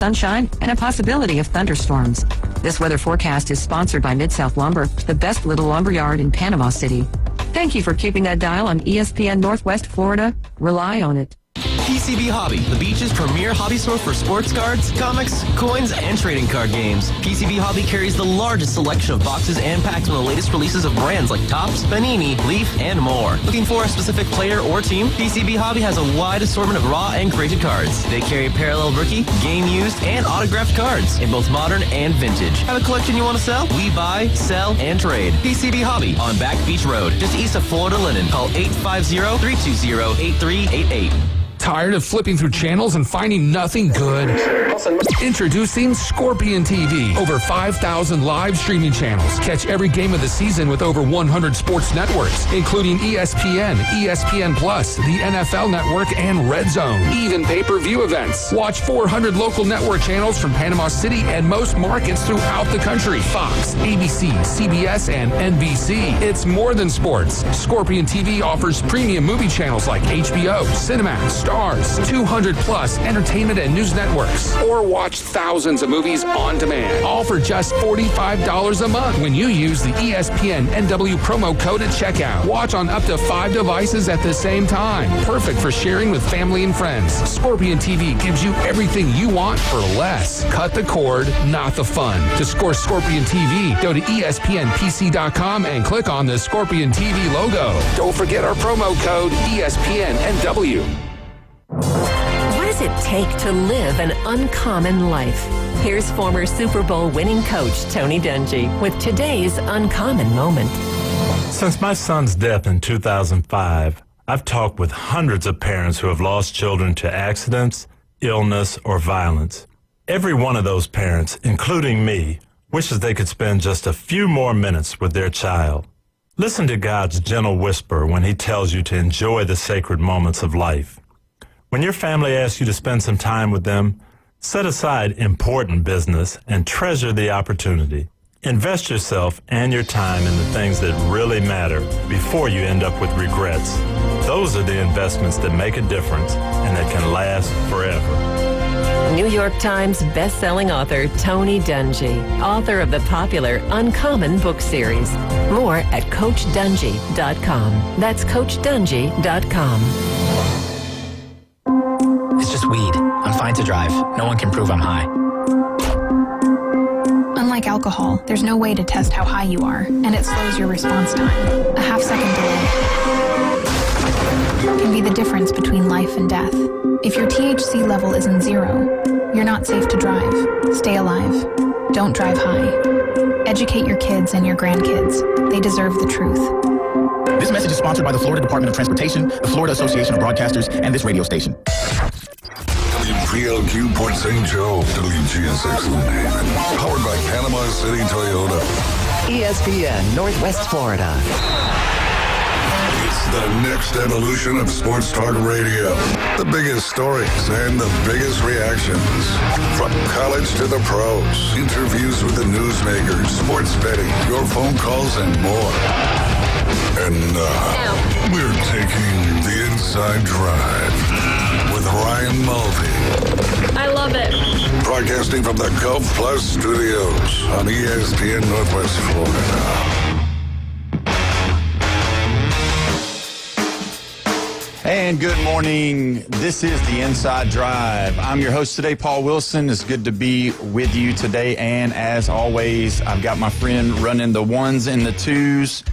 sunshine, and a possibility of thunderstorms. This weather forecast is sponsored by Mid-South Lumber, the best little lumberyard in Panama City. Thank you for keeping that dial on ESPN Northwest Florida. Rely on it. PCB Hobby, the beach's premier hobby store for sports cards, comics, coins, and trading card games. PCB Hobby carries the largest selection of boxes and packs from the latest releases of brands like Topps, Panini, Leaf, and more. Looking for a specific player or team? PCB Hobby has a wide assortment of raw and graded cards. They carry parallel rookie, game used, and autographed cards in both modern and vintage. Have a collection you want to sell? We buy, sell, and trade. PCB Hobby on Back Beach Road, just east of Florida Linen. Call 850-320-8388. Tired of flipping through channels and finding nothing good? Introducing Scorpion TV. Over 5,000 live streaming channels. Catch every game of the season with over 100 sports networks, including ESPN, ESPN Plus, the NFL Network, and Red Zone. Even pay-per-view events. Watch 400 local network channels from Panama City and most markets throughout the country. Fox, ABC, CBS, and NBC. It's more than sports. Scorpion TV offers premium movie channels like HBO, Cinemax, Stars, 200 plus entertainment and news networks, or watch thousands of movies on demand, all for just $45 a month when you use the ESPN NW promo code at checkout. Watch on up to 5 devices at the same time. Perfect for sharing with family and friends. Scorpion TV gives you everything you want for less. Cut the cord, not the fun. To score Scorpion TV, go to ESPNPC.com and click on the Scorpion TV logo. Don't forget our promo code ESPN NW. What does it take to live an uncommon life? Here's former Super Bowl winning coach Tony Dungy with today's uncommon moment. Since my son's death in 2005, I've talked with hundreds of parents who have lost children to accidents, illness, or violence. Every one of those parents, including me, wishes they could spend just a few more minutes with their child. Listen to God's gentle whisper when He tells you to enjoy the sacred moments of life. When your family asks you to spend some time with them, set aside important business and treasure the opportunity. Invest yourself and your time in the things that really matter before you end up with regrets. Those are the investments that make a difference and that can last forever. New York Times best-selling author Tony Dungy, author of the popular Uncommon book series. More at CoachDungy.com. That's CoachDungy.com. It's just weed. I'm fine to drive. No one can prove I'm high. Unlike alcohol, there's no way to test how high you are, and it slows your response time. A half-second delay can be the difference between life and death. If your THC level is in 0, you're not safe to drive. Stay alive. Don't drive high. Educate your kids and your grandkids. They deserve the truth. This message is sponsored by the Florida Department of Transportation, the Florida Association of Broadcasters, and this radio station. WPLQ Port St. Joe, WGSX Lyndhaven, powered by Panama City Toyota. ESPN Northwest Florida. It's the next evolution of sports talk radio. The biggest stories and the biggest reactions. From college to the pros, interviews with the newsmakers, sports betting, your phone calls, and more. And now, we're taking the inside drive with Ryan Mulvey. I love it. Broadcasting from the Gulf Plus studios on ESPN Northwest Florida. And good morning. This is the Inside Drive. I'm your host today, Paul Wilson. It's good to be with you today. And as always, I've got my friend running the ones and the twos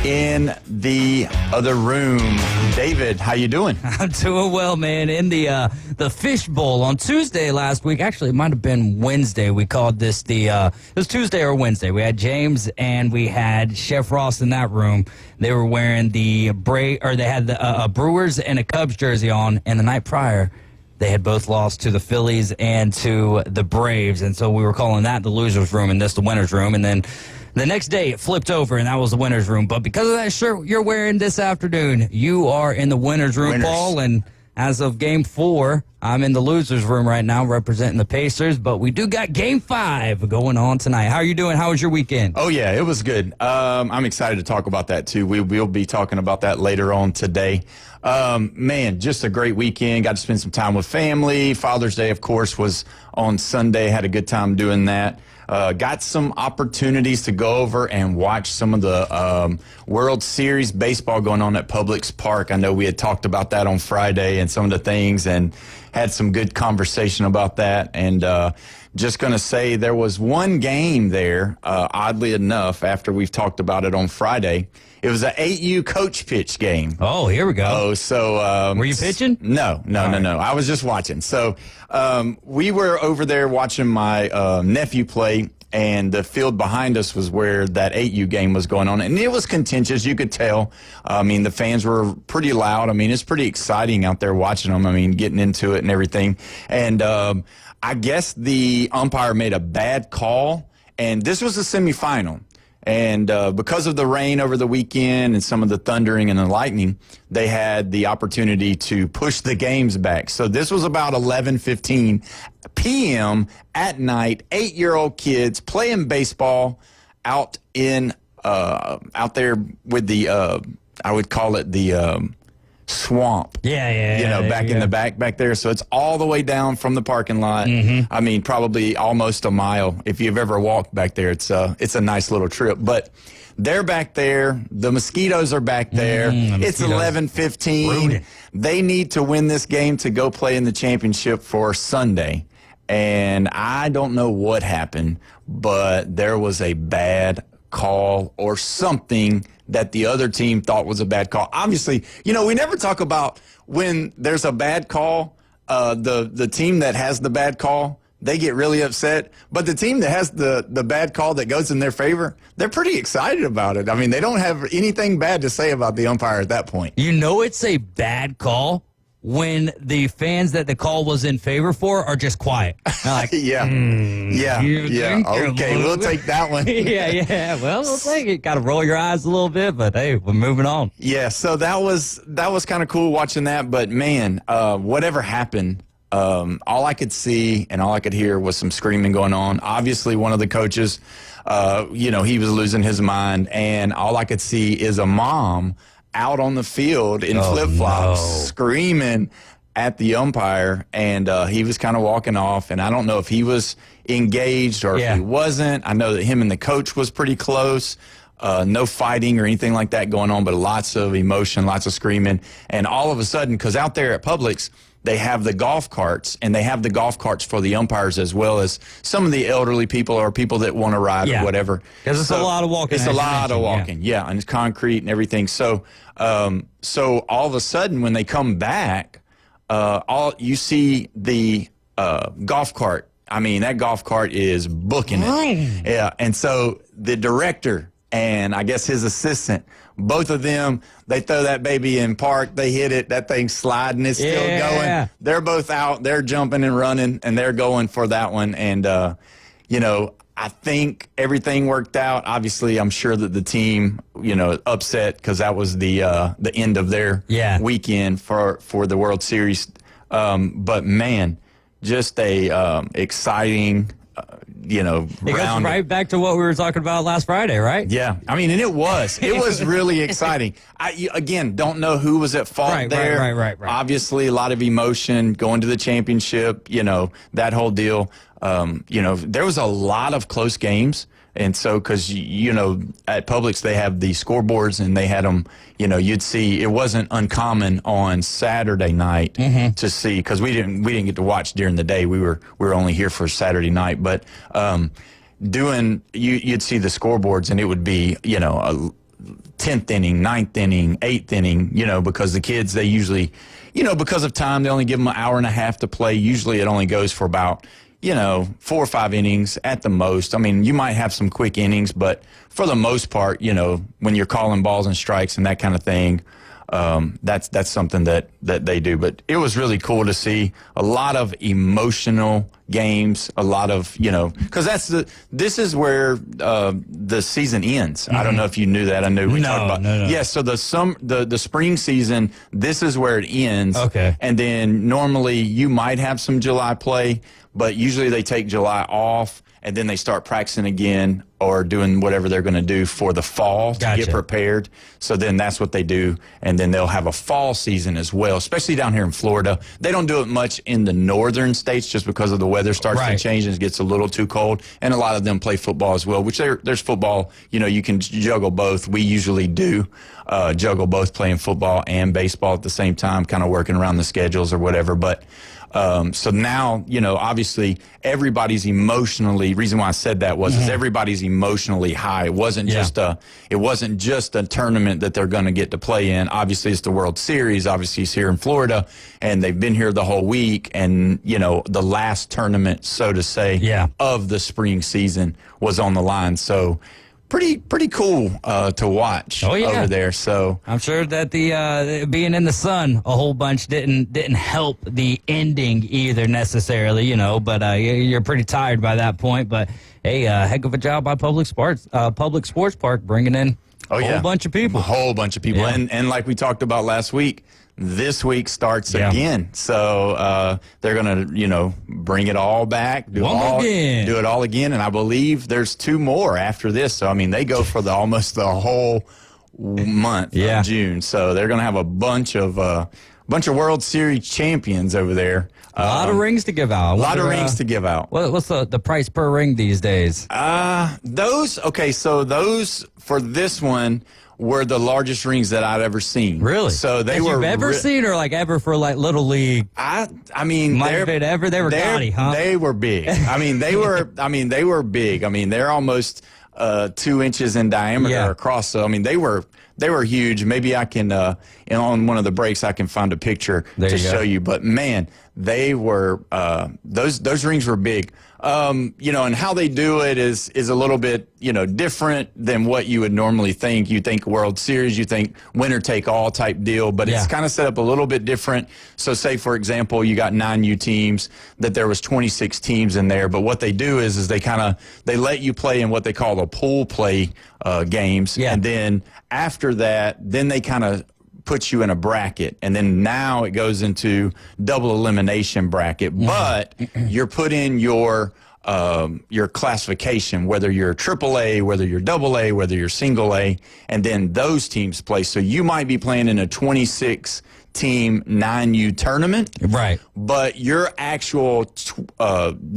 in the other room. David, how you doing? I'm doing well, man. In the Fish Bowl on Tuesday last week, actually it might have been Wednesday, we called this it was Tuesday or Wednesday. We had James and we had Chef Ross in that room. They were wearing they had a Brewers and a Cubs jersey on, and the night prior they had both lost to the Phillies and to the Braves, and so we were calling that the loser's room and this the winner's room. And then the next day, it flipped over, and that was the winner's room. But because of that shirt you're wearing this afternoon, you are in the winner's room, Paul. And as of Game 4, I'm in the losers room right now representing the Pacers, but we do got Game 5 going on tonight. How are you doing? How was your weekend? Oh, yeah, it was good. I'm excited to talk about that, too. We'll be talking about that later on today. Man, just a great weekend. Got to spend some time with family. Father's Day, of course, was on Sunday. Had a good time doing that. Got some opportunities to go over and watch some of the World Series baseball going on at Publix Park. I know we had talked about that on Friday and some of the things and had some good conversation about that. And just going to say there was one game there, oddly enough, after we've talked about it on Friday. It was an 8U coach pitch game. Oh, here we go. Oh, so were you pitching? No. I was just watching. So we were over there watching my nephew play, and the field behind us was where that 8U game was going on. And it was contentious, you could tell. I mean, the fans were pretty loud. I mean, it's pretty exciting out there watching them. I mean, getting into it and everything. And I guess the umpire made a bad call, and this was a semifinal. And because of the rain over the weekend and some of the thundering and the lightning, they had the opportunity to push the games back. So this was about 11:15 p.m. at night. 8-year-old kids playing baseball out there with the I would call it the swamp. Yeah. Back in the back there. So it's all the way down from the parking lot. Mm-hmm. I mean, probably almost a mile. If you've ever walked back there, it's a nice little trip. But they're back there. The mosquitoes are back there. It's 11:15. They need to win this game to go play in the championship for Sunday. And I don't know what happened, but there was a bad call or something that the other team thought was a bad call. Obviously, we never talk about when there's a bad call, the team that has the bad call, they get really upset. But the team that has the bad call that goes in their favor, they're pretty excited about it. I mean, they don't have anything bad to say about the umpire at that point. You know it's a bad call when the fans that the call was in favor for are just quiet. Like, Yeah. Okay, we'll take that one. yeah. Well, we'll take it. Got to roll your eyes a little bit, but hey, we're moving on. Yeah, so that was kind of cool watching that. But man, whatever happened, all I could see and all I could hear was some screaming going on. Obviously, one of the coaches, he was losing his mind, and all I could see is a mom out on the field in flip-flops screaming at the umpire, and he was kind of walking off, and I don't know if he was engaged or if he wasn't. I know that him and the coach was pretty close. No fighting or anything like that going on, but lots of emotion, lots of screaming. And all of a sudden, because out there at Publix, they have the golf carts, and they have the golf carts for the umpires as well as some of the elderly people or people that want to ride or whatever. Because it's a lot of walking. It's a lot of walking, and it's concrete and everything. So, so all of a sudden, when they come back, you see the golf cart. I mean, that golf cart is booking it. Yeah, and so the director and I guess his assistant, both of them, they throw that baby in park, they hit it, that thing's sliding, it's still going. They're both out, they're jumping and running, and they're going for that one. And, I think everything worked out. Obviously, I'm sure that the team, upset because that was the end of their weekend for the World Series. But, man, just a exciting it goes right back to what we were talking about last Friday, right? Yeah. I mean, and it was really exciting. Again, don't know who was at fault there. Right. Obviously, a lot of emotion going to the championship, that whole deal. There was a lot of close games. And so, because, at Publix, they have the scoreboards and they had them, you'd see it wasn't uncommon on Saturday night to see, because we didn't get to watch during the day. We were only here for Saturday night. But you'd see the scoreboards and it would be, a 10th inning, 9th inning, 8th inning, because the kids, they usually, because of time, they only give them an hour and a half to play. Usually it only goes for about 4 or 5 innings at the most. I mean, you might have some quick innings, but for the most part, when you're calling balls and strikes and that kind of thing, that's something that they do. But it was really cool to see a lot of emotional games, a lot of, because this is where the season ends. I don't know if you knew that. I knew we talked about. No. Yeah, so the spring season, this is where it ends. Okay. And then normally you might have some July play, but usually they take July off and then they start practicing again or doing whatever they're going to do for the fall to get prepared. So then that's what they do. And then they'll have a fall season as well, especially down here in Florida. They don't do it much in the northern states just because of the weather starts to change and it gets a little too cold. And a lot of them play football as well, which there's football, you can juggle both. We usually do juggle both, playing football and baseball at the same time, kind of working around the schedules or whatever. But so now, obviously everybody's emotionally, reason why I said that was is everybody's emotionally high. It wasn't just a tournament that they're going to get to play in. Obviously it's the World Series. Obviously it's here in Florida and they've been here the whole week. And, the last tournament, so to say, of the spring season was on the line. So pretty cool to watch over there. So I'm sure that the being in the sun a whole bunch didn't help the ending either necessarily, but you're pretty tired by that point. But hey, heck of a job by Public Sports Park bringing in a whole bunch of people. A whole bunch of people. Yeah. And like we talked about last week, this week starts again. So they're going to, bring it all back, do it all again. And I believe there's 2 more after this. So, they go for almost the whole month of June. So they're going to have a bunch of World Series champions over there. A lot of rings to give out. A lot of rings to give out. What's the price per ring these days? Those for this one were the largest rings that I'd ever seen. Really? So they that were you've ever seen, or like ever for like Little League? Might have been ever. They were gaudy, huh? They were big. They were big. They're almost 2 inches in diameter across. So they were huge. Maybe I can on one of the breaks I can find a picture to show you. But man, they were those rings were big. And how they do it is a little bit, different than what you would normally think. You think World Series, you think winner take all type deal, but it's kind of set up a little bit different. So say, for example, you got 9U teams, that there was 26 teams in there. But what they do is they let you play in what they call the pool play games. Yeah. And then after that, then they kind of puts you in a bracket, and then now it goes into double elimination bracket. But you're put in your classification, whether you're AAA, whether you're AA, whether you're single A, and then those teams play. So you might be playing in a 26-team 9U tournament, right? But your actual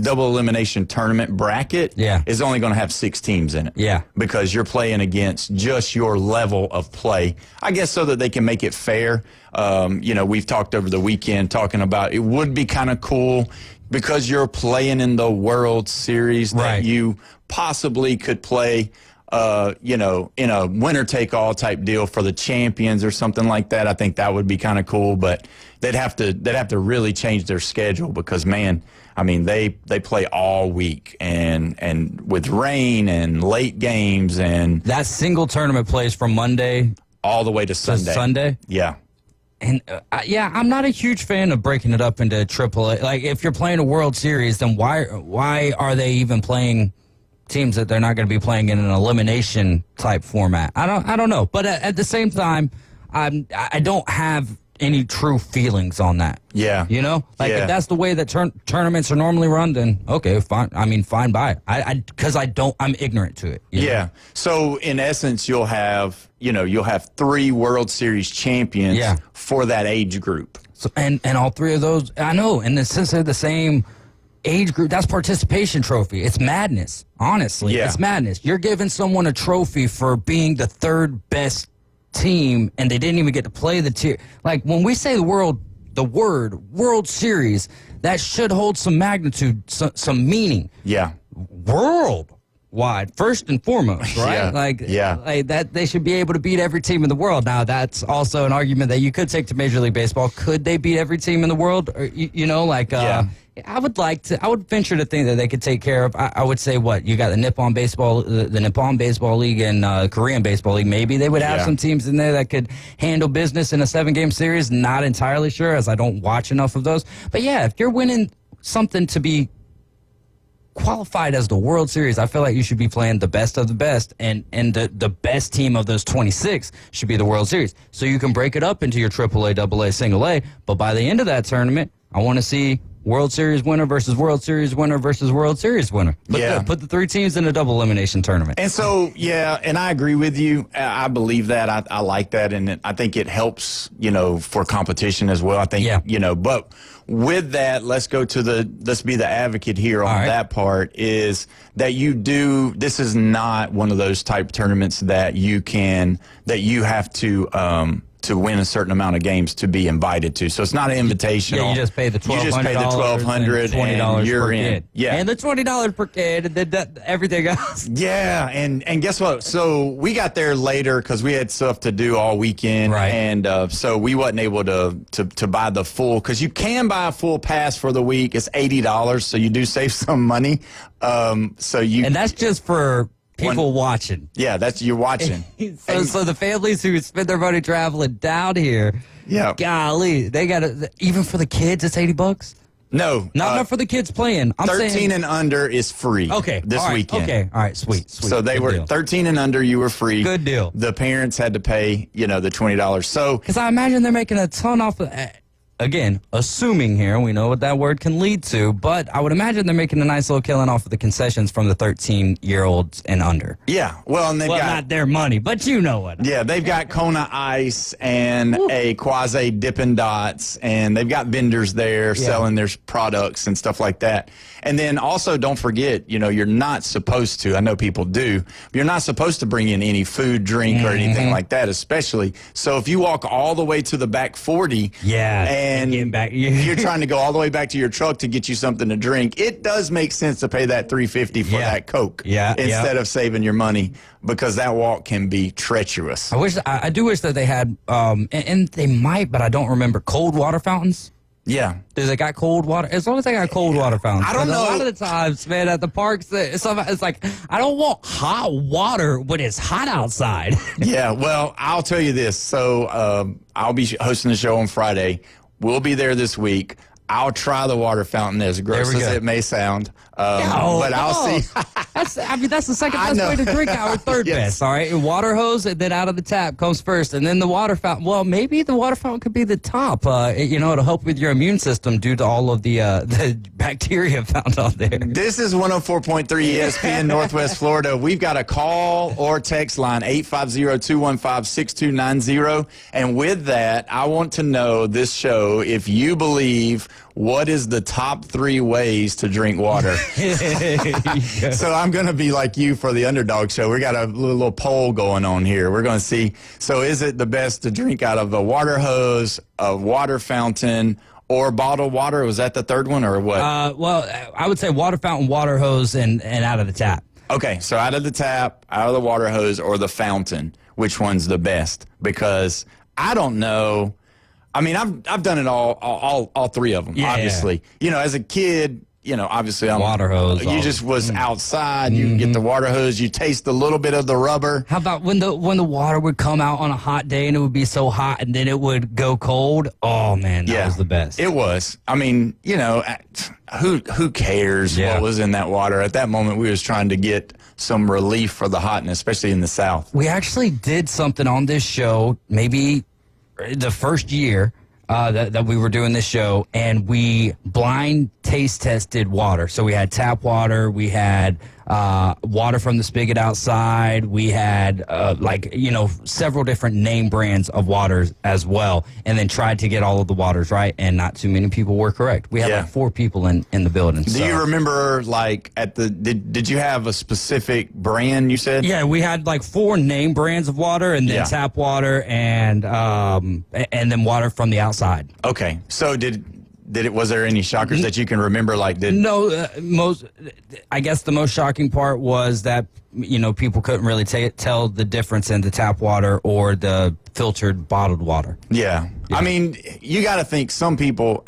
double elimination tournament bracket is only going to have 6 teams in it, because you're playing against just your level of play. I guess so that they can make it fair. We've talked over the weekend talking about it would be kind of cool because you're playing in the World Series that you possibly could play. In a winner-take-all type deal for the champions or something like that. I think that would be kind of cool, but they'd have to really change their schedule because, man, they play all week and with rain and late games, and that single tournament plays from Monday all the way to Sunday. Yeah. And I'm not a huge fan of breaking it up into AAA. Like, if you're playing a World Series, then why are they even playing teams that they're not going to be playing in an elimination type format? I don't know. But at the same time, I don't have any true feelings on that. Yeah. If that's the way that tournaments are normally run, then okay, fine. Fine by it. Because I'm ignorant to it. Yeah. So in essence, you'll have 3 World Series champions for that age group. So and all 3 of those, I know, and since they're the same age group, that's participation trophy. It's madness. Honestly, it's madness. You're giving someone a trophy for being the 3rd best team, and they didn't even get to play the tier. Like, when we say the word World Series, that should hold some magnitude, some meaning. Yeah. World. wide, first and foremost, right? Like that, they should be able to beat every team in the world. Now, that's also an argument that you could take to Major League Baseball. Could they beat every team in the world? Or, I would venture to think that they could take care of, I would say, you got the Nippon Baseball, the Nippon Baseball League and Korean Baseball League. Maybe they would have some teams in there that could handle business in a 7-game series. Not entirely sure, as I don't watch enough of those. But yeah, if you're winning something to be qualified as the World Series, I feel like you should be playing the best of the best, and the best team of those 26 should be the World Series. So you can break it up into your AAA, AA, single A, but by the end of that tournament, I want to see World Series winner versus World Series winner versus World Series winner. Put the 3 teams in a double elimination tournament. And so, and I agree with you. I believe that. I like that, and I think it helps, for competition as well. I think, but with that, let's be the advocate here on that part, is that this is not one of those type tournaments that you have to win a certain amount of games to be invited to. So it's not an invitational. Yeah, you just pay the $1,200. You just pay the $1,200 and you're in. Kid. Yeah. And the $20 per kid, and then everything else. Yeah, and guess what? So we got there later because we had stuff to do all weekend. Right. And so we wasn't able to buy the full, because you can buy a full pass for the week. It's $80, so you do save some money. And that's just for people watching. Yeah, you're watching. So the families who spend their money traveling down here, golly, they got to, even for the kids, it's $80. No, not enough for the kids playing. 13 and under is free. Okay, this weekend. Okay, all right, sweet. So they were 13 and under. You were free. Good deal. The parents had to pay, the $20. So because I imagine they're making a ton off of. Again, assuming here, we know what that word can lead to, but I would imagine they're making a nice little killing off of the concessions from the 13-year-olds and under. Yeah, and they've got not their money, but you know what. Yeah, they've got Kona Ice and a Quasi Dippin' Dots, and they've got vendors there selling their products and stuff like that. And then also, don't forget, you're not supposed to. I know people do. But you're not supposed to bring in any food, drink, or anything like that, especially. So if you walk all the way to the back 40, and getting back, you're trying to go all the way back to your truck to get you something to drink, it does make sense to pay that $3.50 for that Coke instead of saving your money, because that walk can be treacherous. I do wish that they had, and they might, but I don't remember, cold water fountains. Yeah. Do they got cold water? As long as they got cold water fountains. I don't know. A lot of the times, man, at the parks, it's like, I don't want hot water when it's hot outside. Yeah, well, I'll tell you this. So I'll be hosting the show on Friday. We'll be there this week. I'll try the water fountain, as gross as it may sound. But I'll see. That's the second best way to drink our third best, all right? Water hose, and then out of the tap comes first, and then the water fountain. Well, maybe the water fountain could be the top. It'll help with your immune system due to all of the bacteria found out there. This is 104.3 ESPN Northwest Florida. We've got a call or text line, 850-215-6290. And with that, I want to know this show, if you believe, what is the top 3 ways to drink water? So I'm going to be like you for the Underdog Show. We got a little poll going on here. We're going to see. So is it the best to drink out of a water hose, a water fountain, or bottled water? Was that the third one, or what? Well, I would say water fountain, water hose, and out of the tap. Okay, so out of the tap, out of the water hose, or the fountain, which one's the best? Because I don't know. I mean, I've done it all 3 of them, obviously. As a kid, obviously I'm water hose. You just was outside. You get the water hose. You taste a little bit of the rubber. How about when the water would come out on a hot day and it would be so hot and then it would go cold? Oh man, that was the best. It was. I mean, who cares what was in that water? At that moment, we was trying to get some relief for the hotness, especially in the South. We actually did something on this show, maybe the first year that we were doing this show, and we blind taste tested water. So we had tap water, we had water from the spigot outside, we had several different name brands of waters as well, and then tried to get all of the waters right, and not too many people were correct. We had like 4 people in the building. Do you remember, did you have a specific brand, you said? Yeah, we had like 4 name brands of water, and then tap water, and then water from the outside. Okay, so Was there any shockers that you can remember? No, I guess the most shocking part was that, people couldn't really tell the difference in the tap water or the filtered bottled water. Yeah. I mean, you got to think some people,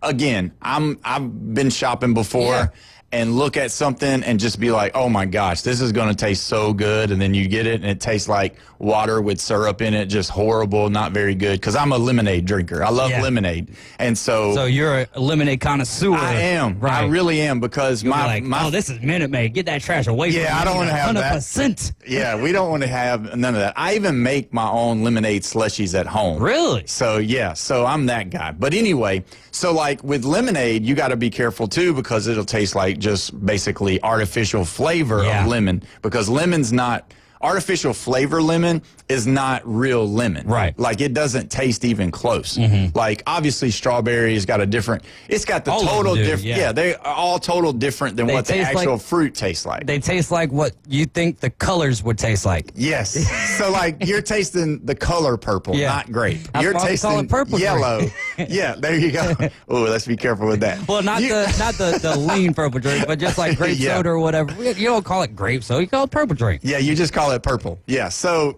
again, I've been shopping before and look at something and just be like, oh my gosh, this is going to taste so good. And then you get it and it tastes like water with syrup in it, just horrible, not very good. Because I'm a lemonade drinker. I love lemonade. And so you're a lemonade connoisseur. I am. Right. I really am, because my this is Minute Maid. Get that trash away from me. I don't want to have 100%. that. Yeah, we don't want to have none of that. I even make my own lemonade slushies at home. Really? So I'm that guy. But anyway, so like with lemonade, you got to be careful too, because it'll taste like just basically artificial flavor of lemon, because lemon's not artificial flavor. Lemon is not real lemon. Right. Like it doesn't taste even close. Mm-hmm. Like obviously strawberry has got it's got the total different. Yeah, they are all total different than what the actual fruit tastes like. They taste like what you think the colors would taste like. Yes. So like you're tasting the color purple, not grape. You're tasting purple yellow. Yeah, there you go. Oh, let's be careful with that. Well, not the lean purple drink, but just like grape soda or whatever. You don't call it grape soda, you call it purple drink. Yeah, you just call it purple. Yeah. So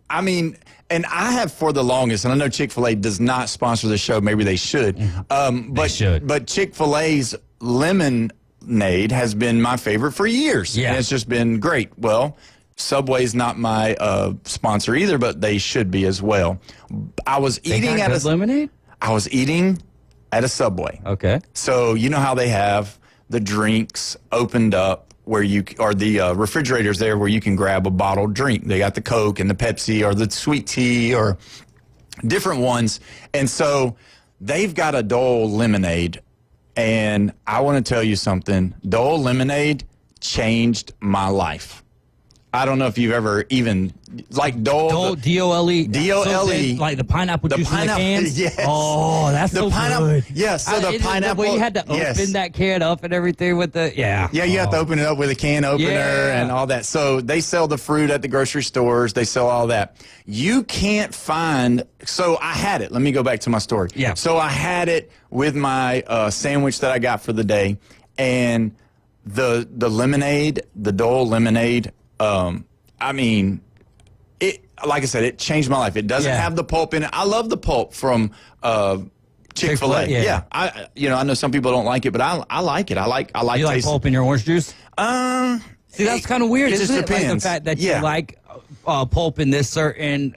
I mean, and I have for the longest, and I know Chick-fil-A does not sponsor the show. Maybe they should. They should. But Chick-fil-A's lemonade has been my favorite for years. Yeah. And it's just been great. Well, Subway's not my sponsor either, but they should be as well. I was eating at lemonade? I was eating at a Subway. Okay. So you know how they have the drinks opened up, where the refrigerators there where you can grab a bottled drink. They got the Coke and the Pepsi or the sweet tea or different ones. And so they've got a Dole lemonade. And I want to tell you something. Dole lemonade changed my life. I don't know if you've ever even, like Dole. D-O-L-E. D-O-L-E. So like the pineapple juice in the cans? Yes. Oh, that's so good. Yeah, so the pineapple. Well, you had to open that can up and everything with the, Yeah, you have to open it up with a can opener and all that. So they sell the fruit at the grocery stores. They sell all that. You can't find, so I had it. Let me go back to my story. Yeah. So I had it with my sandwich that I got for the day. And the lemonade, the Dole lemonade, I mean, like I said, it changed my life. It doesn't have the pulp in it. I love the pulp from Chick-fil-A. Yeah. I know some people don't like it, but I like it. I like you like pulp in your orange juice? See, that's kind of weird, it isn't just it? depends. Like the fact that you like pulp in this certain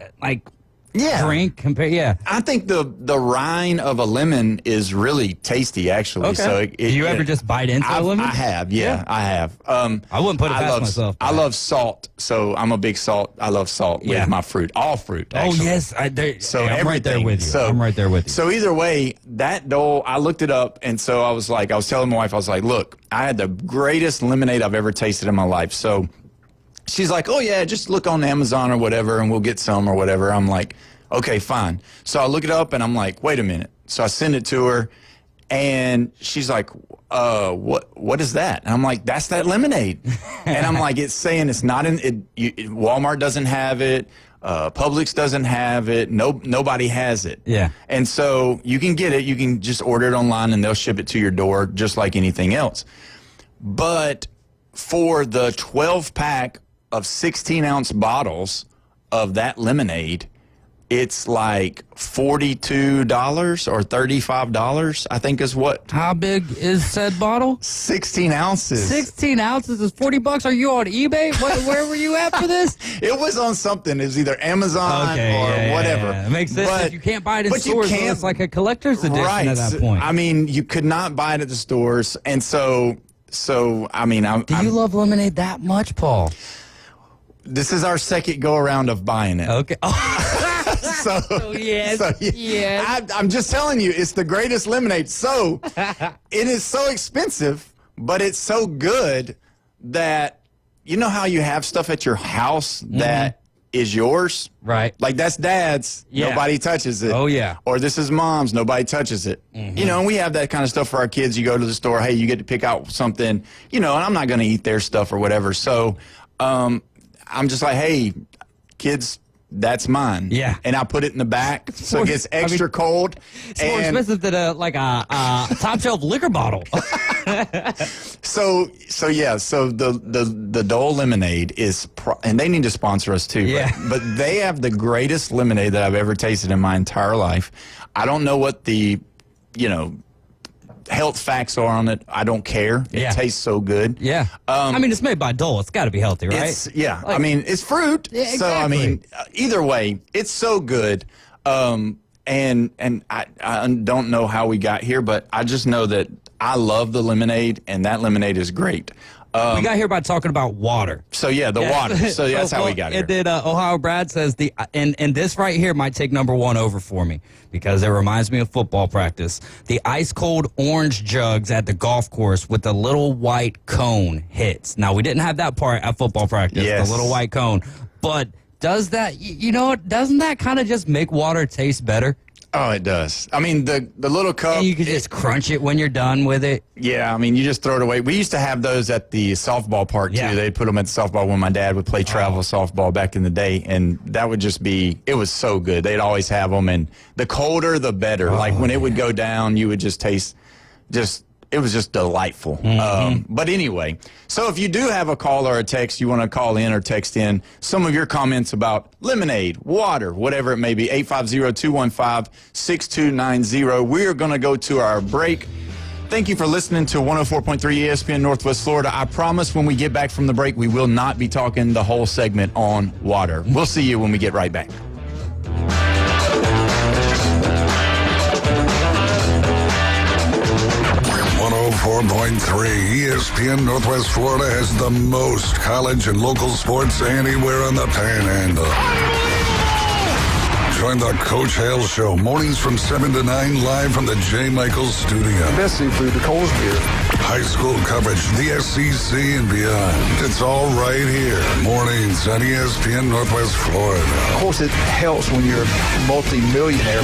drink. I think the rind of a lemon is really tasty, actually. Okay. So do you ever just bite into a lemon? I have, I have. I wouldn't put it past myself. I love salt, so I'm a big salt. I love salt with my fruit, all fruit. Actually. Oh yes, I'm right there with you. So, I'm right there with you. So either way, that Dole, I looked it up, and so I was telling my wife, I was like, look, I had the greatest lemonade I've ever tasted in my life. So she's like, oh yeah, just look on Amazon or whatever, and we'll get some or whatever. I'm like, okay, fine. So I look it up, and I'm like, wait a minute. So I send it to her, and she's like, what is that? And I'm like, that's that lemonade. And I'm like, it's saying it's not in it. Walmart doesn't have it. Publix doesn't have it. Nobody has it. Yeah. And so you can get it. You can just order it online, and they'll ship it to your door just like anything else. But for the 12-pack of 16-ounce bottles of that lemonade, it's like $42 or $35, I think is what. How big is said bottle? 16 ounces. 16 ounces is $40. Are you on eBay? Where were you at for this? It was on something. It was either Amazon or whatever. Yeah. It makes sense. But you can't buy it in stores. It's like a collector's edition at that point. I mean, you could not buy it at the stores. And so I mean, Do you love lemonade that much, Paul? This is our second go around of buying it. Okay. Yes. I'm just telling you, it's the greatest lemonade. So it is so expensive, but it's so good that, you know how you have stuff at your house that is yours? Right. Like that's Dad's. Yeah. Nobody touches it. Oh, yeah. Or this is Mom's. Nobody touches it. You know, and we have that kind of stuff for our kids. You go to the store, hey, you get to pick out something, you know, and I'm not going to eat their stuff or whatever. So I'm just like, hey, kids, that's mine. Yeah. And I put it in the back so it gets extra cold. It's more expensive than a top shelf liquor bottle. So the Dole lemonade is, and they need to sponsor us too. Yeah. But they have the greatest lemonade that I've ever tasted in my entire life. I don't know what the, health facts are on it. I don't care. It tastes so good. Yeah. I mean, it's made by Dole. It's got to be healthy, right? It's fruit. Yeah, exactly. So, I mean, either way, it's so good. And I don't know how we got here, but I just know that I love the lemonade, and that lemonade is great. We got here by talking about water. So, the water. So, that's how we got here. And then Ohio Brad says, and this right here might take number one over for me because it reminds me of football practice. The ice-cold orange jugs at the golf course with the little white cone hits. Now, we didn't have that part at football practice, the little white cone. But does that, doesn't that kind of just make water taste better? Oh, it does. I mean, the little cup. And you can just crunch it when you're done with it. Yeah, I mean, you just throw it away. We used to have those at the softball park, too. They'd put them at the softball when my dad would play travel softball back in the day, and that would just be, it was so good. They'd always have them, and the colder, the better. Like, when it would go down, you would just taste, it was just delightful. But anyway, so if you do have a call or a text, you want to call in or text in some of your comments about lemonade, water, whatever it may be, 850-215-6290. We're going to go to our break. Thank you for listening to 104.3 ESPN Northwest Florida. I promise when we get back from the break, we will not be talking the whole segment on water. We'll see you when we get right back. 104.3 ESPN Northwest Florida has the most college and local sports anywhere on the Panhandle. Join the Coach Hale Show, mornings from 7 to 9, live from the J. Michaels studio. Best seafood, the Coles beer. High school coverage, the SEC and beyond. It's all right here. Mornings on ESPN Northwest Florida. Of course, it helps when you're a multi-millionaire.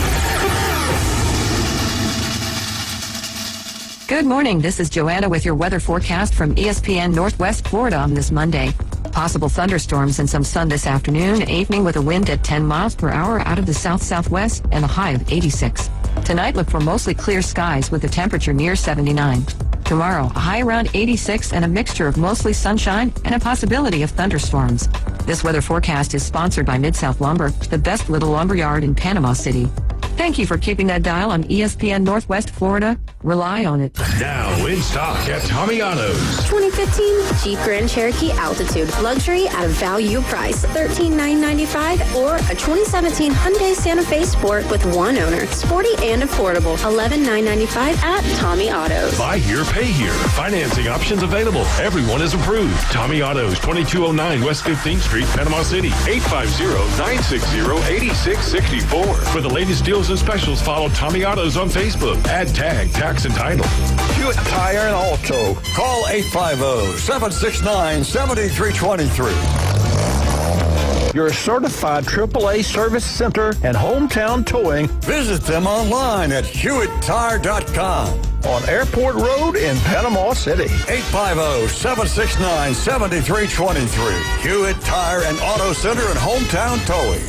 Good morning. This is Joanna with your weather forecast from ESPN Northwest Florida on this Monday. Possible thunderstorms and some sun this afternoon, evening with a wind at 10 miles per hour out of the south-southwest and a high of 86. Tonight, look for mostly clear skies with a temperature near 79. Tomorrow, a high around 86 and a mixture of mostly sunshine and a possibility of thunderstorms. This weather forecast is sponsored by Mid-South Lumber, the best little lumber yard in Panama City. Thank you for keeping that dial on ESPN Northwest Florida. Rely on it. Now in stock at Tommy Otto's. 2015 Jeep Grand Cherokee Altitude. Luxury at a value price. $13,995 or a 2017 Hyundai Santa Fe Sport with one owner. Sporty and affordable. $11,995 at Tommy Otto's. Buy here, pay here. Financing options available. Everyone is approved. Tommy Otto's, 2209 West 15th Street, Panama City. 850-960-8664. For the latest deals and specials, follow Tommy Otto's on Facebook. Add tag, tax, and title. Hewitt Tire and Auto. Call 850-769-7323. Your certified AAA service center and hometown towing. Visit them online at HewittTire.com. On Airport Road in Panama City. 850-769-7323. Hewitt Tire and Auto Center and hometown towing.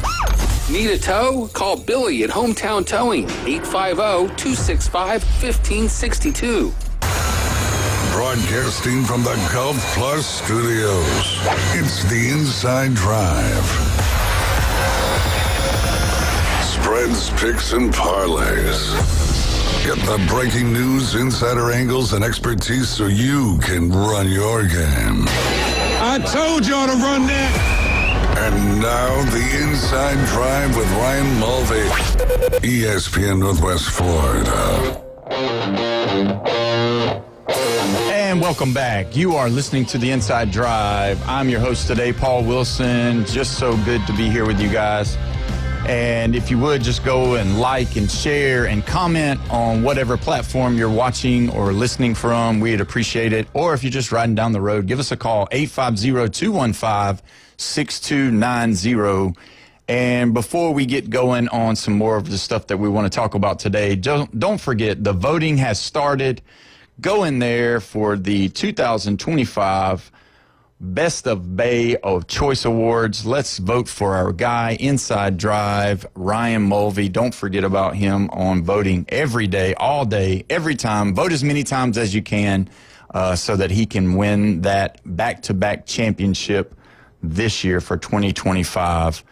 Need a tow? Call Billy at Hometown Towing, 850-265-1562. Broadcasting from the Gulf Plus Studios, it's the Inside Drive. Spreads, picks, and parlays. Get the breaking news, insider angles, and expertise so you can run your game. I told y'all to run that. And now the Inside Drive with Ryan Mulvey, ESPN Northwest Florida. And welcome back. You are listening to the Inside Drive. I'm your host today, Paul Wilson. Just so good to be here with you guys. And if you would, just go and like and share and comment on whatever platform you're watching or listening from. We'd appreciate it. Or if you're just riding down the road, give us a call, 850-215-6290. And before we get going on some more of the stuff that we want to talk about today, don't forget the voting has started. Go in there for the 2025 Best of Bay of Choice Awards. Let's vote for our guy, Inside Drive, Ryan Mulvey. Don't forget about him on voting every day, all day, every time. Vote as many times as you can so that he can win that back-to-back championship this year for 2025.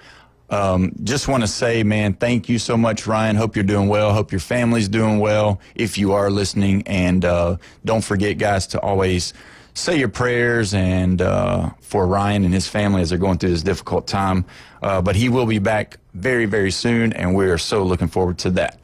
Just want to say, man, thank you so much, Ryan. Hope you're doing well. Hope your family's doing well if you are listening. And don't forget, guys, to always say your prayers and for Ryan and his family as they're going through this difficult time. But he will be back very, very soon, and we are so looking forward to that.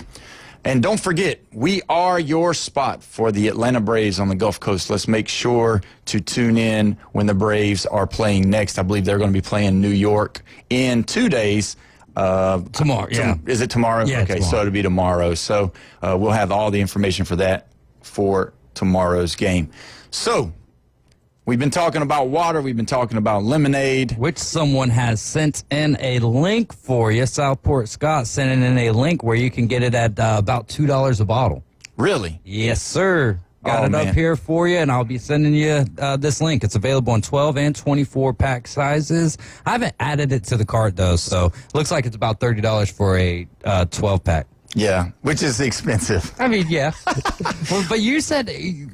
And don't forget, we are your spot for the Atlanta Braves on the Gulf Coast. Let's make sure to tune in when the Braves are playing next. I believe they're going to be playing New York in 2 days. Tomorrow, yeah. Is it tomorrow? Yeah, okay, tomorrow. so it'll be tomorrow. So we'll have all the information for that for tomorrow's game. So we've been talking about water. We've been talking about lemonade. Which someone has sent in a link for you. Southport Scott sending in a link where you can get it at about $2 a bottle. Really? Yes, sir. Got it up here for you, and I'll be sending you this link. It's available in 12 and 24-pack sizes. I haven't added it to the cart, though, so it looks like it's about $30 for a 12-pack. Yeah, which is expensive. I mean, yeah. Well, but you said,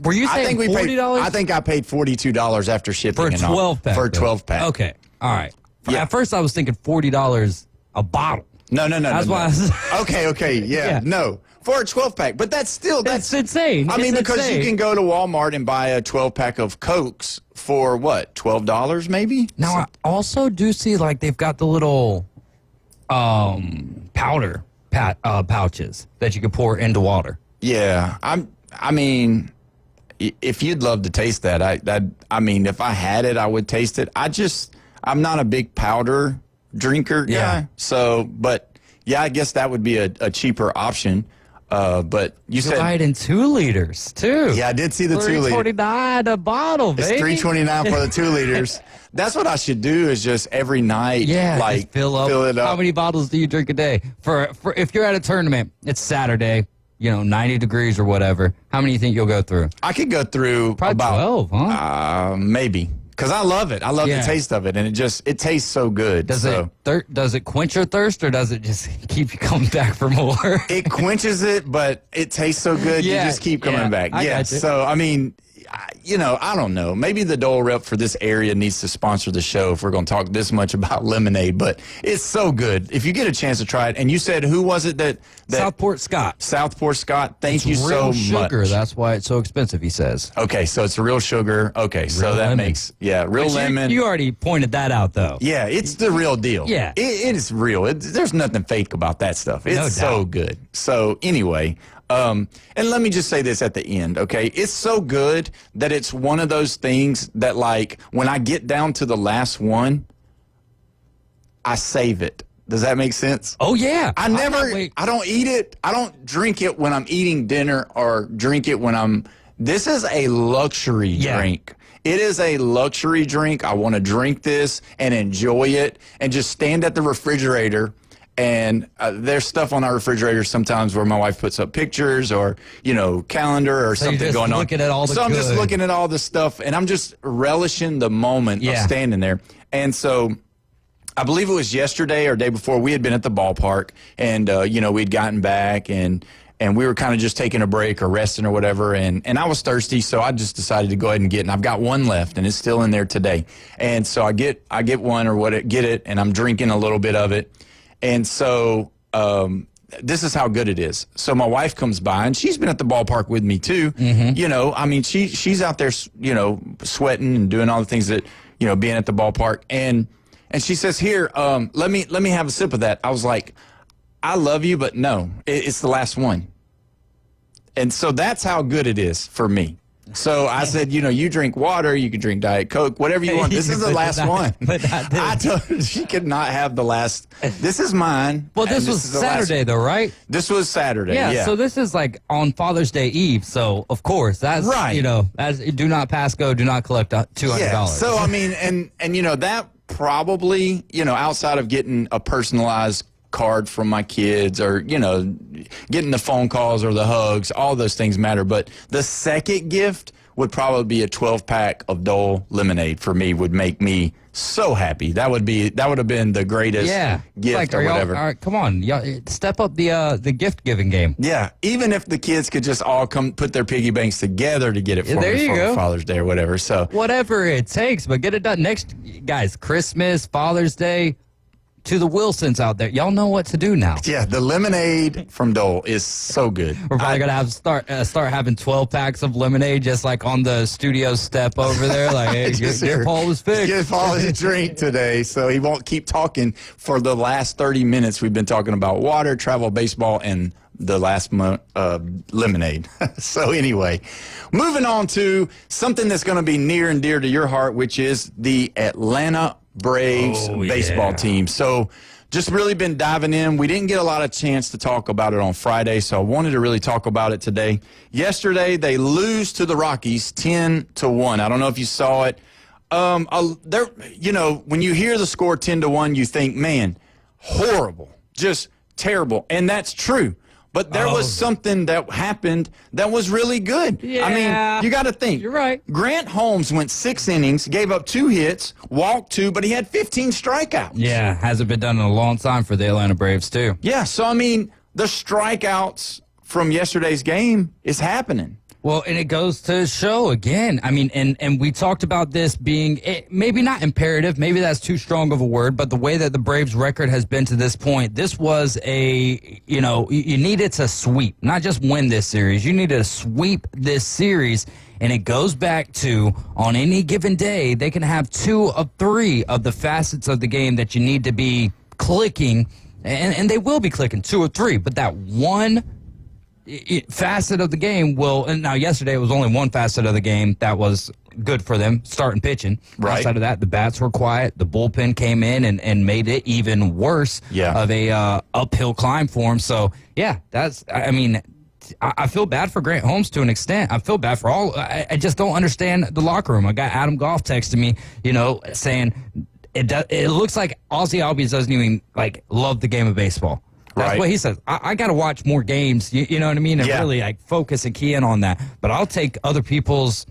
were you saying $40? I think I paid $42 after shipping. For a 12-pack. For a 12-pack. Okay, all right. Yeah. At first, I was thinking $40 a bottle. No. That's why I was... Okay, yeah, no. For a 12-pack, but that's insane. I mean, It's because insane. you can go to Walmart and buy a 12-pack of Cokes for what, $12 maybe? Now, I also do see like they've got the little powder pouches that you can pour into water. Yeah, I mean, if you'd love to taste that, I mean, if I had it, I would taste it. I'm not a big powder drinker guy. Yeah. So, but yeah, I guess that would be a cheaper option. But you said buy it in 2 liters too. Yeah, I did see the 2 liter. $3.29 a bottle, baby. It's $3.29 for the 2 liters. That's what I should do. Is just every night, like just fill it up. How many bottles do you drink a day? For if you're at a tournament, it's Saturday, 90 degrees or whatever. How many do you think you'll go through? I could go through probably about 12, huh? Maybe. Because I love it. I love the taste of it, and it tastes so good. Does it quench your thirst, or does it just keep you coming back for more? It quenches it, but it tastes so good, you just keep coming back. Yeah. So, I mean, I don't know. Maybe the Dole rep for this area needs to sponsor the show if we're going to talk this much about lemonade, but it's so good. If you get a chance to try it, and you said, who was it that Southport Scott. Southport Scott, thank you so much. Real sugar, that's why it's so expensive, he says. Okay, so it's real sugar. Okay, so that makes, real lemon. You already pointed that out, though. Yeah, it's the real deal. Yeah. It is real. There's nothing fake about that stuff. It's so good. So anyway, and let me just say this at the end, okay? It's so good that it's one of those things that, like, when I get down to the last one, I save it. Does that make sense? Oh, yeah. I don't eat it. I don't drink it when I'm eating dinner or drink it when this is a luxury drink. It is a luxury drink. I want to drink this and enjoy it and just stand at the refrigerator. And there's stuff on our refrigerator sometimes where my wife puts up pictures or, calendar or something going on. So I'm just looking at all the stuff, and I'm just relishing the moment of standing there. And so I believe it was yesterday or day before, we had been at the ballpark, and, we'd gotten back, and we were kind of just taking a break or resting or whatever, and I was thirsty, so I just decided to go ahead and get it, and I've got one left, and it's still in there today. And so I get one get it, and I'm drinking a little bit of it. And so this is how good it is. So my wife comes by, and she's been at the ballpark with me too. Mm-hmm. She's out there, sweating and doing all the things that, being at the ballpark. And she says, here, let me have a sip of that. I was like, I love you, but no, it's the last one. And so that's how good it is for me. So I said, you drink water, you can drink Diet Coke, whatever you want. This is the last one. I told her she could not have the last. This is mine. Well, this was Saturday, though, right? This was Saturday, yeah. So this is like on Father's Day Eve. So, of course, that's, right. As do not pass go, do not collect $200. Yeah. So, I mean, and that probably, outside of getting a personalized card from my kids or, getting the phone calls or the hugs, all those things matter. But the second gift would probably be a 12-pack of Dole lemonade for me. Would make me so happy. That would have been the greatest gift or whatever. All right, come on, y'all, step up the gift giving game. Yeah, even if the kids could just all come put their piggy banks together to get it for me for Father's Day or whatever. So whatever it takes, but get it done. Next, guys, Christmas, Father's Day. To the Wilsons out there, y'all know what to do now. Yeah, the lemonade from Dole is so good. We're probably gonna have start having 12 packs of lemonade, just like on the studio step over there. Like, hey, get Paul his fix. Get Paul his drink today, so he won't keep talking for the last 30 minutes. We've been talking about water, travel, baseball, and the last month lemonade. So anyway, moving on to something that's going to be near and dear to your heart, which is the Atlanta Braves baseball team. So just really been diving in. We didn't get a lot of chance to talk about it on Friday, so I wanted to really talk about it today. Yesterday, they lose to the Rockies 10-1. I don't know if you saw it. When you hear the score 10-1, you think, man, horrible, just terrible. And that's true. But there was something that happened that was really good. Yeah. I mean, you got to think. You're right. Grant Holmes went 6 innings, gave up 2 hits, walked 2, but he had 15 strikeouts. Yeah, hasn't been done in a long time for the Atlanta Braves, too. Yeah, so, I mean, the strikeouts from yesterday's game is happening. Well, and it goes to show again. I mean, and we talked about this being maybe not imperative, maybe that's too strong of a word, but the way that the Braves' record has been to this point, this was you needed to sweep, not just win this series. You needed to sweep this series, and it goes back to on any given day, they can have 2 of 3 of the facets of the game that you need to be clicking, and they will be clicking 2 or 3, but that one facet of the game will, and now yesterday it was only one facet of the game that was good for them, starting pitching. Right. Outside of that, the bats were quiet. The bullpen came in and made it even worse of a uphill climb for them. So, yeah, I feel bad for Grant Holmes to an extent. I feel bad for all. I just don't understand the locker room. I got Adam Goff texting me, saying it looks like Ozzie Albies doesn't even love the game of baseball. That's what he says. I got to watch more games, you know what I mean, and really focus and key in on that. But I'll take other people's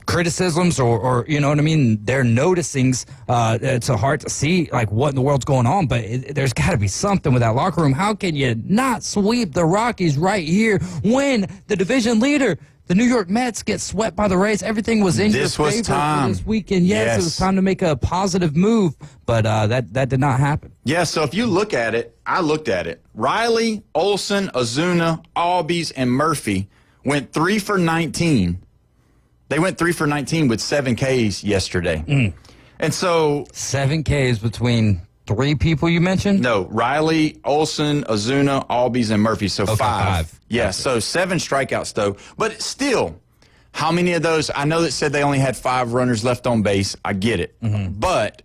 criticisms or you know what I mean, their noticings to heart to see what in the world's going on. But there's got to be something with that locker room. How can you not sweep the Rockies right here when the division leader, the New York Mets, get swept by the Rays? Everything was in your favor for this weekend. Yes, it was time to make a positive move, but that did not happen. Yeah, so if you look at it, I looked at it. Riley, Olsen, Ozuna, Albies, and Murphy went 3 for 19. They went 3 for 19 with 7 Ks yesterday. And so 7 Ks between 3 people you mentioned? No, Riley, Olsen, Ozuna, Albies, and Murphy. So 5. Yeah, so 7 strikeouts, though. But still, how many of those? I know that said they only had 5 runners left on base. I get it. But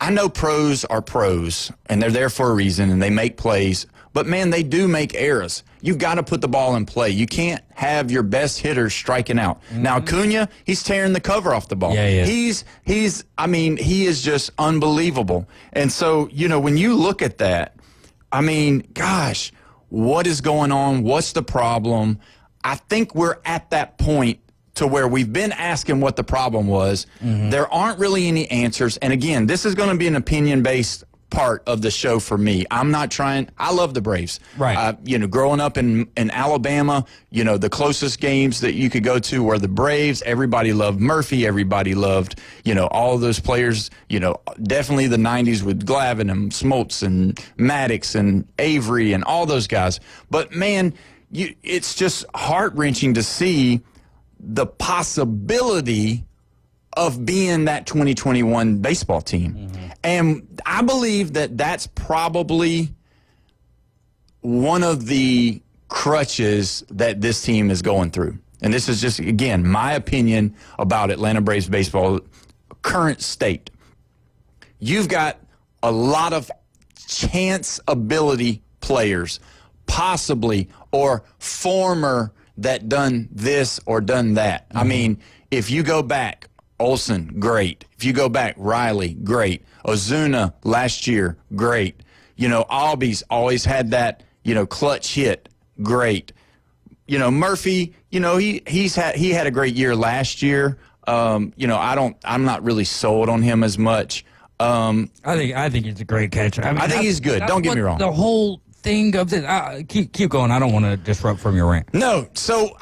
I know pros are pros, and they're there for a reason, and they make plays. But, man, they do make errors. You got to put the ball in play. You can't have your best hitter striking out. Now, Acuna, he's tearing the cover off the ball. Yeah. He is just unbelievable. And so, when you look at that, I mean, gosh, what is going on? What's the problem? I think we're at that point to where we've been asking what the problem was. There aren't really any answers. And, again, this is going to be an opinion-based part of the show for me. I'm not trying. I love the Braves. Right. Growing up in Alabama, the closest games that you could go to were the Braves. Everybody loved Murphy. Everybody loved, all of those players, definitely the 90s with Glavine and Smoltz and Maddox and Avery and all those guys. But, man, it's just heart-wrenching to see the possibility of being that 2021 baseball team. And I believe that that's probably one of the crutches that this team is going through. And this is just, again, my opinion about Atlanta Braves baseball current state. You've got a lot of chance ability players, possibly, or former that done this or done that. I mean, if you go back, Olsen, great. If you go back, Riley, great. Ozuna last year, great. Albies always had that, clutch hit, great. Murphy, you know, he had a great year last year. You know, I'm not really sold on him as much. I think he's a great catcher. I think he's good. Don't get me wrong. The whole thing of this, keep going. I don't want to disrupt from your rant. No. So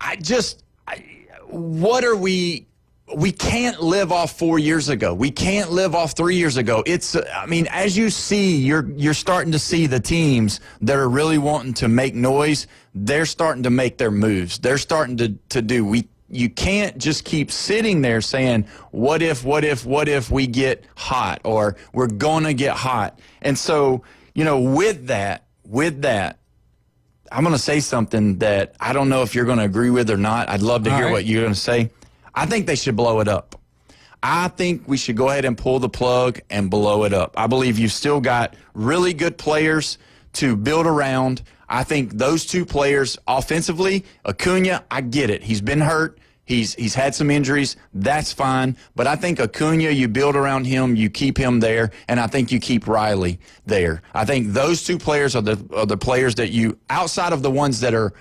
what are we? We can't live off 4 years ago. We can't live off 3 years ago. I mean, as you see, you're starting to see the teams that are really wanting to make noise. They're starting to make their moves. They're starting to do. You can't just keep sitting there saying, what if we get hot, or we're going to get hot. And so, you know, with that, I'm going to say something that I don't know if you're going to agree with or not. I'd love to hear what you're going to say. I think they should blow it up. I think we should go ahead and pull the plug and blow it up. I believe you've still got really good players to build around. I think those two players offensively, Acuna, I get it. He's been hurt. He's had some injuries. That's fine. But I think Acuna, you build around him, you keep him there, and I think you keep Riley there. I think those two players are the players that you, outside of the ones that are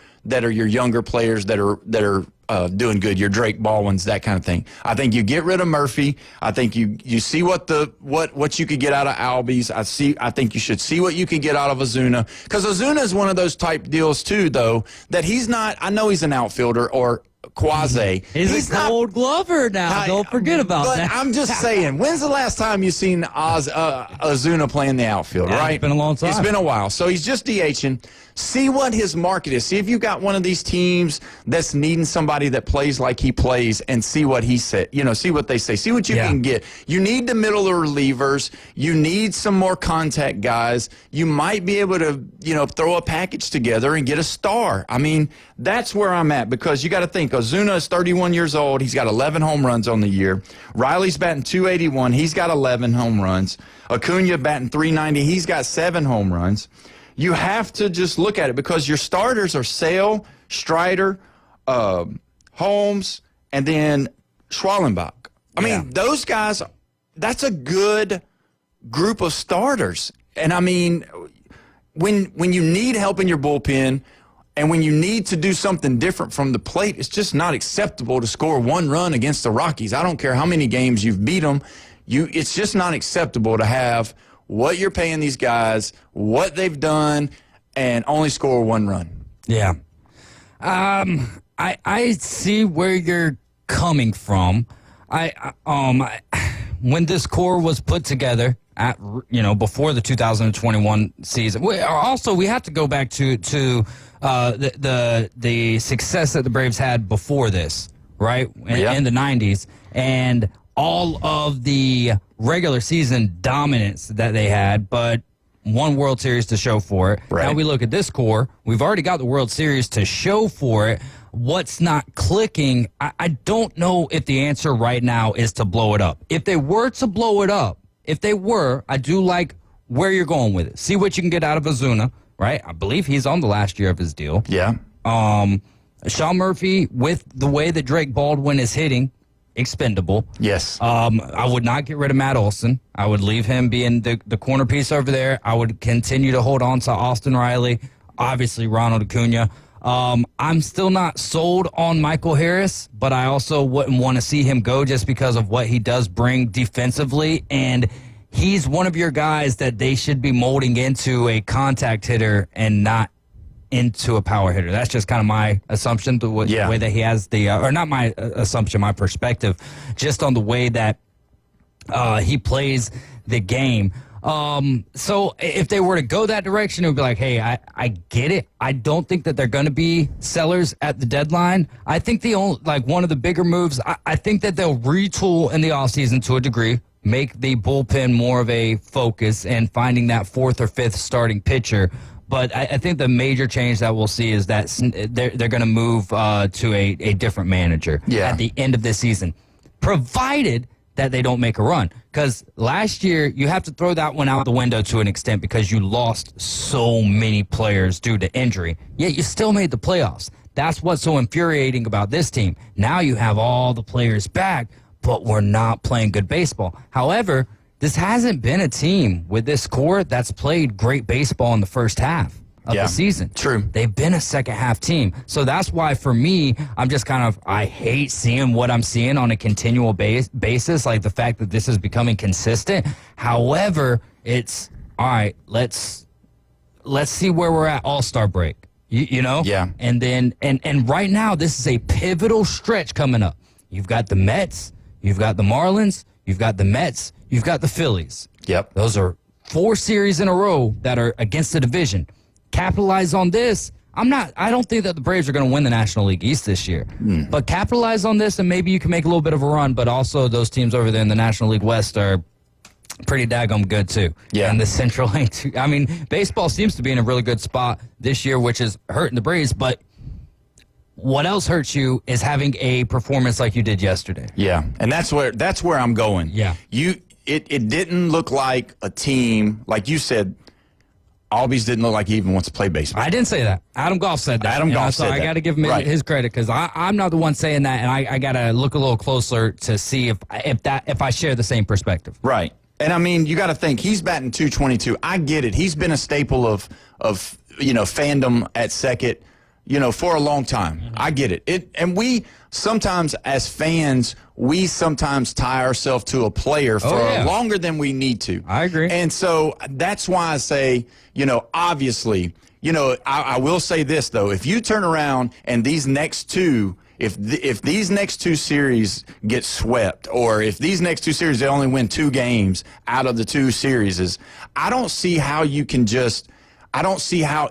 your younger players that are doing good, your Drake Baldwins, that kind of thing. I think you get rid of Murphy. I think you see what you could get out of Albies. I think you should see what you could get out of Ozuna, because Ozuna is one of those type deals too, though, that he's not. I know he's an outfielder or quasi. He's a Gold Glover now. Don't forget about that. But I'm just saying, when's the last time you've seen Ozuna playing the outfield, right? It's been a long time. It's been a while. So he's just DHing. See what his market is. See if you've got one of these teams that's needing somebody that plays like he plays, and see what he said. You know, see what they say. See what you can get. You need the middle relievers. You need some more contact guys. You might be able to, you know, throw a package together and get a star. I mean, that's where I'm at, because you got to think, Ozuna is 31 years old. He's got 11 home runs on the year. Riley's batting .281. He's got 11 home runs. Acuna batting .390. He's got 7 home runs. You have to just look at it, because your starters are Sale, Strider, Holmes, and then Schwallenbach. I mean, those guys, that's a good group of starters. And, I mean, when you need help in your bullpen, and when you need to do something different from the plate, it's just not acceptable to score 1 run against the Rockies. I don't care how many games you've beat them. It's just not acceptable to have what you're paying these guys, what they've done, and only score 1 run. Yeah. I see where you're coming from. When this core was put together before the 2021 season, we have to go back to the success that the Braves had before this, right? In the 90s, and all of the regular season dominance that they had, but one World Series to show for it. Right. Now we look at this core. We've already got the World Series to show for it. What's not clicking? I don't know if the answer right now is to blow it up. If they were to blow it up, I do like where you're going with it. See what you can get out of Ozuna, right? I believe he's on the last year of his deal. Yeah. Sean Murphy, with the way that Drake Baldwin is hitting, expendable. Yes. I would not get rid of Matt Olson. I would leave him being the corner piece over there. I would continue to hold on to Austin Riley, obviously Ronald Acuna. I'm still not sold on Michael Harris, but I also wouldn't want to see him go just because of what he does bring defensively, and he's one of your guys that they should be molding into a contact hitter and not into a power hitter. That's just kind of my assumption, the way that he has or not my assumption, my perspective, just on the way that he plays the game. So if they were to go that direction, it would be like, hey, I get it. I don't think that they're going to be sellers at the deadline. I think one of the bigger moves, I think that they'll retool in the offseason to a degree, make the bullpen more of a focus and finding that 4th or 5th starting pitcher. But I think the major change that we'll see is that they're going to move to a different manager at the end of this season, provided that they don't make a run. Because last year, you have to throw that one out the window to an extent because you lost so many players due to injury, yet you still made the playoffs. That's what's so infuriating about this team. Now you have all the players back, but we're not playing good baseball. However, this hasn't been a team with this core that's played great baseball in the first half. of the season. True. They've been a second half team. So that's why for me, I'm just I hate seeing what I'm seeing on a continual basis, like the fact that this is becoming consistent. However, it's, all right, let's see where we're at All-Star break. You know? Yeah. And then, and right now, this is a pivotal stretch coming up. You've got the Mets, you've got the Marlins, you've got the Mets, you've got the Phillies. Yep. Those are 4 series in a row that are against the division. Capitalize on this. I don't think that the Braves are going to win the National League East this year. But capitalize on this and maybe you can make a little bit of a run, but also those teams over there in the National League West are pretty daggone good too. Yeah. And the Central League too. I mean, baseball seems to be in a really good spot this year, which is hurting the Braves, but what else hurts you is having a performance like you did yesterday. Yeah. And that's where I'm going. Yeah. It didn't look like a team, like you said, Albies didn't look like he even wants to play baseball. I didn't say that. Adam Goff said that. So I got to give him his credit because I'm not the one saying that, and I got to look a little closer to see if I share the same perspective. Right. And I mean, you got to think he's batting .222. I get it. He's been a staple of fandom at second, for a long time. Mm-hmm. I get it. And we sometimes as fans, we sometimes tie ourselves to a player for longer than we need to. I agree. And so that's why I say, obviously, I will say this though, if you turn around and these next two, if these next 2 series get swept, or if these next 2 series they only win 2 games out of the 2 series, I don't see how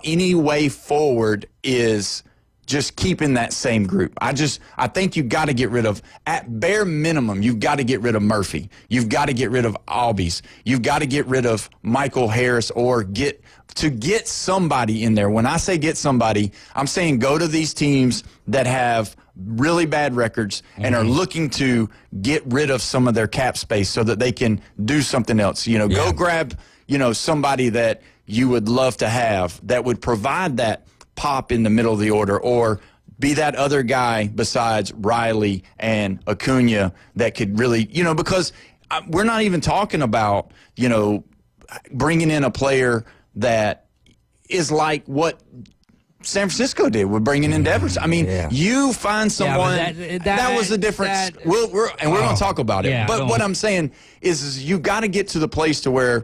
any way forward is just keeping that same group. I think you've got to get rid of, at bare minimum, you've got to get rid of Murphy. You've got to get rid of Albies. You've got to get rid of Michael Harris or get somebody in there. When I say get somebody, I'm saying go to these teams that have really bad records and are looking to get rid of some of their cap space so that they can do something else. Go grab, somebody that you would love to have that would provide that pop in the middle of the order, or be that other guy besides Riley and Acuna that could really, because we're not even talking about, bringing in a player that is like what San Francisco did with bringing in Devers. I mean, you find someone that was a difference. We're going to talk about it. But what I'm saying is you got to get to the place to where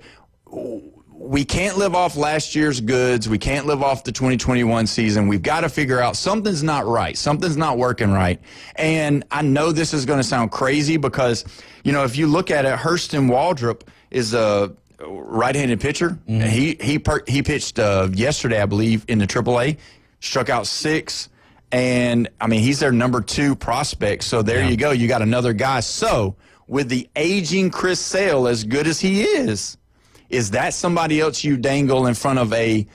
we can't live off last year's goods. We can't live off the 2021 season. We've got to figure out something's not right. Something's not working right. And I know this is going to sound crazy because, if you look at it, Hurston Waldrop is a right-handed pitcher. Mm-hmm. He pitched yesterday, I believe, in the AAA, struck out 6. And, I mean, he's their number 2 prospect. So there you go. You got another guy. So with the aging Chris Sale, as good as he is that somebody else you dangle in front of a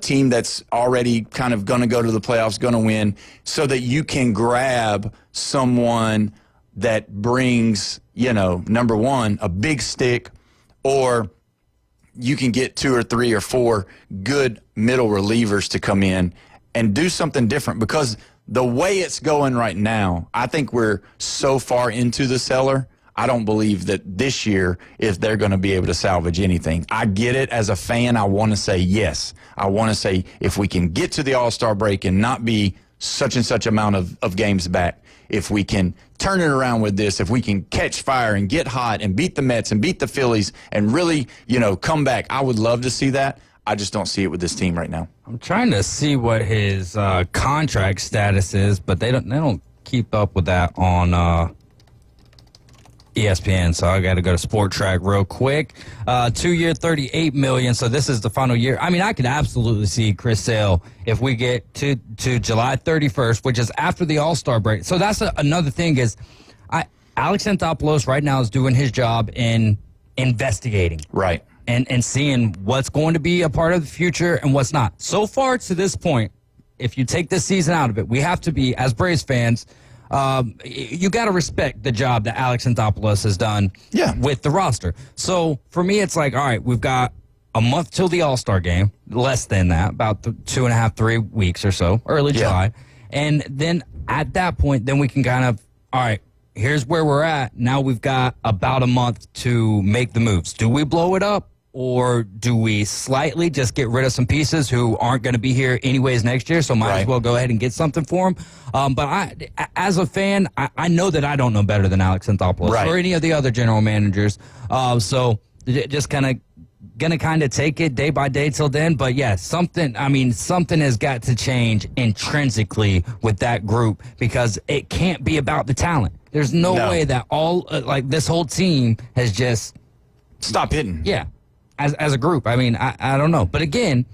team that's already kind of going to go to the playoffs, going to win, so that you can grab someone that brings, number 1, a big stick, or you can get 2 or 3 or 4 good middle relievers to come in and do something different? Because the way it's going right now, I think we're so far into the cellar, I don't believe that this year if they're going to be able to salvage anything. I get it. As a fan, I want to say yes. I want to say if we can get to the All-Star break and not be such and such amount of games back, if we can turn it around with this, if we can catch fire and get hot and beat the Mets and beat the Phillies and really, come back, I would love to see that. I just don't see it with this team right now. I'm trying to see what his contract status is, but they don't keep up with that on ESPN, so I got to go to Sport Track real quick. 2-year, $38 million. So this is the final year. I mean, I could absolutely see Chris Sale if we get to July 31st, which is after the All-Star break. So that's another thing is, Alex Anthopoulos right now is doing his job in investigating, right, and seeing what's going to be a part of the future and what's not. So far to this point, if you take this season out of it, we have to be, as Braves fans, you got to respect the job that Alex Anthopoulos has done with the roster. So for me, it's like, all right, we've got a month till the All-Star game, less than that, about 2.5, 3 weeks or so, early July. And then at that point, then we can kind of, all right, here's where we're at. Now we've got about a month to make the moves. Do we blow it up? or do we slightly just get rid of some pieces who aren't going to be here anyways next year, so might as well go ahead and get something for them? But as a fan, I know that I don't know better than Alex Anthopoulos or any of the other general managers. So just going to take it day by day till then. But yeah, something has got to change intrinsically with that group, because it can't be about the talent. There's no way that this whole team has just stop hitting. Yeah. As a group. I mean, I don't know. But again,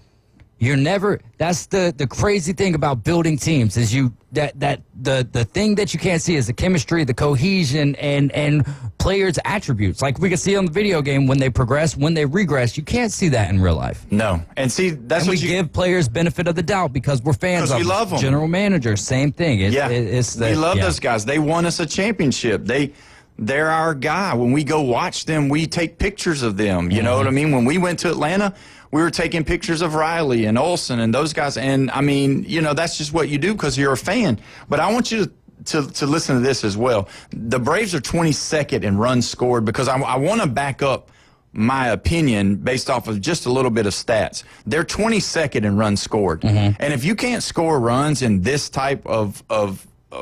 you're never, that's the crazy thing about building teams is the thing that you can't see is the chemistry, the cohesion, and players' attributes. Like we can see on the video game when they progress, when they regress. You can't see that in real life. No. And see, that's and what we give players benefit of the doubt because we're fans of them. We love them. General managers, same thing. We love those guys. They won us a championship. They're our guy. When we go watch them, we take pictures of them. You know what I mean? When we went to Atlanta, we were taking pictures of Riley and Olsen and those guys. And, I mean, that's just what you do because you're a fan. But I want you to listen to this as well. The Braves are 22nd in runs scored because I want to back up my opinion based off of just a little bit of stats. They're 22nd in runs scored. And if you can't score runs in this type of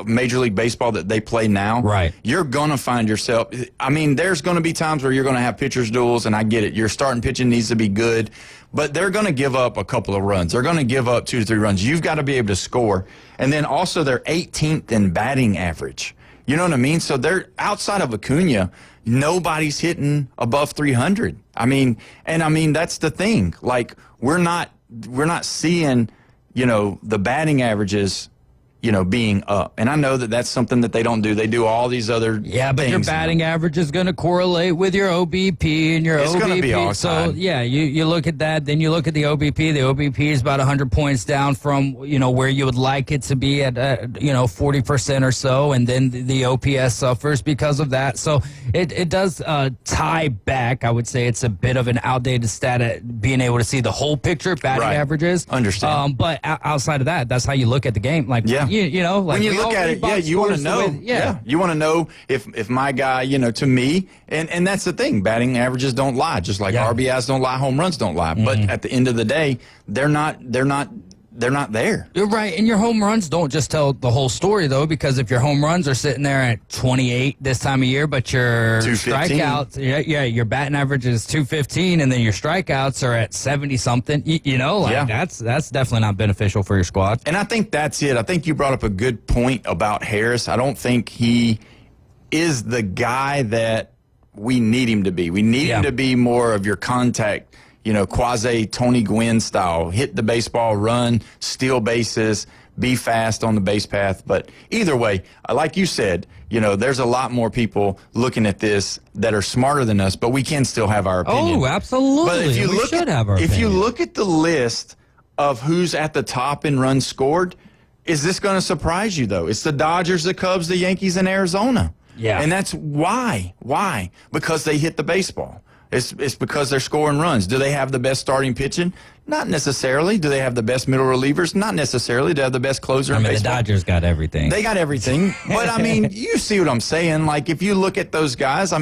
Major League Baseball that they play now, you're going to find yourself, I mean, there's going to be times where you're going to have pitchers duels, and I get it. Your starting pitching needs to be good, but they're going to give up a couple of runs. They're going to give up 2 to 3 runs. You've got to be able to score. And then also they're 18th in batting average. You know what I mean? So they're outside of Acuna, nobody's hitting above 300. I mean, that's the thing. Like, we're not seeing, the batting averages being up. And I know that that's something that they don't do. They do all these other but your batting average is going to correlate with your OBP and your It's going to be all So, yeah, you look at that. Then you look at the OBP. The OBP is about 100 points down from, where you would like it to be at, 40% or so. And then the OPS suffers because of that. So it does tie back. I would say it's a bit of an outdated stat at being able to see the whole picture, batting averages. Understand. But outside of that, that's how you look at the game. Like, when you look at it, you want to know. You want to know if my guy, to me, and that's the thing. Batting averages don't lie, just like RBIs don't lie, home runs don't lie. But at the end of the day, they're not there. You're right, and your home runs don't just tell the whole story though, because if your home runs are sitting there at 28 this time of year, but your strikeouts, your batting average is 215, and then your strikeouts are at 70 something. That's definitely not beneficial for your squad. And I think that's it. I think you brought up a good point about Harris. I don't think he is the guy that we need him to be. We need him to be more of your contact, quasi Tony Gwynn style, hit the baseball, run, steal bases, be fast on the base path. But either way, like you said, there's a lot more people looking at this that are smarter than us, but we can still have our opinion. Oh, absolutely. But if you if you look at the list of who's at the top in runs scored, is this going to surprise you though? It's the Dodgers, the Cubs, the Yankees, and Arizona. Yeah. And that's why. Why? Because they hit the baseball. It's because they're scoring runs. Do they have the best starting pitching? Not necessarily. Do they have the best middle relievers? Not necessarily. Do they have the best closer in baseball? The Dodgers got everything. They got everything. But, you see what I'm saying. Like, if you look at those guys,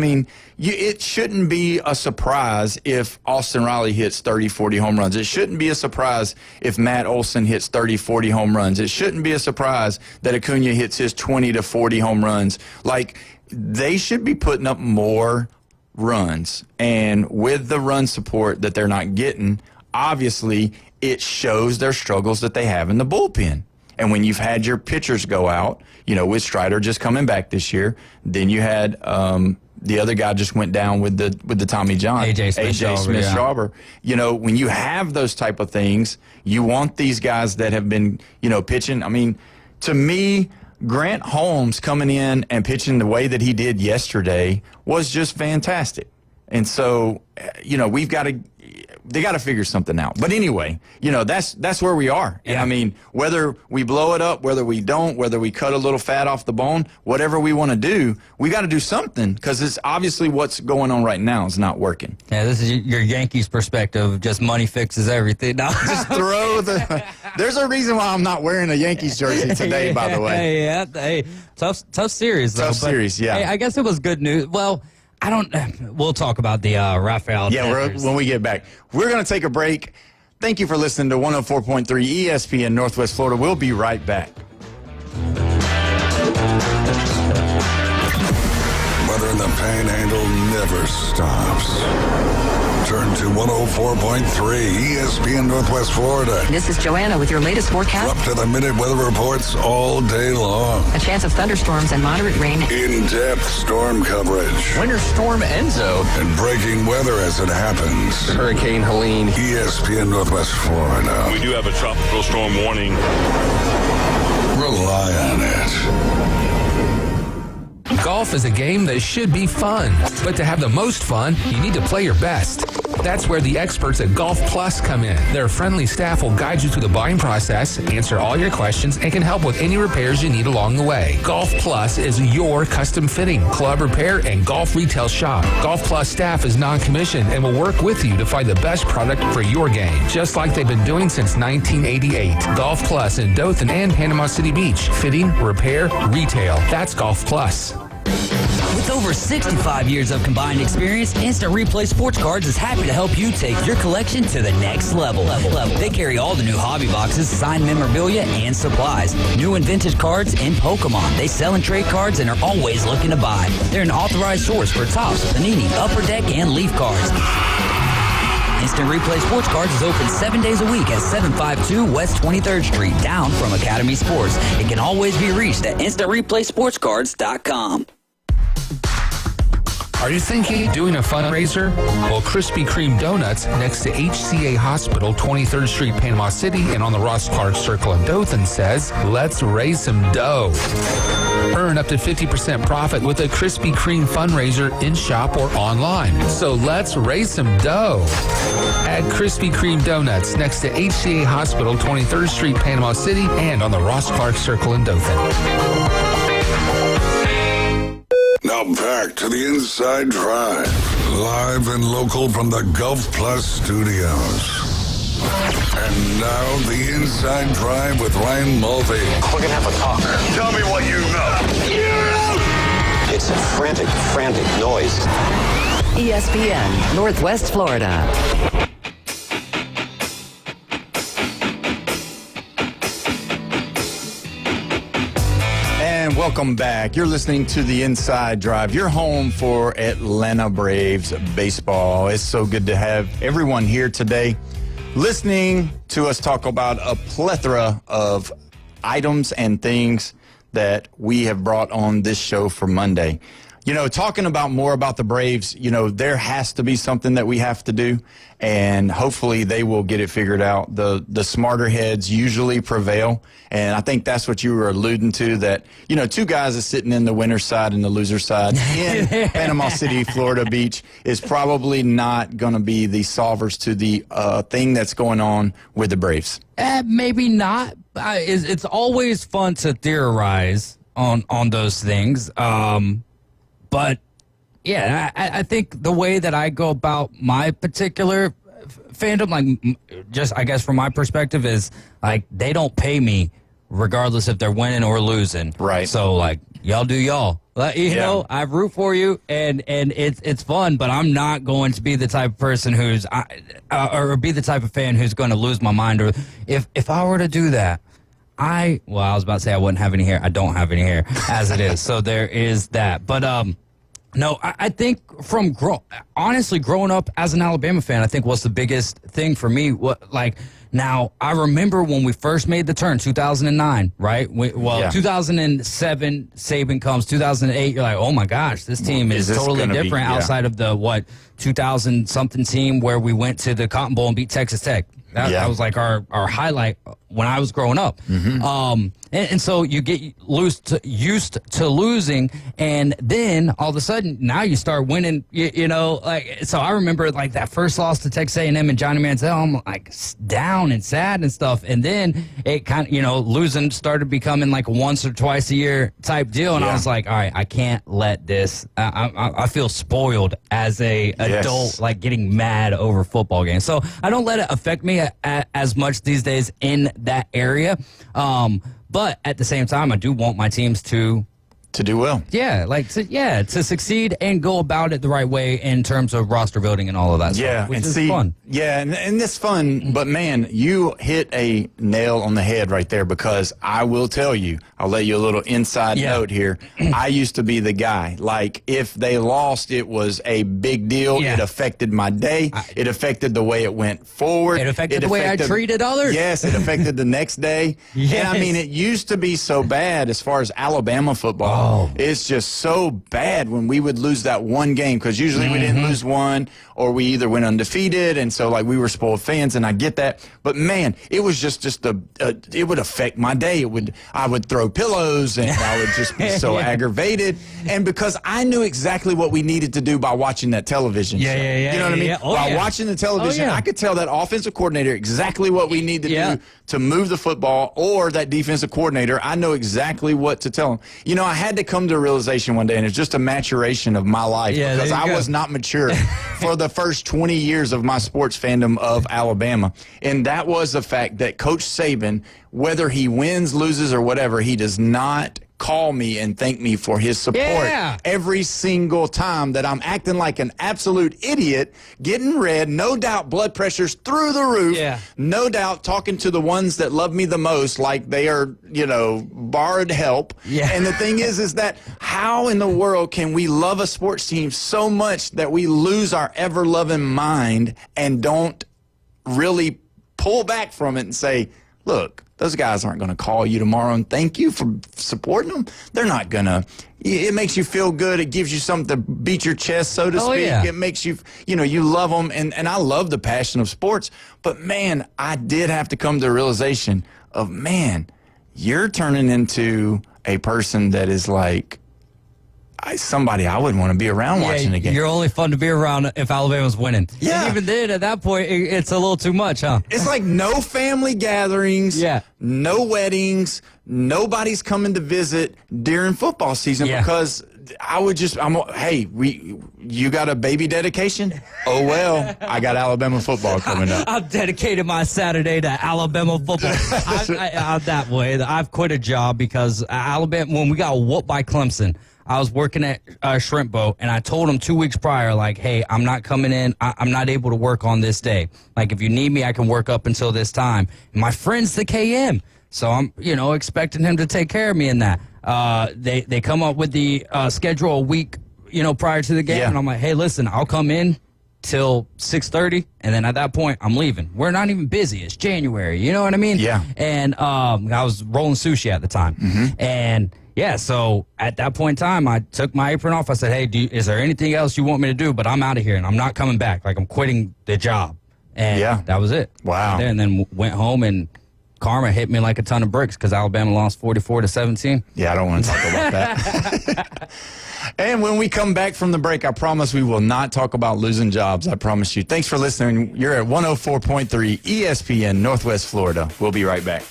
it shouldn't be a surprise if Austin Riley hits 30, 40 home runs. It shouldn't be a surprise if Matt Olson hits 30, 40 home runs. It shouldn't be a surprise that Acuna hits his 20 to 40 home runs. Like, they should be putting up more runs, and with the run support that they're not getting, obviously it shows their struggles that they have in the bullpen. And when you've had your pitchers go out, with Strider just coming back this year, then you had the other guy just went down with the Tommy John, AJ Smith-Shawver. When you have those type of things, you want these guys that have been pitching. To me, Grant Holmes coming in and pitching the way that he did yesterday was just fantastic. And so, they got to figure something out. But anyway, that's where we are. Yeah. And whether we blow it up, whether we don't, whether we cut a little fat off the bone, whatever we want to do, we got to do something, because it's obviously what's going on right now is not working. Yeah, this is your Yankees perspective. Just money fixes everything. No. Just throw there's a reason why I'm not wearing a Yankees jersey today, by the way. Hey, tough series, though. Tough series, yeah. Hey, I guess it was good news. Well, We'll talk about the Rafael. Yeah, when we get back. We're going to take a break. Thank you for listening to 104.3 ESPN Northwest Florida. We'll be right back. Weather in the Panhandle never stops. Turn to 104.3 ESPN Northwest Florida. This is Joanna with your latest forecast. Up to the minute weather reports all day long. A chance of thunderstorms and moderate rain. In-depth storm coverage. Winter Storm Enzo. And breaking weather as it happens. Hurricane Helene. ESPN Northwest Florida. We do have a tropical storm warning. Rely on it. Golf is a game that should be fun, but to have the most fun, you need to play your best. That's where the experts at Golf Plus come in. Their friendly staff will guide you through the buying process, answer all your questions, and can help with any repairs you need along the way. Golf Plus is your custom fitting, club repair, and golf retail shop. Golf Plus staff is non-commissioned and will work with you to find the best product for your game, just like they've been doing since 1988. Golf Plus in Dothan and Panama City Beach. Fitting, repair, retail. That's Golf Plus. With over 65 years of combined experience, Instant Replay Sports Cards is happy to help you take your collection to the next level. They carry all the new hobby boxes, signed memorabilia, and supplies. New and vintage cards and Pokemon. They sell and trade cards and are always looking to buy. They're an authorized source for Topps, Panini, Upper Deck, and Leaf cards. Instant Replay Sports Cards is open 7 days a week at 752 West 23rd Street, down from Academy Sports. It can always be reached at InstantReplaySportsCards.com. Are you thinking of doing a fundraiser? Well, Krispy Kreme Donuts next to HCA Hospital, 23rd Street, Panama City, and on the Ross Clark Circle in Dothan says, let's raise some dough. Earn up to 50% profit with a Krispy Kreme fundraiser in-shop or online. So let's raise some dough. At Krispy Kreme Donuts next to HCA Hospital, 23rd Street, Panama City, and on the Ross Clark Circle in Dothan. Now back to the Inside Drive, live and local from the Golf Plus studios. And now the Inside Drive with Ryan Mulvey. We're going to have a talk. Tell me what you know. It's a frantic noise. ESPN Northwest Florida. And welcome back. You're listening to the Inside Drive, your home for Atlanta Braves baseball. It's so good to have everyone here today listening to us talk about a plethora of items and things that we have brought on this show for Monday. You know, talking about more about the Braves, you know, there has to be something that we have to do, and hopefully they will get it figured out. The smarter heads usually prevail, and I think that's what you were alluding to, that, you know, two guys are sitting in the winner's side and the loser's side in Panama City, Florida Beach is probably not going to be the solvers to the thing that's going on with the Braves. Maybe not. It's always fun to theorize on those things. But, yeah, I think the way that I go about my particular fandom, like, just, I guess, from my perspective, is, like, they don't pay me regardless if they're winning or losing. Right. So, like, y'all do y'all. You know, I root for you, and it's fun, but I'm not going to be the type of person who's, or be the type of fan who's going to lose my mind. Or if I were to do that, I was about to say I wouldn't have any hair. I don't have any hair as it is. So there is that. But, no, I think from honestly growing up as an Alabama fan, I think what's the biggest thing for me. Now I remember when we first made the turn, 2009, right? 2007 Saban comes, 2008. You're like, oh my gosh, this team is totally different outside of the 2000 something team where we went to the Cotton Bowl and beat Texas Tech. That was like our highlight when I was growing up. Mm-hmm. And so you get used to losing, and then all of a sudden now you start winning. You know, like, so I remember like that first loss to Texas A&M and Johnny Manziel. I'm like down and sad and stuff, and then it kind of losing started becoming like once or twice a year type deal, and I was like, all right, I can't let this. I feel spoiled as a adult, like getting mad over football games. So I don't let it affect me as much these days in that area. But at the same time, I do want my teams to to do well. Yeah, to succeed and go about it the right way in terms of roster building and all of that stuff, which is fun. Yeah, and it's fun, but man, you hit a nail on the head right there, because I will tell you, I'll let you a little inside note here. I used to be the guy. Like, if they lost, it was a big deal. It affected my day. It affected the way it went forward. It affected the way I treated others. Yes, it affected the next day. Yes. And I mean, it used to be so bad as far as Alabama football. It's just so bad when we would lose that one game, because usually we didn't lose one, or we either went undefeated, and so like we were spoiled fans, and I get that. But man, it was just it would affect my day. I would throw pillows, and I would just be so aggravated. And because I knew exactly what we needed to do by watching that television show. You know what I mean? By watching the television, I could tell that offensive coordinator exactly what we need to do to move the football, or that defensive coordinator, I know exactly what to tell them. You know, I had to come to a realization one day, and it's just a maturation of my life, because I was not mature for the first 20 years of my sports fandom of Alabama. And that was the fact that Coach Saban, whether he wins, loses, or whatever, he does not call me and thank me for his support every single time that I'm acting like an absolute idiot, getting red, no doubt blood pressure's through the roof, no doubt talking to the ones that love me the most like they are, you know, borrowed help. And the thing is that how in the world can we love a sports team so much that we lose our ever-loving mind and don't really pull back from it and say, look, those guys aren't going to call you tomorrow and thank you for supporting them. They're not going to. It makes you feel good. It gives you something to beat your chest, so to speak. It makes you, you know, you love them. And I love the passion of sports. But, man, I did have to come to the realization of, man, you're turning into a person that is like, somebody I wouldn't want to be around watching again. You're only fun to be around if Alabama's winning. And even then, at that point, it's a little too much, huh? It's like no family gatherings, no weddings, nobody's coming to visit during football season because I would just, hey, you got a baby dedication? Oh, well, I got Alabama football coming up. I've dedicated my Saturday to Alabama football. I'm that way. I've quit a job because Alabama, when we got whooped by Clemson, I was working at Shrimp Boat, and I told him 2 weeks prior, like, hey, I'm not coming in. I'm not able to work on this day. Like, if you need me, I can work up until this time. And my friend's the KM, so I'm, you know, expecting him to take care of me in that. They come up with the schedule a week, you know, prior to the game, and I'm like, hey, listen, I'll come in till 6:30, and then at that point, I'm leaving. We're not even busy. It's January. You know what I mean? And I was rolling sushi at the time, and so at that point in time, I took my apron off. I said, hey, is there anything else you want me to do? But I'm out of here, and I'm not coming back. Like, I'm quitting the job. And that was it. Wow. And then went home, and karma hit me like a ton of bricks because Alabama lost 44-17. Yeah, I don't want to talk about that. And when we come back from the break, I promise we will not talk about losing jobs. I promise you. Thanks for listening. You're at 104.3 ESPN Northwest Florida. We'll be right back.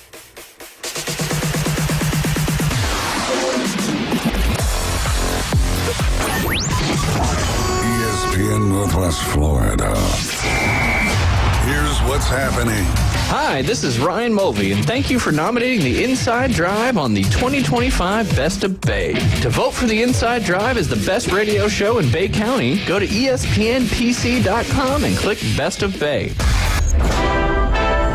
ESPN Northwest Florida. Here's what's happening. Hi, this is Ryan Mulvey, and thank you for nominating the Inside Drive on the 2025 Best of Bay. To vote for the Inside Drive as the best radio show in Bay County, go to ESPNPC.com and click Best of Bay.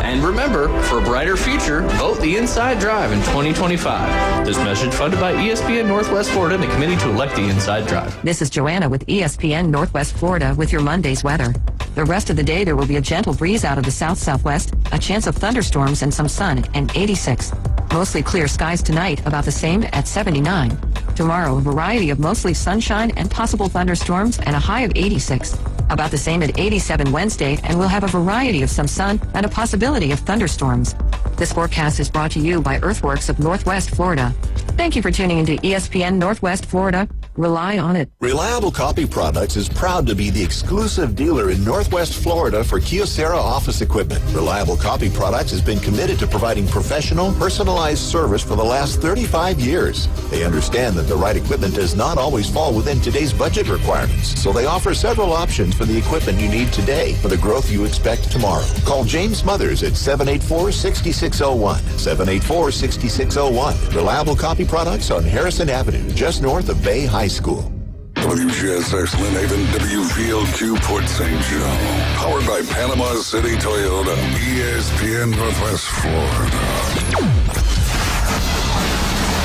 And remember, for a brighter future, vote the Inside Drive in 2025. This message funded by ESPN Northwest Florida and the Committee to elect the Inside Drive. This is Joanna with ESPN Northwest Florida with your Monday's weather. The rest of the day, there will be a gentle breeze out of the south-southwest, a chance of thunderstorms and some sun, and 86. Mostly clear skies tonight, about the same at 79. Tomorrow, a variety of mostly sunshine and possible thunderstorms and a high of 86. About the same at 87 Wednesday, and we'll have a variety of some sun and a possibility of thunderstorms. This forecast is brought to you by Earthworks of Northwest Florida. Thank you for tuning into ESPN Northwest Florida. Rely on it. Reliable Copy Products is proud to be the exclusive dealer in Northwest Florida for Kyocera office equipment. Reliable Copy Products has been committed to providing professional, personalized service for the last 35 years. They understand that the right equipment does not always fall within today's budget requirements, so they offer several options for the equipment you need today for the growth you expect tomorrow. Call James Smothers at 784-6601. 784-6601. Reliable Copy Products on Harrison Avenue, just north of Bay High School. WGSX Lynn Haven, WVLQ Port St. Joe. Powered by Panama City Toyota. ESPN Northwest Florida.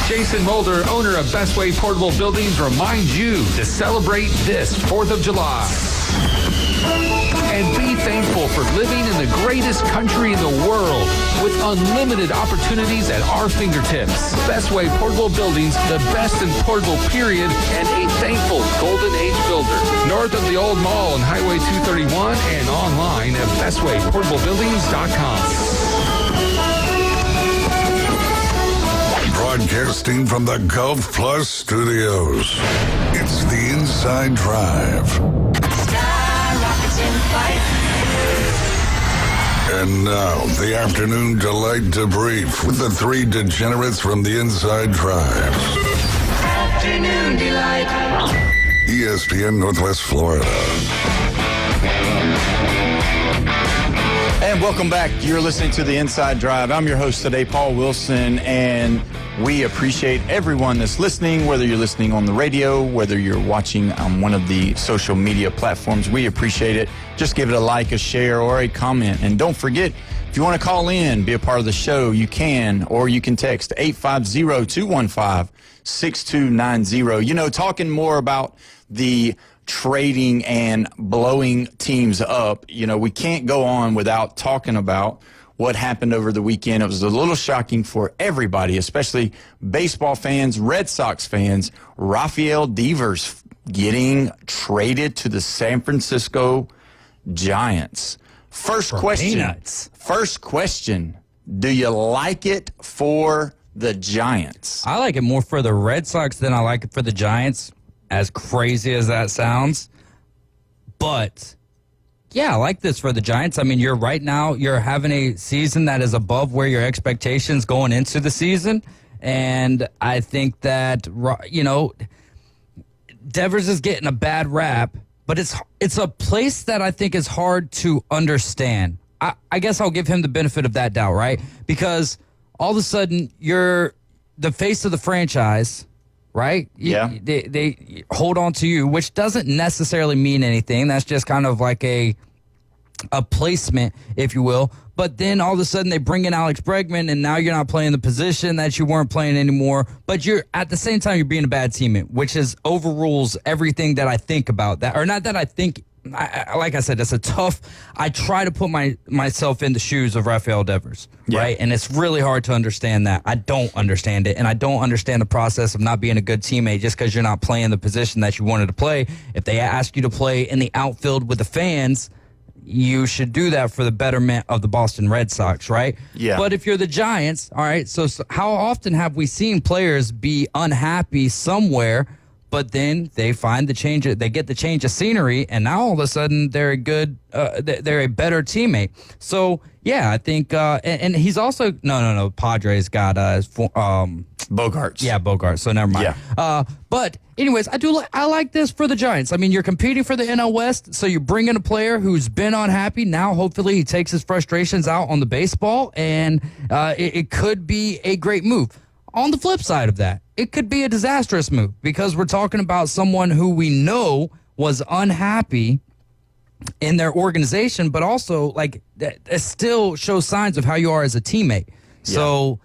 Jason Mulder, owner of Bestway Portable Buildings, reminds you to celebrate this 4th of July. And be thankful for living in the greatest country in the world with unlimited opportunities at our fingertips. Bestway Portable Buildings, the best in portable period, and a thankful Golden Age builder. North of the Old Mall on Highway 231 and online at bestwayportablebuildings.com. Broadcasting from the Gulf Plus Studios, it's the Inside Drive. And now, the afternoon delight debrief with the three degenerates from the Inside Drive. Afternoon delight. ESPN Northwest Florida. And welcome back. You're listening to the Inside Drive. I'm your host today, Paul Wilson, and we appreciate everyone that's listening, whether you're listening on the radio, whether you're watching on one of the social media platforms. We appreciate it. Just give it a like, a share, or a comment. And don't forget, if you want to call in, be a part of the show, you can, or you can text 850-215-6290. You know, talking more about the trading and blowing teams up, you know, we can't go on without talking about what happened over the weekend. It was a little shocking for everybody, especially baseball fans, Red Sox fans. Rafael Devers getting traded to the San Francisco Giants. First question, do you like it for the Giants? I like it more for the Red Sox than I like it for the Giants, as crazy as that sounds. But yeah, I like this for the Giants. I mean, you're having a season that is above where your expectations going into the season. And I think that, you know, Devers is getting a bad rap, but it's a place that I think is hard to understand. I guess I'll give him the benefit of that doubt, right? Because all of a sudden you're the face of the franchise, right? Yeah. They hold on to you, which doesn't necessarily mean anything. That's just kind of like a placement, if you will. But then all of a sudden they bring in Alex Bregman, and now you're not playing the position that you weren't playing anymore. But you're at the same time you're being a bad teammate, which overrules everything that I think about that, or not that I think. Like I said, it's a tough. I try to put myself in the shoes of Rafael Devers, right? And it's really hard to understand that. I don't understand it, and I don't understand the process of not being a good teammate just because you're not playing the position that you wanted to play. If they ask you to play in the outfield with the fans, you should do that for the betterment of the Boston Red Sox, right? Yeah. But if you're the Giants, all right, so how often have we seen players be unhappy somewhere, but then they find they get the change of scenery, and now all of a sudden they're a better teammate. So yeah, I think, and he's also no. Padres got Bogarts. Yeah, Bogarts. So never mind. Yeah. But anyways, I like this for the Giants. I mean, you're competing for the NL West, so you bring in a player who's been unhappy. Now, hopefully, he takes his frustrations out on the baseball, and it could be a great move. On the flip side of that, it could be a disastrous move because we're talking about someone who we know was unhappy in their organization, but also like that still shows signs of how you are as a teammate. Yeah. So,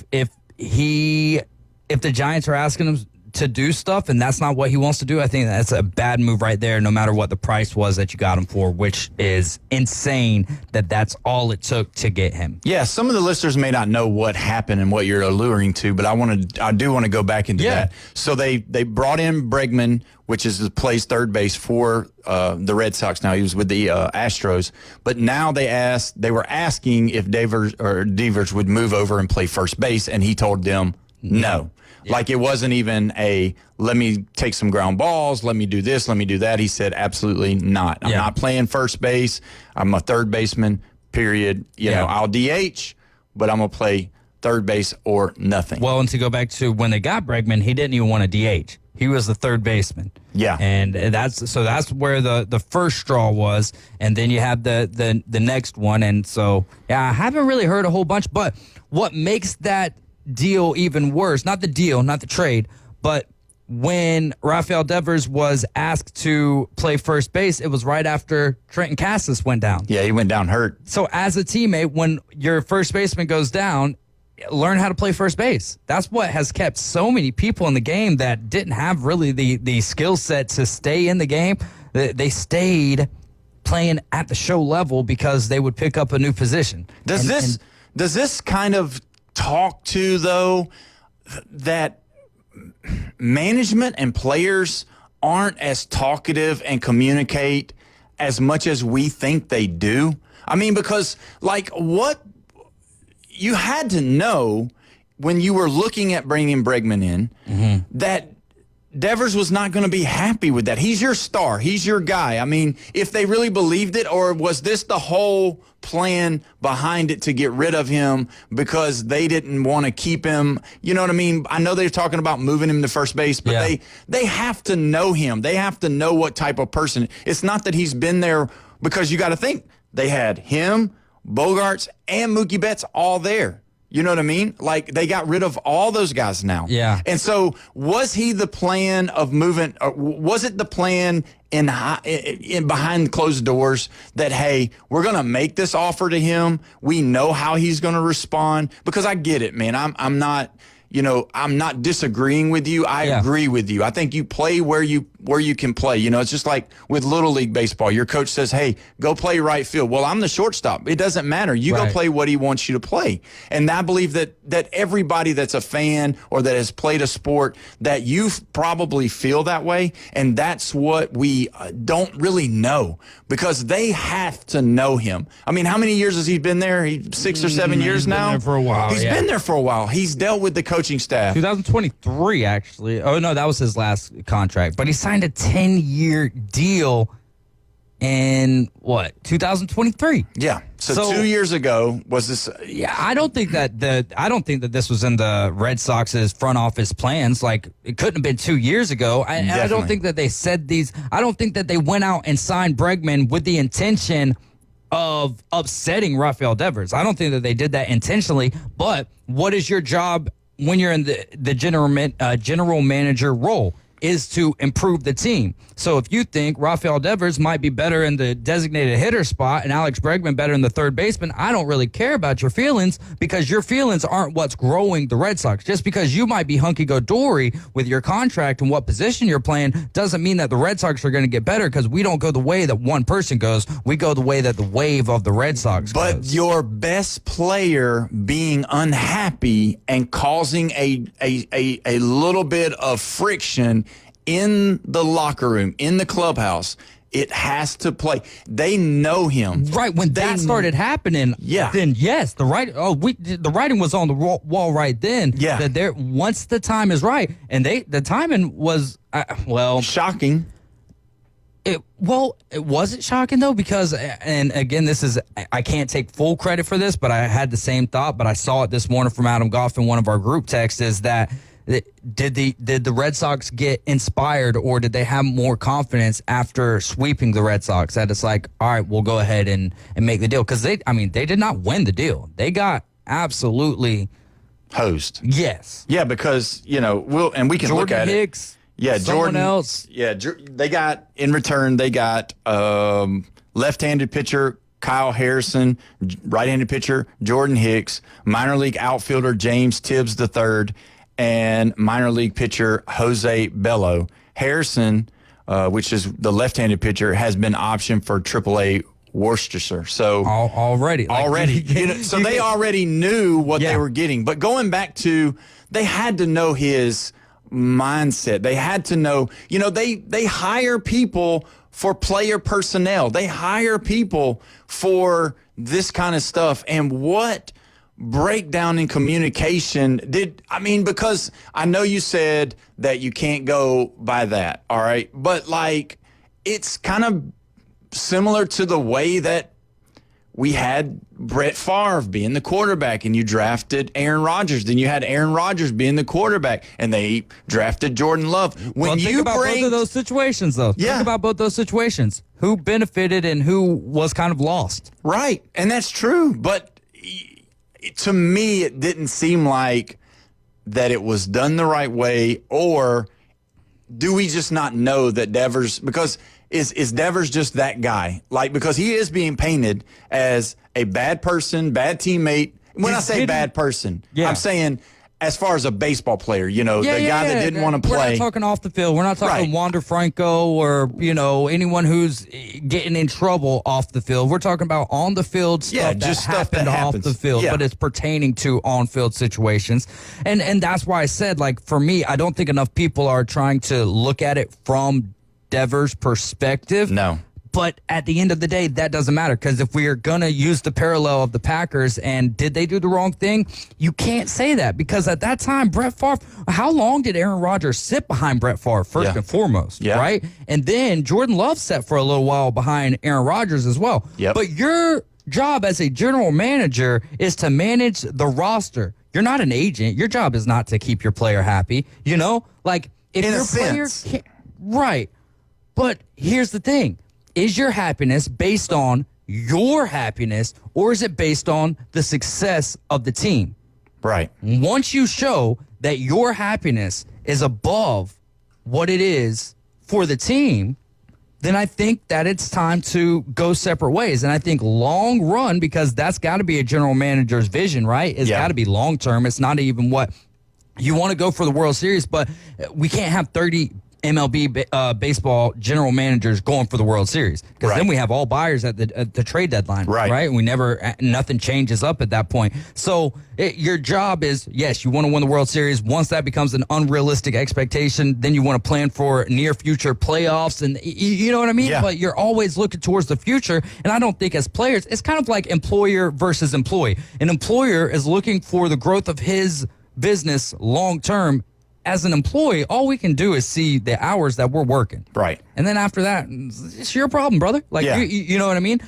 if the Giants are asking him to do stuff and that's not what he wants to do, I think that's a bad move right there, no matter what the price was that you got him for, which is insane that that's all it took to get him. Yeah, some of the listeners may not know what happened and what you're alluring to, but I do want to go back into that. So they brought in Bregman, which plays third base for the Red Sox now. He was with the Astros. But now they were asking if Devers would move over and play first base, and he told them No. Like, it wasn't even a, let me take some ground balls, let me do this, let me do that. He said, absolutely not. I'm not playing first base. I'm a third baseman, period. You know, I'll DH, but I'm going to play third base or nothing. Well, and to go back to when they got Bregman, he didn't even want to DH. He was the third baseman. Yeah. And that's where the first straw was. And then you have the next one. And so, I haven't really heard a whole bunch. But what makes that deal even worse, not the deal, not the trade, but when Rafael Devers was asked to play first base, it was right after Trenton Cassis went down. Yeah, he went down hurt. So as a teammate, when your first baseman goes down, learn how to play first base. That's what has kept so many people in the game that didn't have really the skill set to stay in the game. They stayed playing at the show level because they would pick up a new position. Does this kind of talk to, though, that management and players aren't as talkative and communicate as much as we think they do? I mean, because, like, what you had to know when you were looking at bringing Bregman in, that Devers was not going to be happy with that. He's your star. He's your guy. I mean, if they really believed it, or was this the whole plan behind it to get rid of him because they didn't want to keep him? You know what I mean? I know they're talking about moving him to first base, but they have to know him. They have to know what type of person. It's not that he's been there, because you got to think they had him, Bogarts, and Mookie Betts all there. You know what I mean? Like, they got rid of all those guys now. Yeah. And so, was he the plan of moving? Or was it the plan in behind closed doors that, hey, we're going to make this offer to him. We know how he's going to respond. Because I get it, man. I'm not, I'm not disagreeing with you. I agree with you. I think you play where you can play. It's just like with Little League Baseball. Your coach says, hey, go play right field. Well, I'm the shortstop. It doesn't matter. You go play what he wants you to play. And I believe that everybody that's a fan or that has played a sport, that you probably feel that way. And that's what we don't really know, because they have to know him. I mean, how many years has he been there? 6 or 7 years now? He's been there for a while. He's been there for a while. He's dealt with the coaching staff. 2023, actually. Oh, no, that was his last contract. But he signed a 10-year deal in, 2023? Yeah. So 2 years ago was this. Yeah, I don't think that this was in the Red Sox's front office plans. Like, it couldn't have been 2 years ago. I don't think that they said these. I don't think that they went out and signed Bregman with the intention of upsetting Rafael Devers. I don't think that they did that intentionally. But what is your job when you're in the general manager role? Is to improve the team. So if you think Rafael Devers might be better in the designated hitter spot and Alex Bregman better in the third baseman, I don't really care about your feelings, because your feelings aren't what's growing the Red Sox. Just because you might be hunky-dory with your contract and what position you're playing doesn't mean that the Red Sox are going to get better, because we don't go the way that one person goes. We go the way that the wave of the Red Sox goes. But your best player being unhappy and causing a little bit of friction in the locker room, in the clubhouse, it has to play. They know him. Right, when that started happening, then yes, the writing was on the wall right then. Yeah. That once the time is right, and the timing was, shocking. It wasn't shocking, though, because, and again, I can't take full credit for this, but I had the same thought, but I saw it this morning from Adam Goff in one of our group texts, is that did the Red Sox get inspired, or did they have more confidence after sweeping the Red Sox that it's like, all right, we'll go ahead and make the deal? Because they did not win the deal. They got absolutely hosed. Yes. Yeah, because, we can Jordan look at Hicks, it. Yeah, someone else. Yeah, they got, in return, they got left-handed pitcher Kyle Harrison, right-handed pitcher Jordan Hicks, minor league outfielder James Tibbs III, and minor league pitcher Jose Bello. Harrison, which is the left-handed pitcher, has been optioned for AAA Worcestershire. So already, so they already knew what they were getting. But going back to, they had to know his mindset. They had to know, they hire people for player personnel. They hire people for this kind of stuff. And what breakdown in communication because I know you said that you can't go by that, all right? But, like, it's kind of similar to the way that we had Brett Favre being the quarterback, and you drafted Aaron Rodgers. Then you had Aaron Rodgers being the quarterback, and they drafted Jordan Love. Think about both of those situations, though. Yeah. Think about both those situations. Who benefited and who was kind of lost. Right, and that's true. But to me, it didn't seem like that it was done the right way, or do we just not know that Devers, because is Devers just that guy? Like, because he is being painted as a bad person, bad teammate. When I say bad person, I'm saying as far as a baseball player, the guy that didn't want to play. We're not talking off the field. We're not talking Wander Franco or, anyone who's getting in trouble off the field. We're talking about on the field stuff that happened off the field, but it's pertaining to on-field situations. And that's why I said, like, for me, I don't think enough people are trying to look at it from Devers' perspective. No. But at the end of the day, that doesn't matter, because if we are going to use the parallel of the Packers and did they do the wrong thing, you can't say that, because at that time, Brett Favre, how long did Aaron Rodgers sit behind Brett Favre, first and foremost, right? And then Jordan Love sat for a little while behind Aaron Rodgers as well. But your job as a general manager is to manage the roster. You're not an agent. Your job is not to keep your player happy. Like, if your player can't, right. But here's the thing. Is your happiness based on your happiness, or is it based on the success of the team? Right. Once you show that your happiness is above what it is for the team, then I think that it's time to go separate ways. And I think long run, because that's got to be a general manager's vision, right? It's got to be long term. It's not even what you want to go for the World Series, but we can't have 30 MLB baseball general managers going for the World Series, because then we have all buyers at the trade deadline, right? And we nothing changes up at that point. So your job is, yes, you want to win the World Series. Once that becomes an unrealistic expectation, then you want to plan for near future playoffs, and you know what I mean? Yeah. But you're always looking towards the future, and I don't think as players, it's kind of like employer versus employee. An employer is looking for the growth of his business long term. As an employee, all we can do is see the hours that we're working. Right. And then after that, it's your problem, brother. Like, you know what I mean?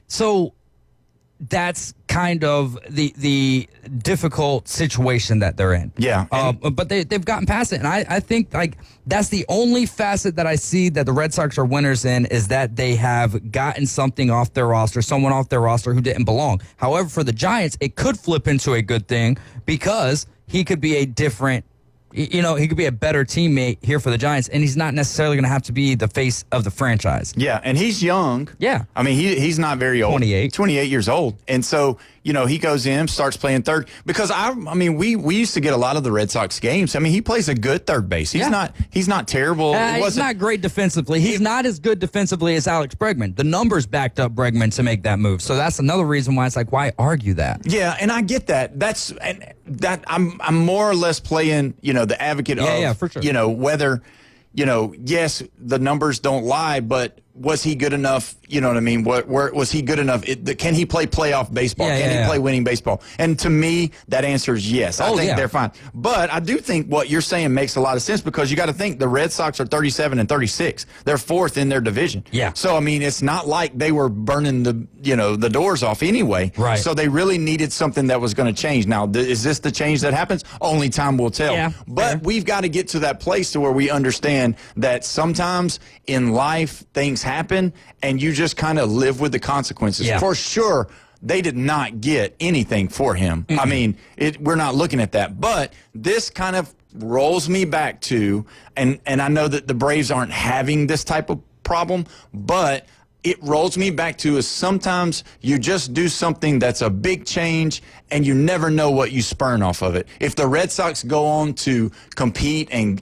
So that's kind of the difficult situation that they're in. Yeah. But they've gotten past it. And I think, like, that's the only facet that I see that the Red Sox are winners in, is that they have gotten something off their roster, someone off their roster who didn't belong. However, for the Giants, it could flip into a good thing, because he could be a different, he could be a better teammate here for the Giants, and he's not necessarily going to have to be the face of the franchise. Yeah, and he's young. Yeah. I mean, he's not very old. 28 years old. And so, he goes in, starts playing third. Because, we used to get a lot of the Red Sox games. I mean, he plays a good third base. He's not terrible. He's not great defensively. He's not as good defensively as Alex Bregman. The numbers backed up Bregman to make that move. So that's another reason why it's like, why argue that? Yeah, and I get that. I'm more or less playing, the advocate of, for sure. Whether, yes, the numbers don't lie, but was he good enough? You know what I mean? Was he good enough? Can he play playoff baseball? Can he play winning baseball? And to me, that answer is yes. I think they're fine. But I do think what you're saying makes a lot of sense, because you got to think the Red Sox are 37 and 36. They're fourth in their division. Yeah. So, it's not like they were burning the doors off anyway. Right. So they really needed something that was going to change. Now, is this the change that happens? Only time will tell. Yeah. But we've got to get to that place to where we understand that sometimes in life things happen, and you just kind of live with the consequences. Yeah. For sure, they did not get anything for him. Mm-hmm. We're not looking at that. But this kind of rolls me back to, and I know that the Braves aren't having this type of problem, but it rolls me back to is sometimes you just do something that's a big change, and you never know what you spurn off of it. If the Red Sox go on to compete and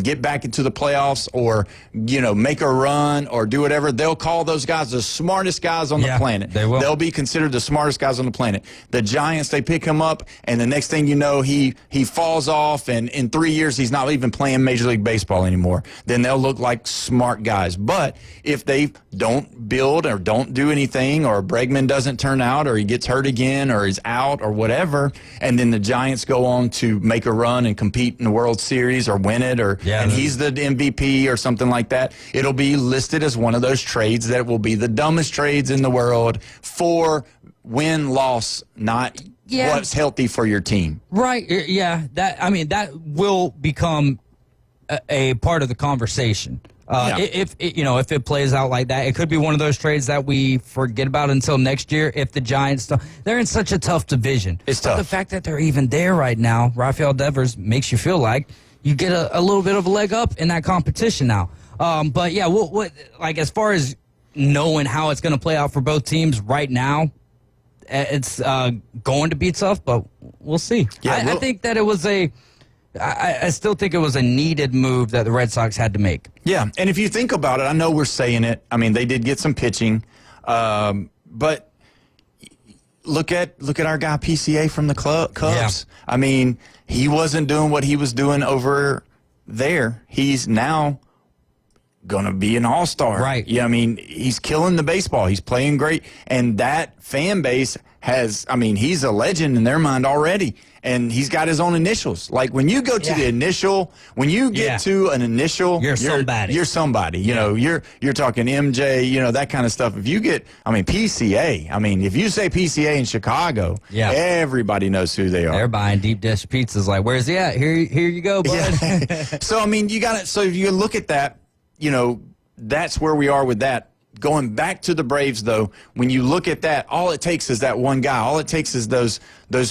get back into the playoffs, or, make a run or do whatever, they'll call those guys the smartest guys on the planet. They will. They'll be considered the smartest guys on the planet. The Giants, they pick him up, and the next thing you know, he falls off, and in 3 years, he's not even playing Major League Baseball anymore. Then they'll look like smart guys. But if they don't build or don't do anything, or Bregman doesn't turn out, or he gets hurt again, or is out, or whatever, and then the Giants go on to make a run and compete in the World Series or win it, and he's the MVP or something like that, it'll be listed as one of those trades that will be the dumbest trades in the world for win-loss, not what's healthy for your team. Right. Yeah. That will become a part of the conversation. If it plays out like that, it could be one of those trades that we forget about until next year. If the Giants, they're in such a tough division. It's tough. The fact that they're even there right now, Rafael Devers, makes you feel like you get a little bit of a leg up in that competition now. But yeah, as far as knowing how it's going to play out for both teams right now, it's going to be tough, but we'll see. Yeah, I think that it was I still think it was a needed move that the Red Sox had to make. Yeah, and if you think about it, I know we're saying it. I mean, they did get some pitching, but look at our guy PCA from the Cubs. Yeah. I mean, he wasn't doing what he was doing over there. He's now going to be an all-star. Right. Yeah, I mean, he's killing the baseball. He's playing great, and that fan base he's a legend in their mind already, and he's got his own initials. Like, when you go to the initial, when you get to an initial, you're somebody. You're somebody. You know, you're talking MJ, that kind of stuff. If you get, PCA, if you say PCA in Chicago, everybody knows who they are. They're buying deep dish pizzas like, where's he at? Here you go, bud. Yeah. So, you got it. So if you look at that, that's where we are with that. Going back to the Braves, though, when you look at that, all it takes is that one guy. All it takes is those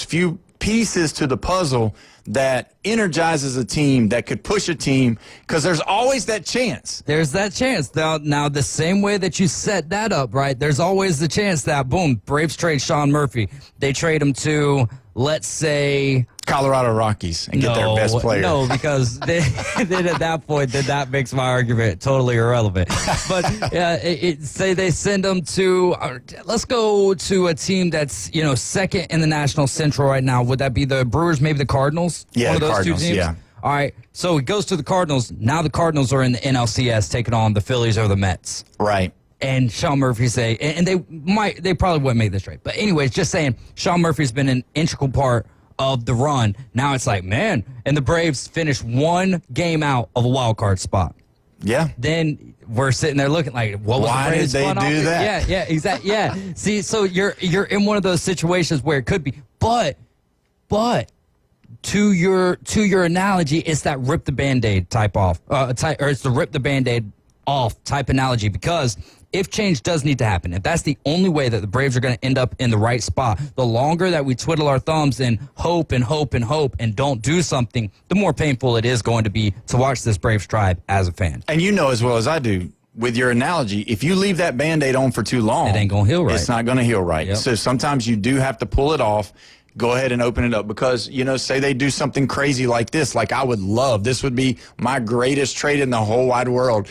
few pieces to the puzzle that energizes a team, that could push a team, because there's always that chance. There's that chance. Now, the same way that you set that up, right, there's always the chance that, boom, Braves trade Sean Murphy. They trade him to, let's say, Colorado Rockies and get their best player. No, because then at that point, then that makes my argument totally irrelevant. But say they send them to, let's go to a team that's, second in the National Central right now. Would that be the Brewers, maybe the Cardinals? Yeah, one of those Cardinals, 2 teams? yeah. All right, so it goes to the Cardinals. Now the Cardinals are in the NLCS taking on the Phillies or the Mets. Right. And Sean Murphy and they probably wouldn't make this trade. But anyways, just saying, Sean Murphy's been an integral part of the run. Now it's like, man, and the Braves finished 1 game out of a wild card spot. Yeah. Then we're sitting there looking like, what was why the Braves did they do that? Yeah, exactly. Yeah. See, so you're in one of those situations where it could be, but to your analogy, it's that rip the Band-Aid type off, or it's the rip the Band-Aid off type analogy, because if change does need to happen, if that's the only way that the Braves are going to end up in the right spot, the longer that we twiddle our thumbs and hope and hope and hope and don't do something, the more painful it is going to be to watch this Braves tribe as a fan. And you know as well as I do, with your analogy, if you leave that Band-Aid on for too long, it ain't going to heal right. It's not going to heal right. Yep. So sometimes you do have to pull it off. Go ahead and open it up, because, say they do something crazy like this, like I would love. This would be my greatest trade in the whole wide world.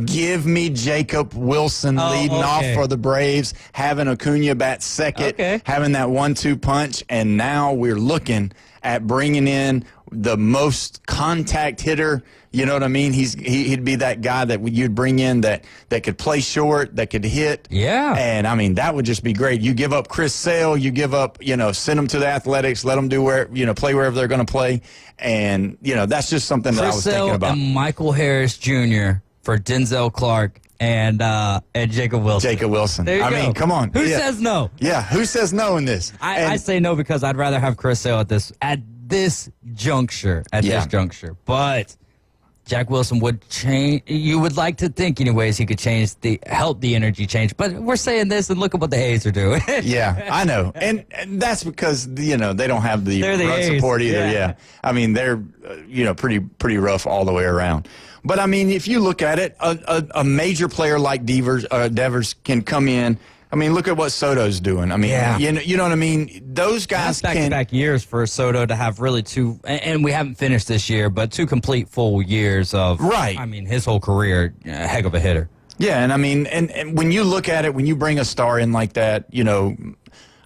Give me Jacob Wilson leading off for the Braves, having Acuna bat second, having that 1-2 punch, and now we're looking at bringing in the most contact hitter. You know what I mean? He'd be that guy that you'd bring in that could play short, that could hit. Yeah. And that would just be great. You give up Chris Sale, you give up, send them to the Athletics, let them do play wherever they're going to play. And, that's just something that I was thinking about. And Michael Harris Jr. for Denzel Clark and Jacob Wilson. Jacob Wilson. There you go. Come on. Who says no? Yeah, who says no in this? I say no because I'd rather have Chris Sale at this juncture. But Jack Wilson would change. You would like to think, anyways, he could help the energy change. But we're saying this, and look at what the A's are doing. Yeah, I know, and that's because they don't have the run support either. Yeah. They're pretty rough all the way around. But if you look at it, a major player like Devers can come in. Look at what Soto's doing. You know what I mean? Those guys back-to-back years for Soto to have really 2, and we haven't finished this year, but 2 complete full years of, right. His whole career, a heck of a hitter. Yeah, and when you look at it, when you bring a star in like that,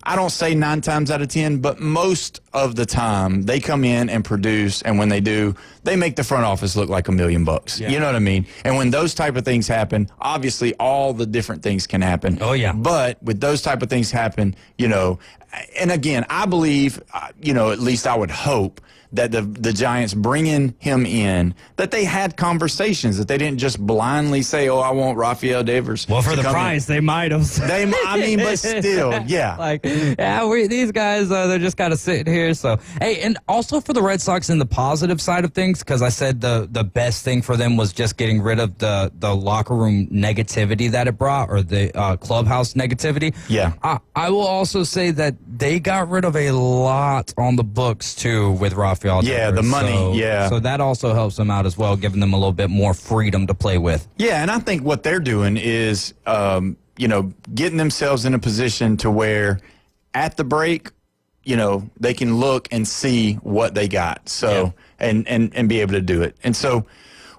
I don't say 9 times out of 10, but most of the time, they come in and produce, and when they do, they make the front office look like $1 million. Yeah. You know what I mean? And when those type of things happen, obviously all the different things can happen. Oh, yeah. But with those type of things happen, you know, and again, I believe, you know, at least I would hope that the Giants bringing him in, that they had conversations, that they didn't just blindly say, "Oh, I want Rafael Devers." Well, for the price, they might have. I mean, but still, yeah. Like, yeah, these guys, they're just kind of sitting here. So, hey, and also for the Red Sox in the positive side of things, because I said the best thing for them was just getting rid of the locker room negativity that it brought, or the clubhouse negativity. Yeah. I will also say that they got rid of a lot on the books, too, with Rafael. Yeah, the money, So that also helps them out as well, giving them a little bit more freedom to play with. Yeah, and I think what they're doing is, you know, getting themselves in a position to where at the break, you know, they can look and see what they got. So, and be able to do it. And so,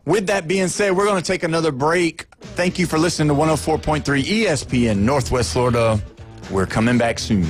with that being said, we're going to take another break. Thank you for listening to 104.3 ESPN Northwest Florida. We're coming back soon.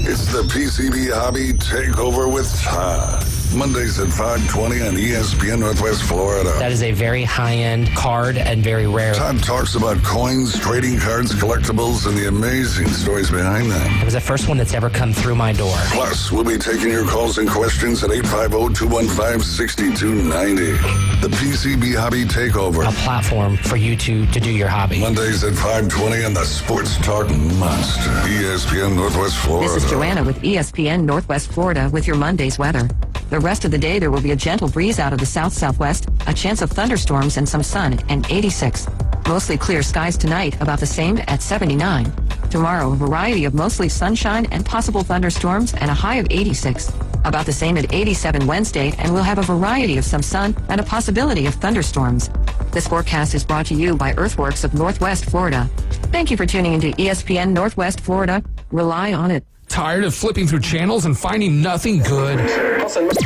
It's the PCB Hobby Takeover with Todd. Mondays at 5:20 on ESPN Northwest Florida. That is a very high-end card and very rare. Todd talks about coins, trading cards, collectibles, and the amazing stories behind them. It was the first one that's ever come through my door. Plus, we'll be taking your calls and questions at 850-215-6290. The PCB Hobby Takeover. A platform for you to do your hobby. Mondays at 5:20 on the Sports Talk Monster. ESPN Northwest Florida. This is Joanna with ESPN Northwest Florida with your Monday's weather. The rest of the day, there will be a gentle breeze out of the south-southwest, a chance of thunderstorms and some sun, and 86. Mostly clear skies tonight, about the same at 79. Tomorrow, a variety of mostly sunshine and possible thunderstorms, and a high of 86. About the same at 87 Wednesday, and we'll have a variety of some sun and a possibility of thunderstorms. This forecast is brought to you by Earthworks of Northwest Florida. Thank you for tuning into ESPN Northwest Florida. Rely on it. Tired of flipping through channels and finding nothing good?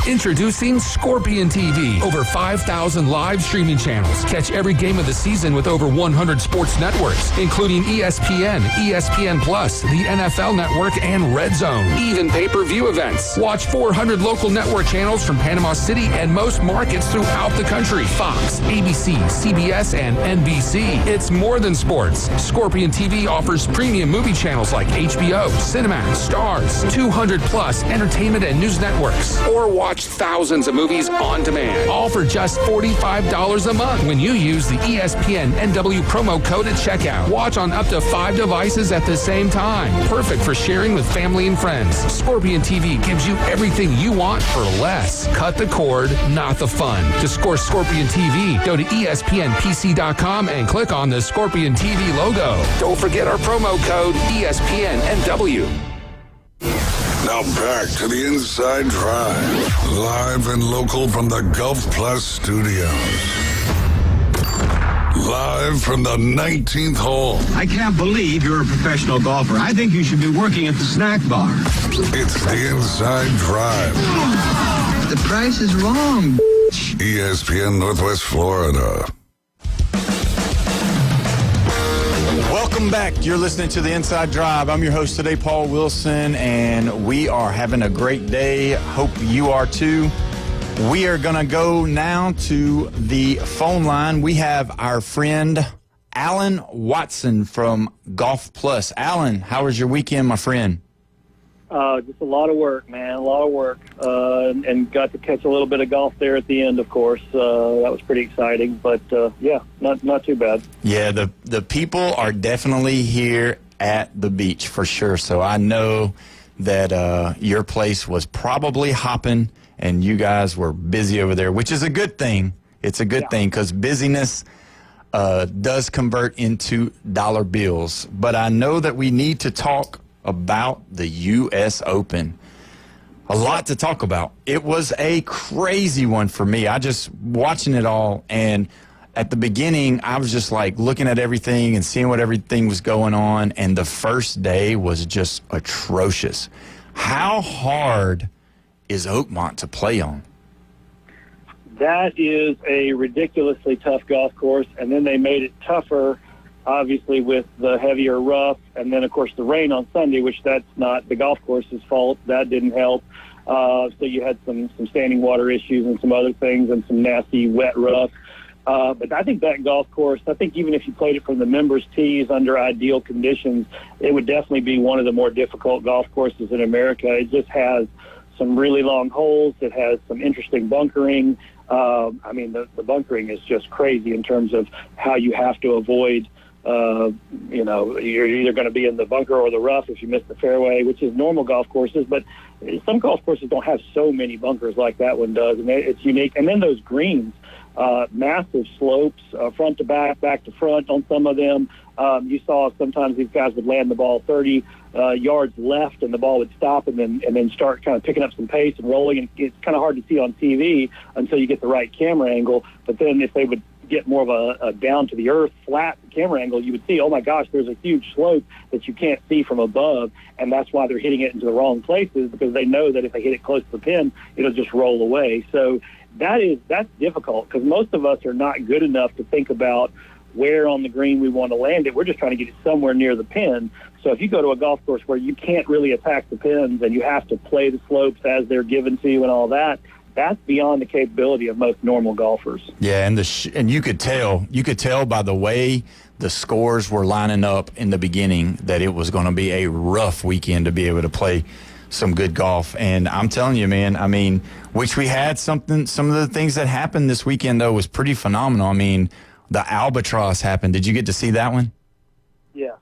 Introducing Scorpion TV. Over 5,000 live streaming channels. Catch every game of the season with over 100 sports networks, including ESPN, ESPN Plus, the NFL Network, and Red Zone. Even pay-per-view events. Watch 400 local network channels from Panama City and most markets throughout the country. Fox, ABC, CBS, and NBC. It's more than sports. Scorpion TV offers premium movie channels like HBO, Cinemax, Stars, 200 plus entertainment and news networks, or watch thousands of movies on demand, all for just $45 a month when you use the ESPN NW promo code at checkout. Watch on up to 5 devices at the same time. Perfect for sharing with family and friends. Scorpion TV gives you everything you want for less. Cut the cord, not the fun. To score Scorpion TV, go to ESPNPC.com and click on the Scorpion TV logo. Don't forget our promo code ESPN NW. Now back to the Inside Drive, live and local from the Gulf Plus studios. Live from the 19th hole. I can't believe you're a professional golfer. I think you should be working at the snack bar. It's the Inside Drive. The price is wrong. ESPN Northwest Florida. Welcome back. You're listening to the Inside Drive. I'm your host today, Paul Wilson, and we are having a great day. Hope you are too. We are going to go now to the phone line. We have our friend Alan Watson from Golf Plus. Alan, how was your weekend, my friend? Just a lot of work, man, a lot of work, and got to catch a little bit of golf there at the end, of course. That was pretty exciting, but yeah, not too bad. Yeah, the people are definitely here at the beach for sure. So I know that your place was probably hopping, and you guys were busy over there, which is a good thing. It's a good thing because busyness does convert into dollar bills. But I know that we need to talk about the U.S. Open. A lot to talk about. It was a crazy one for me. I just watching it all, and at the beginning, I was just like looking at everything and seeing what everything was going on, and the first day was just atrocious. How hard is Oakmont to play on? That is a ridiculously tough golf course, and then they made it tougher obviously with the heavier rough, and then, of course, the rain on Sunday, which that's not the golf course's fault. That didn't help. So you had some standing water issues and some other things and some nasty wet rough. But I think that golf course, I think even if you played it from the members' tees under ideal conditions, it would definitely be one of the more difficult golf courses in America. It just has some really long holes. It has some interesting bunkering. I mean, the bunkering is just crazy in terms of how you have to avoid, you know, you're either going to be in the bunker or the rough if you miss the fairway, which is normal golf courses. But some golf courses don't have so many bunkers like that one does, and it's unique. And then those greens, massive slopes, front to back, back to front on some of them. You saw sometimes these guys would land the ball 30 yards left, and the ball would stop and then start kind of picking up some pace and rolling. And it's kind of hard to see on TV until you get the right camera angle. But then if they would get more of a down to the earth flat camera angle, you would see, oh my gosh, there's a huge slope that you can't see from above, and that's why they're hitting it into the wrong places, because they know that if they hit it close to the pin, it'll just roll away. So that's difficult, because most of us are not good enough to think about where on the green we want to land it. We're just trying to get it somewhere near the pin. So if you go to a golf course where you can't really attack the pins and you have to play the slopes as they're given to you and all that, that's beyond the capability of most normal golfers. Yeah, and you could tell by the way the scores were lining up in the beginning that it was going to be a rough weekend to be able to play some good golf. And I'm telling you, man, I mean, which we had some of the things that happened this weekend, though, was pretty phenomenal. I mean, the Albatross happened. Did you get to see that one? Yeah.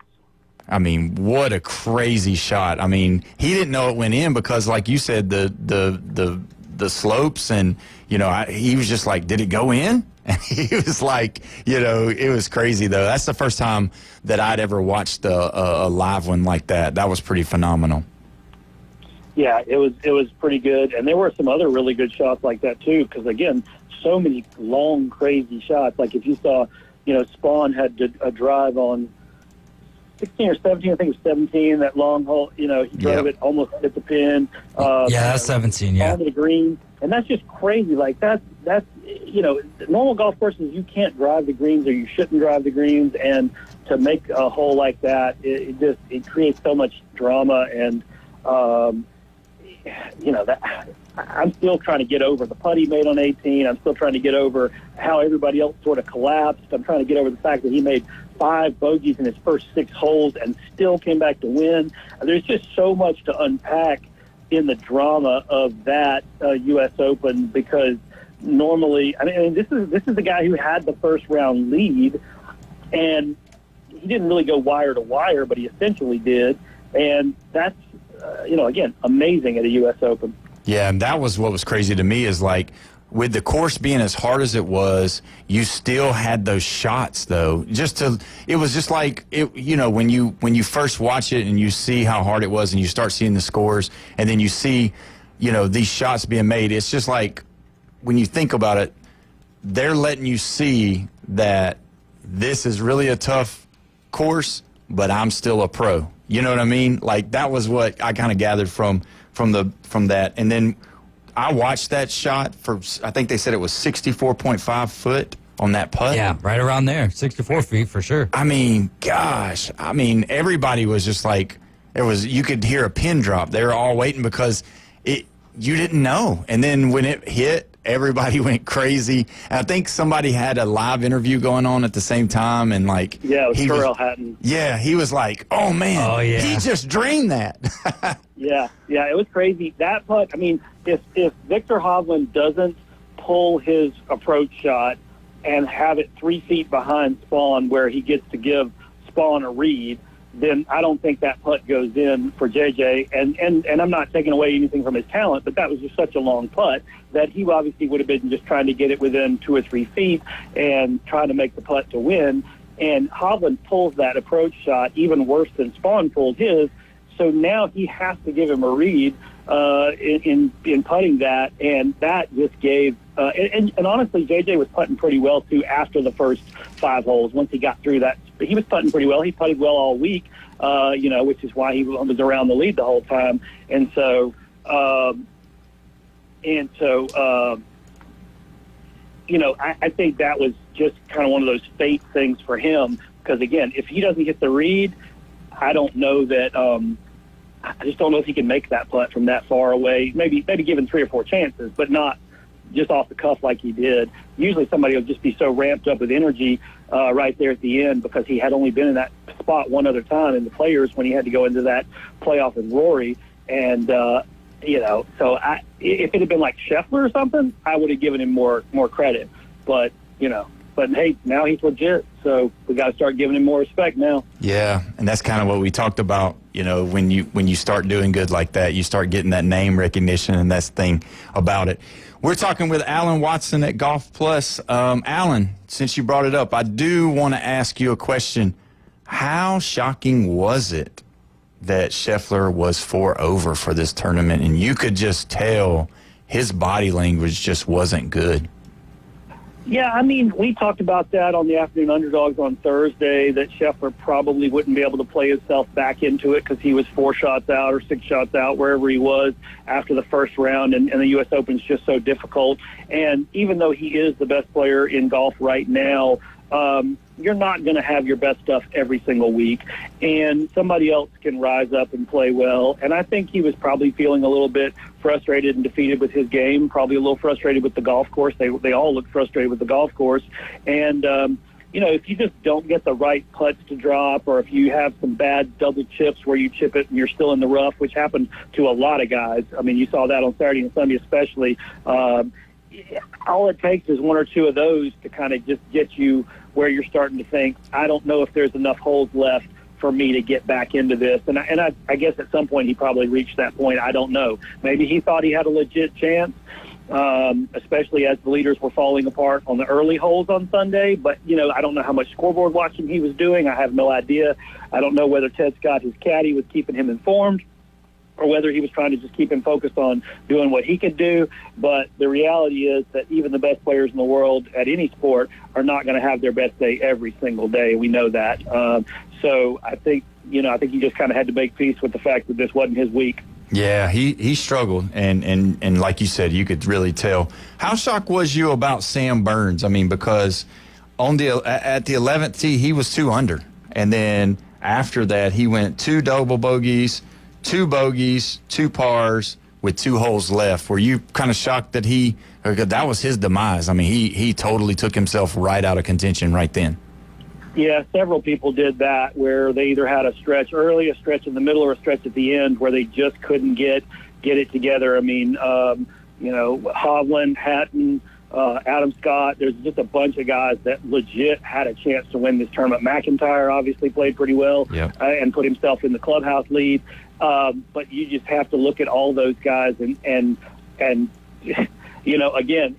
I mean, what a crazy shot. I mean, he didn't know it went in because, like you said, the slopes, and, you know, he was just like, did it go in? And he was like, you know, it was crazy, though. That's the first time that I'd ever watched a live one like that. That was pretty phenomenal. Yeah, it was pretty good. And there were some other really good shots like that, too, because, again, so many long, crazy shots. Like if you saw, you know, Spawn had a drive on 16 or 17, I think it was 17, that long hole, you know, he drove it almost hit the pin. Yeah, that's 17, yeah. Onto the green. And that's just crazy. Like that's, you know, normal golf courses, you can't drive the greens, or you shouldn't drive the greens. And to make a hole like that, it creates so much drama. And, you know, that I'm still trying to get over the putt he made on 18. I'm still trying to get over how everybody else sort of collapsed. I'm trying to get over the fact that he made 5 bogeys in his first 6 holes and still came back to win. There's just so much to unpack in the drama of that U.S. Open, because normally, I mean, this is the guy who had the first round lead, and he didn't really go wire to wire, but he essentially did. And that's, you know, again, amazing at a U.S. Open. Yeah, and that was what was crazy to me, is like, with the course being as hard as it was, you still had those shots, though. It was just like, you know, when you first watch it and you see how hard it was, and you start seeing the scores, and then you see, you know, these shots being made. It's just like, when you think about it, they're letting you see that this is really a tough course, but I'm still a pro. You know what I mean? Like, that was what I kind of gathered from that. And then I watched that shot for, I think they said it was 64.5 foot on that putt. Yeah, right around there. 64 feet for sure. I mean, gosh. I mean, everybody was just like, you could hear a pin drop. They were all waiting because you didn't know. And then when it hit, everybody went crazy. And I think somebody had a live interview going on at the same time, and like, yeah, it was Terrell Hatton. Yeah, he was like, oh man, he just drained that. Yeah, it was crazy. That putt, I mean, if Viktor Hovland doesn't pull his approach shot and have it 3 feet behind Spawn where he gets to give Spawn a read, then I don't think that putt goes in for JJ. And I'm not taking away anything from his talent, but that was just such a long putt that he obviously would have been just trying to get it within 2 or 3 feet and trying to make the putt to win. And Hovland pulls that approach shot even worse than Spawn pulled his. So now he has to give him a read in putting that, and that just gave and honestly, JJ was putting pretty well too after the first 5 holes. Once he got through that, he was putting pretty well. He putted well all week, you know, which is why he was around the lead the whole time. And so I think that was just kind of one of those fate things for him. Because, again, if he doesn't get the read, I don't know that I just don't know if he can make that putt from that far away. Maybe given 3 or 4 chances, but not just off the cuff like he did. Usually somebody will just be so ramped up with energy right there at the end because he had only been in that spot one other time in the Players when he had to go into that playoff with Rory. And, so if it had been like Scheffler or something, I would have given him more credit. But, but hey, now he's legit, so we got to start giving him more respect now. Yeah, and that's kind of what we talked about. When you start doing good like that, you start getting that name recognition, and that's the thing about it. We're talking with Alan Watson at Golf Plus. Alan, since you brought it up, I do want to ask you a question. How shocking was it that Scheffler was 4 over for this tournament, and you could just tell his body language just wasn't good? Yeah, I mean, we talked about that on the Afternoon Underdogs on Thursday, that Scheffler probably wouldn't be able to play himself back into it because he was 4 shots out or 6 shots out, wherever he was after the first round, and the U.S. Open's just so difficult. And even though he is the best player in golf right now, you're not going to have your best stuff every single week, and somebody else can rise up and play well. And I think he was probably feeling a little bit frustrated and defeated with his game, probably a little frustrated with the golf course. They all look frustrated with the golf course. And, if you just don't get the right putts to drop, or if you have some bad double chips where you chip it and you're still in the rough, which happened to a lot of guys. I mean, you saw that on Saturday and Sunday especially. All it takes is 1 or 2 of those to kind of just get you where you're starting to think, I don't know if there's enough holes left for me to get back into this. And I guess at some point he probably reached that point. I don't know. Maybe he thought he had a legit chance, especially as the leaders were falling apart on the early holes on Sunday. But, I don't know how much scoreboard watching he was doing. I have no idea. I don't know whether Ted Scott, his caddy, was keeping him informed, or whether he was trying to just keep him focused on doing what he could do. But the reality is that even the best players in the world at any sport are not going to have their best day every single day. We know that. So I think he just kind of had to make peace with the fact that this wasn't his week. Yeah, he struggled, and like you said, you could really tell. How shocked was you about Sam Burns? I mean, because at the 11th tee, he was 2 under. And then after that, he went 2 double bogeys, 2 bogeys, 2 pars with 2 holes left. Were you kind of shocked that that was his demise? I mean, he totally took himself right out of contention right then. Yeah, several people did that, where they either had a stretch early, a stretch in the middle, or a stretch at the end where they just couldn't get it together. I mean, Hovland, Hatton, Adam Scott, there's just a bunch of guys that legit had a chance to win this tournament. McIntyre obviously played pretty well and put himself in the clubhouse lead. But you just have to look at all those guys and again,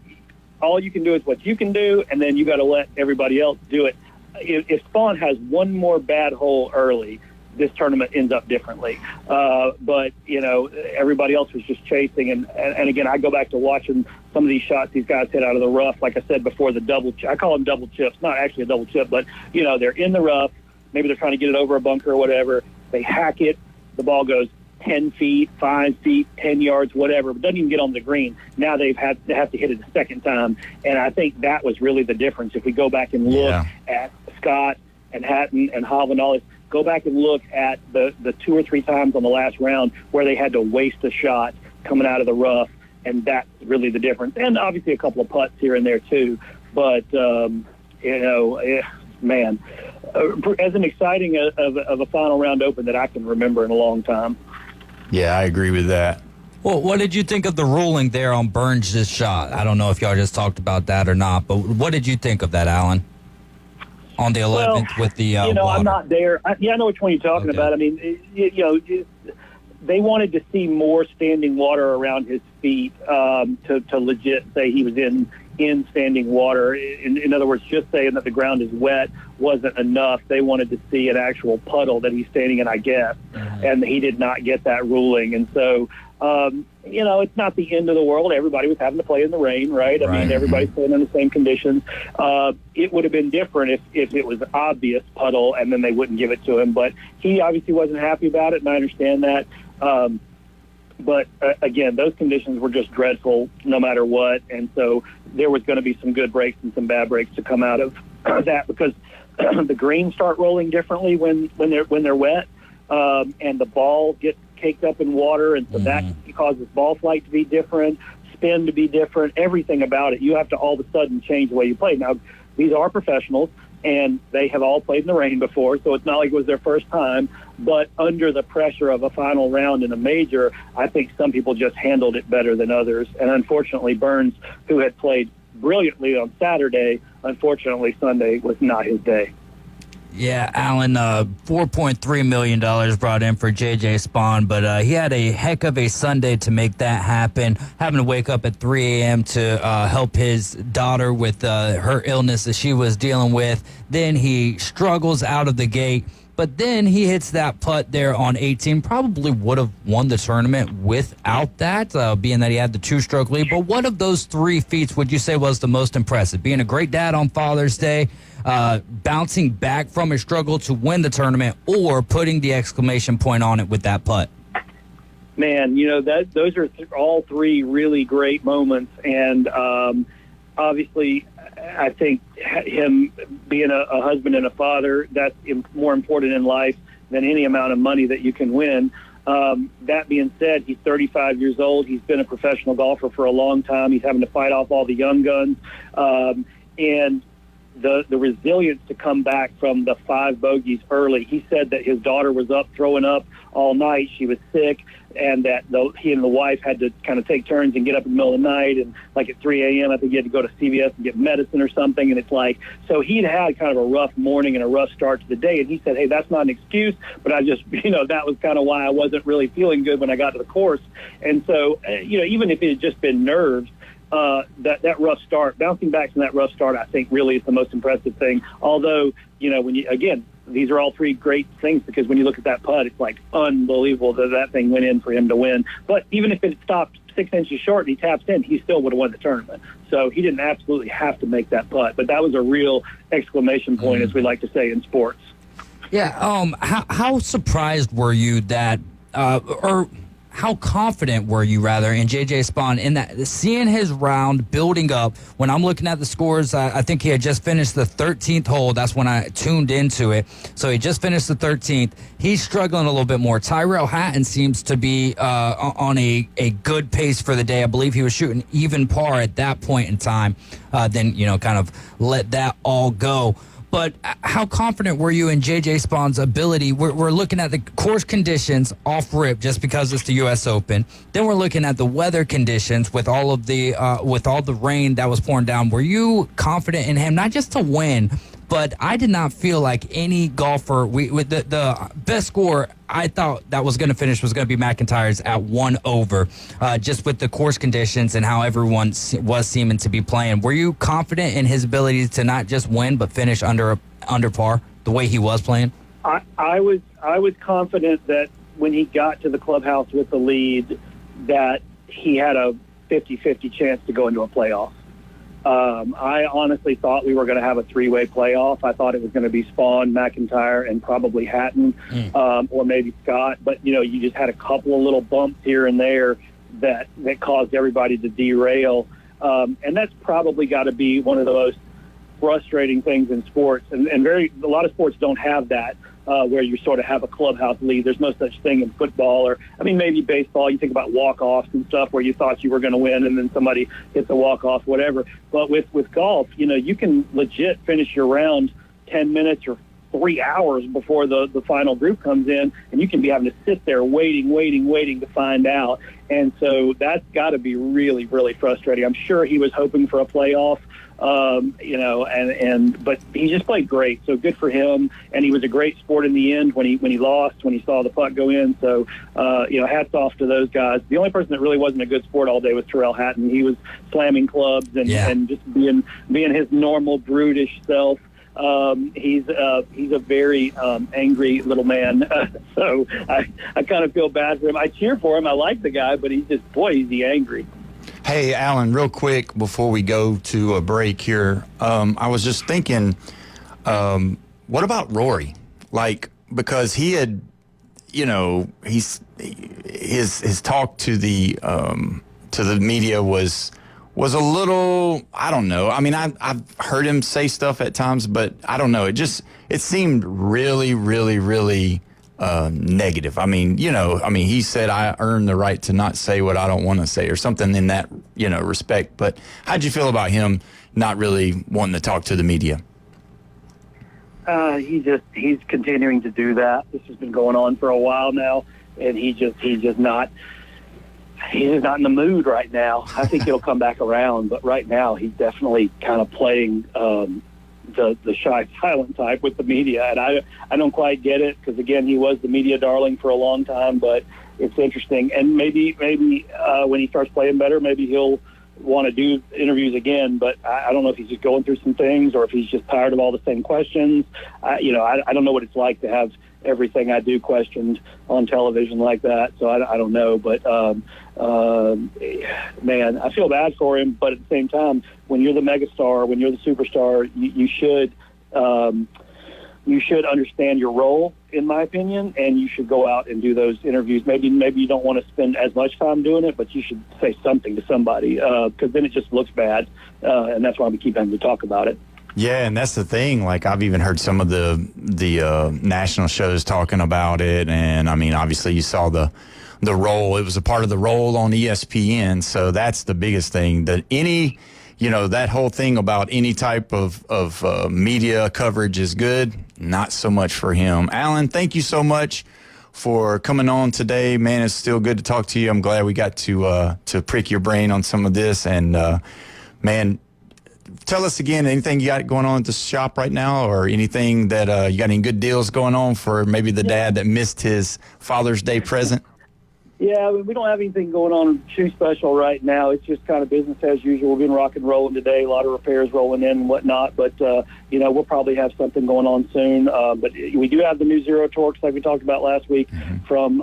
all you can do is what you can do, and then you got to let everybody else do it. If Spawn has one more bad hole early, this tournament ends up differently. But everybody else was just chasing. And again, I go back to watching some of these shots these guys hit out of the rough. Like I said before, I call them double chips. Not actually a double chip, but, they're in the rough. Maybe they're trying to get it over a bunker or whatever. They hack it. The ball goes 10 feet, 5 feet, 10 yards, whatever, but doesn't even get on the green. Now they have to hit it a second time. And I think that was really the difference. If we go back and look at Scott and Hatton and Hovland, all this, go back and look at the 2 or 3 times on the last round where they had to waste a shot coming out of the rough, and that's really the difference. And obviously a couple of putts here and there too. But, man, as an exciting of a final round Open that I can remember in a long time. Yeah, I agree with that. Well, what did you think of the ruling there on Burns' shot? I don't know if y'all just talked about that or not, but what did you think of that, Alan? On the 11th with the water. I'm not there. I know which one you're talking about. I mean, they wanted to see more standing water around his feet to legit say he was in standing water. In other words, just saying that the ground is wet wasn't enough. They wanted to see an actual puddle that he's standing in, I guess, and he did not get that ruling. And so, it's not the end of the world. Everybody was having to play in the rain, right? I mean, everybody's playing in the same conditions. It would have been different if it was obvious puddle and then they wouldn't give it to him. But he obviously wasn't happy about it, and I understand that. But again, those conditions were just dreadful no matter what. And so there was going to be some good breaks and some bad breaks to come out of that, because the greens start rolling differently when they're wet, and the ball gets caked up in water. And so that causes ball flight to be different, spin to be different, everything about it. You have to all of a sudden change the way you play. Now, these are professionals, and they have all played in the rain before, so it's not like it was their first time. But under the pressure of a final round in a major, I think some people just handled it better than others. And unfortunately, Burns, who had played brilliantly on Saturday, unfortunately Sunday was not his day. Yeah, Alan, $4.3 million brought in for J.J. Spaun, but he had a heck of a Sunday to make that happen, having to wake up at 3 a.m. to help his daughter with her illness that she was dealing with. Then he struggles out of the gate, but then he hits that putt there on 18. Probably would have won the tournament without that, being that he had the two-stroke lead. But what of those 3 feats would you say was the most impressive? Being a great dad on Father's Day, bouncing back from a struggle to win the tournament, or putting the exclamation point on it with that putt? Man, those are all 3 really great moments. And obviously, I think him being a husband and a father, that's more important in life than any amount of money that you can win. That being said, he's 35 years old. He's been a professional golfer for a long time. He's having to fight off all the young guns. And the resilience to come back from the 5 bogeys early. He said that his daughter was up throwing up all night. She was sick, and that he and the wife had to kind of take turns and get up in the middle of the night. And like at 3 a.m., I think he had to go to CVS and get medicine or something. And it's like, so he'd had kind of a rough morning and a rough start to the day. And he said, hey, that's not an excuse, but I just, that was kind of why I wasn't really feeling good when I got to the course. And so, even if it had just been nerves, that rough start, bouncing back from that rough start, I think really is the most impressive thing. Although, these are all 3 great things, because when you look at that putt, it's like unbelievable that thing went in for him to win. But even if it stopped 6 inches short and he taps in, he still would have won the tournament. So he didn't absolutely have to make that putt. But that was a real exclamation point, as we like to say in sports. Yeah. How surprised were you that, or how confident were you, rather, in J.J. Spaun, in that, seeing his round building up? When I'm looking at the scores, I think he had just finished the 13th hole. That's when I tuned into it. So he just finished the 13th. He's struggling a little bit more. Tyrell Hatton seems to be on a good pace for the day. I believe he was shooting even par at that point in time. Then, kind of let that all go. But how confident were you in J.J. Spaun's ability? We're looking at the course conditions off rip, just because it's the U.S. Open. Then we're looking at the weather conditions with all of the rain that was pouring down. Were you confident in him, not just to win, but I did not feel like any golfer, with the best score I thought that was going to finish was going to be McIntyre's at 1 over, just with the course conditions and how everyone was seeming to be playing. Were you confident in his ability to not just win but finish under par the way he was playing? I was confident that when he got to the clubhouse with the lead, that he had a 50-50 chance to go into a playoff. I honestly thought we were going to have a 3-way playoff. I thought it was going to be Spaun, McIntyre, and probably Hatton, or maybe Scott. But, you just had a couple of little bumps here and there that caused everybody to derail. And that's probably got to be one of the most frustrating things in sports. And a lot of sports don't have that, where you sort of have a clubhouse lead. There's no such thing in football, or maybe baseball. You think about walk-offs and stuff where you thought you were going to win and then somebody hits a walk-off, whatever. But with golf, you can legit finish your round 10 minutes or 3 hours before the final group comes in, and you can be having to sit there waiting to find out. And so that's got to be really, really frustrating. I'm sure he was hoping for a playoff. But he just played great. So good for him. And he was a great sport in the end when he lost, when he saw the putt go in. So, hats off to those guys. The only person that really wasn't a good sport all day was Tyrrell Hatton. He was slamming clubs and just being his normal brutish self. He's a very angry little man. So I kind of feel bad for him. I cheer for him. I like the guy, but is he angry. Hey, Alan, real quick before we go to a break here, I was just thinking, what about Rory? Because he had, his talk to the media was a little, I don't know. I mean, I've heard him say stuff at times, but I don't know. It seemed really, really, really negative. I mean, he said, I earn the right to not say what I don't want to say or something in that, respect. But how'd you feel about him not really wanting to talk to the media? He's continuing to do that. This has been going on for a while now, and he's just not in the mood right now. I think it'll come back around, but right now he's definitely kind of playing the shy, silent type with the media, and I don't quite get it because again, he was the media darling for a long time. But it's interesting, and maybe when he starts playing better, maybe he'll want to do interviews again, but I don't know if he's just going through some things or if he's just tired of all the same questions. I don't know what it's like to have everything I do questioned on television like that, so I don't know. But man, I feel bad for him. But at the same time, when you're the megastar, when you're the superstar, you should understand your role, in my opinion, and you should go out and do those interviews. Maybe you don't want to spend as much time doing it, but you should say something to somebody because then it just looks bad, and that's why we keep having to talk about it. Yeah, and that's the thing. Like, I've even heard some of the national shows talking about it, and I mean, obviously, you saw the role. It was a part of the role on ESPN, so that's the biggest thing. That whole thing about any type of media coverage is good. Not so much for him. Alan, thank you so much for coming on today. Man, it's still good to talk to you. I'm glad we got to prick your brain on some of this. And, man, tell us again, anything you got going on at the shop right now, or anything that you got any good deals going on for maybe the dad that missed his Father's Day present? Yeah, we don't have anything going on shoe special right now. It's just kind of business as usual. We've been rock and rolling today, a lot of repairs rolling in and whatnot. But, we'll probably have something going on soon. But we do have the new Zero Torques like we talked about last week from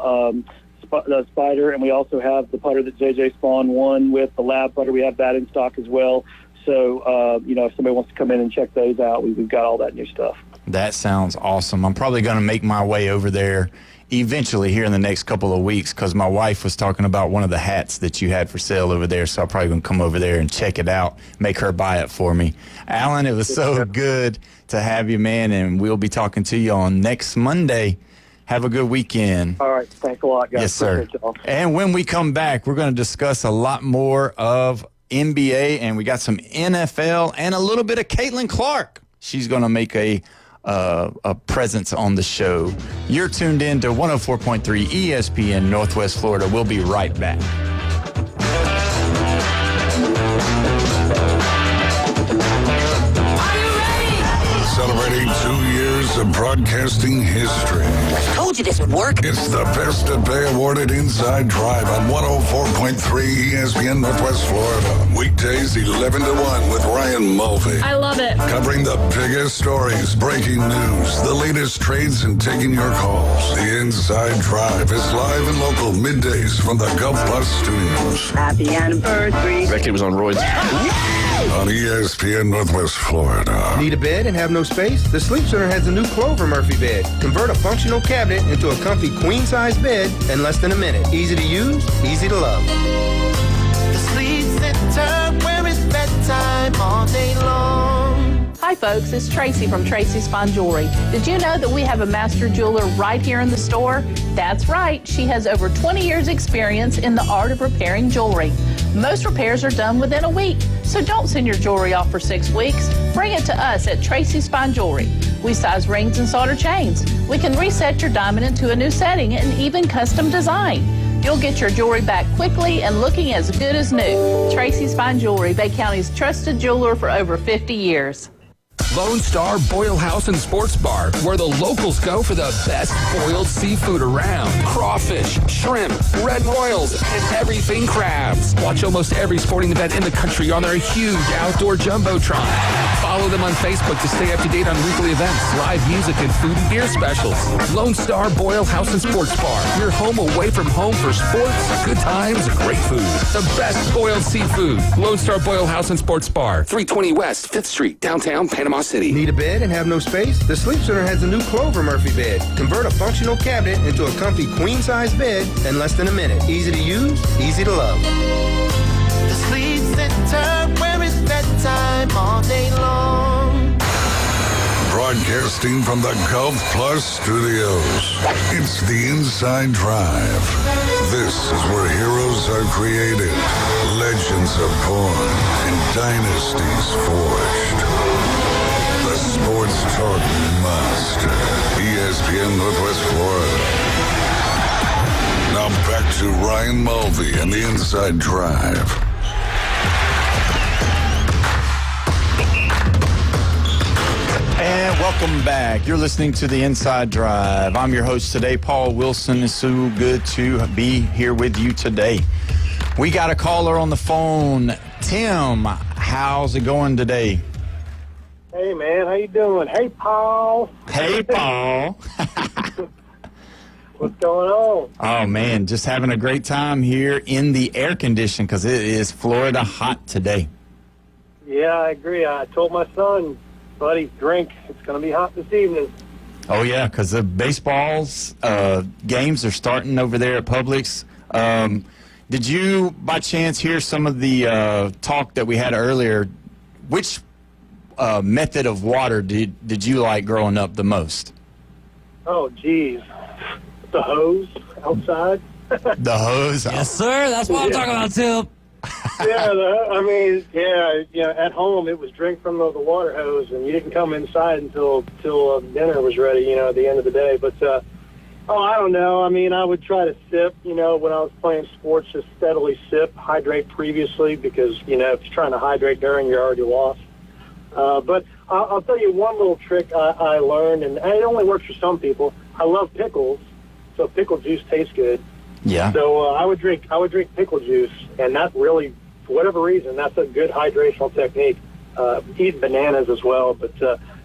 the Spider. And we also have the putter that JJ Spawn won with, the Lab putter. We have that in stock as well. So, if somebody wants to come in and check those out, we've got all that new stuff. That sounds awesome. I'm probably going to make my way over there eventually here in the next couple of weeks because my wife was talking about one of the hats that you had for sale over there, so I'm probably going to come over there and check it out, make her buy it for me. Alan, it was so good to have you, man, and we'll be talking to you on next Monday. Have a good weekend. All right. Thanks a lot, guys. Yes, sir. And when we come back, we're going to discuss a lot more of NBA, and we got some NFL and a little bit of Caitlin Clark. She's going to make a presence on the show. You're tuned in to 104.3 ESPN Northwest Florida. We'll be right back. Celebrating 2 years of broadcasting history. I told you this would work. It's the Best of Bay awarded Inside Drive on 104.3 ESPN Northwest Florida. Weekdays 11 to 1 with Ryan Mulvey. I love it. Covering the biggest stories, breaking news, the latest trades, and taking your calls. The Inside Drive is live and local middays from the Gulf Plus studios. Happy anniversary. That kid was on roids. On ESPN Northwest Florida. Need a bed and have no space? The Sleep Center has a new Clover Murphy bed. Convert a functional cabinet into a comfy queen-size bed in less than a minute. Easy to use, easy to love. The Sleep Center, where it's bedtime all day long. Hi folks, it's Tracy from Tracy's Fine Jewelry. Did you know that we have a master jeweler right here in the store? That's right, she has over 20 years experience in the art of repairing jewelry. Most repairs are done within a week, so don't send your jewelry off for 6 weeks. Bring it to us at Tracy's Fine Jewelry. We size rings and solder chains. We can reset your diamond into a new setting and even custom design. You'll get your jewelry back quickly and looking as good as new. Tracy's Fine Jewelry, Bay County's trusted jeweler for over 50 years. Lone Star Boil House and Sports Bar, where the locals go for the best boiled seafood around. Crawfish, shrimp, red boils, and everything crabs. Watch almost every sporting event in the country on their huge outdoor jumbotron. Follow them on Facebook to stay up to date on weekly events, live music, and food and beer specials. Lone Star Boil House and Sports Bar. Your home away from home for sports, good times, and great food. The best boiled seafood. Lone Star Boil House and Sports Bar. 320 West 5th Street, downtown Panama City. Need a bed and have no space? The Sleep Center has a new Clover Murphy bed. Convert a functional cabinet into a comfy queen-size bed in less than a minute. Easy to use, easy to love. The Sleep Center, where it's bedtime all day long. Broadcasting from the Golf Plus studios, it's the Inside Drive. This is where heroes are created, legends are born, and dynasties forged. The Sports Talk Monster, ESPN Northwest Florida. Now back to Ryan Mulvey and the Inside Drive. And welcome back. You're listening to the Inside Drive. I'm your host today, Paul Wilson. It's so good to be here with you today. We got a caller on the phone. Tim, how's it going today? Hey, man. How you doing? Hey, Paul. Hey, Paul. What's going on? Oh, man, just having a great time here in the air condition because it is Florida hot today. Yeah, I agree. I told my son, buddy, drink. It's going to be hot this evening. Oh, yeah, because the baseball's games are starting over there at Publix. Did you, by chance, hear some of the talk that we had earlier? Which method of water did you like growing up the most? Oh, geez. The hose outside. The hose? Yes, sir. That's what I'm talking about, too. At home it was drink from the water hose, and you didn't come inside until dinner was ready, at the end of the day. But, I don't know. I mean, I would try to sip, when I was playing sports, just steadily sip, hydrate previously, because, if you're trying to hydrate during, you're already lost. But I'll tell you one little trick I learned, and it only works for some people. I love pickles, so pickle juice tastes good. Yeah. So I would drink pickle juice, and that really, for whatever reason, that's a good hydrational technique. Eat bananas as well, but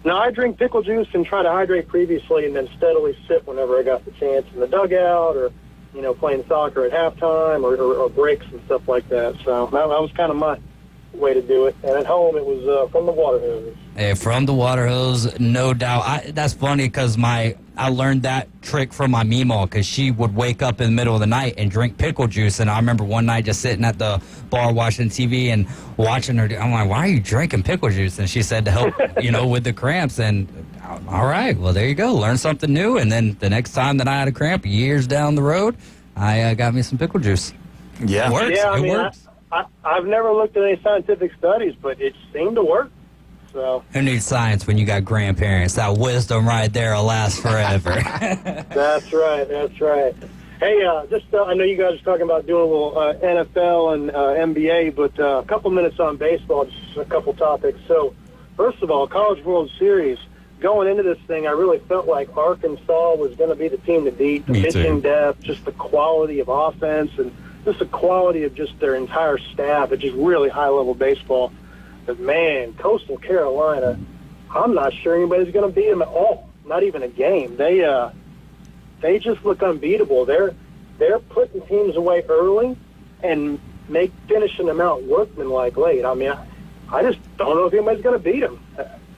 no, I drink pickle juice and try to hydrate previously, and then steadily sip whenever I got the chance in the dugout, or playing soccer at halftime, or breaks and stuff like that. So that was kind of my way to do it. And at home, it was from the water hose. Hey, from the water hose, no doubt. That's funny because I learned that trick from my Meemaw, because she would wake up in the middle of the night and drink pickle juice. And I remember one night just sitting at the bar watching TV and watching her. I'm like, why are you drinking pickle juice? And she said to help, with the cramps. And all right, well, there you go. Learn something new. And then the next time that I had a cramp, years down the road, I got me some pickle juice. Yeah. It works. Yeah, it works. I've never looked at any scientific studies, but it seemed to work. So who needs science when you got grandparents? That wisdom right there will last forever. That's right. Hey, I know you guys are talking about doing a little NFL and NBA, but a couple minutes on baseball, just a couple topics. So, first of all, College World Series. Going into this thing, I really felt like Arkansas was going to be the team to beat. The pitching depth, just the quality of offense, and just the quality of just their entire staff. It's just really high-level baseball. But, man, Coastal Carolina, I'm not sure anybody's going to beat them at all, not even a game. They just look unbeatable. They're putting teams away early and finishing them out workmanlike late. I mean, I just don't know if anybody's going to beat them.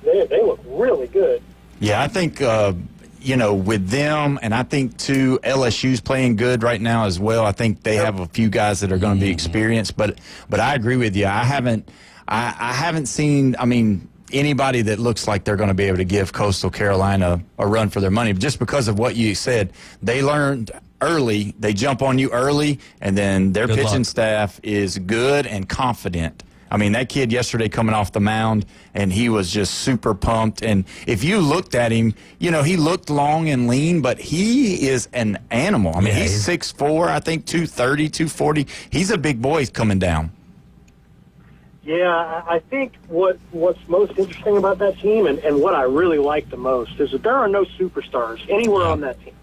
They look really good. Yeah, I think, with them, and I think, too, LSU's playing good right now as well. I think they have a few guys that are going to be experienced. But I agree with you. I haven't seen, anybody that looks like they're going to be able to give Coastal Carolina a run for their money. Just because of what you said, they learned early. They jump on you early, and then their pitching staff is good and confident. That kid yesterday coming off the mound, and he was just super pumped. And if you looked at him, he looked long and lean, but he is an animal. He's 6'4", I think 230, 240. He's a big boy coming down. Yeah, I think what's most interesting about that team and what I really like the most is that there are no superstars anywhere on that team.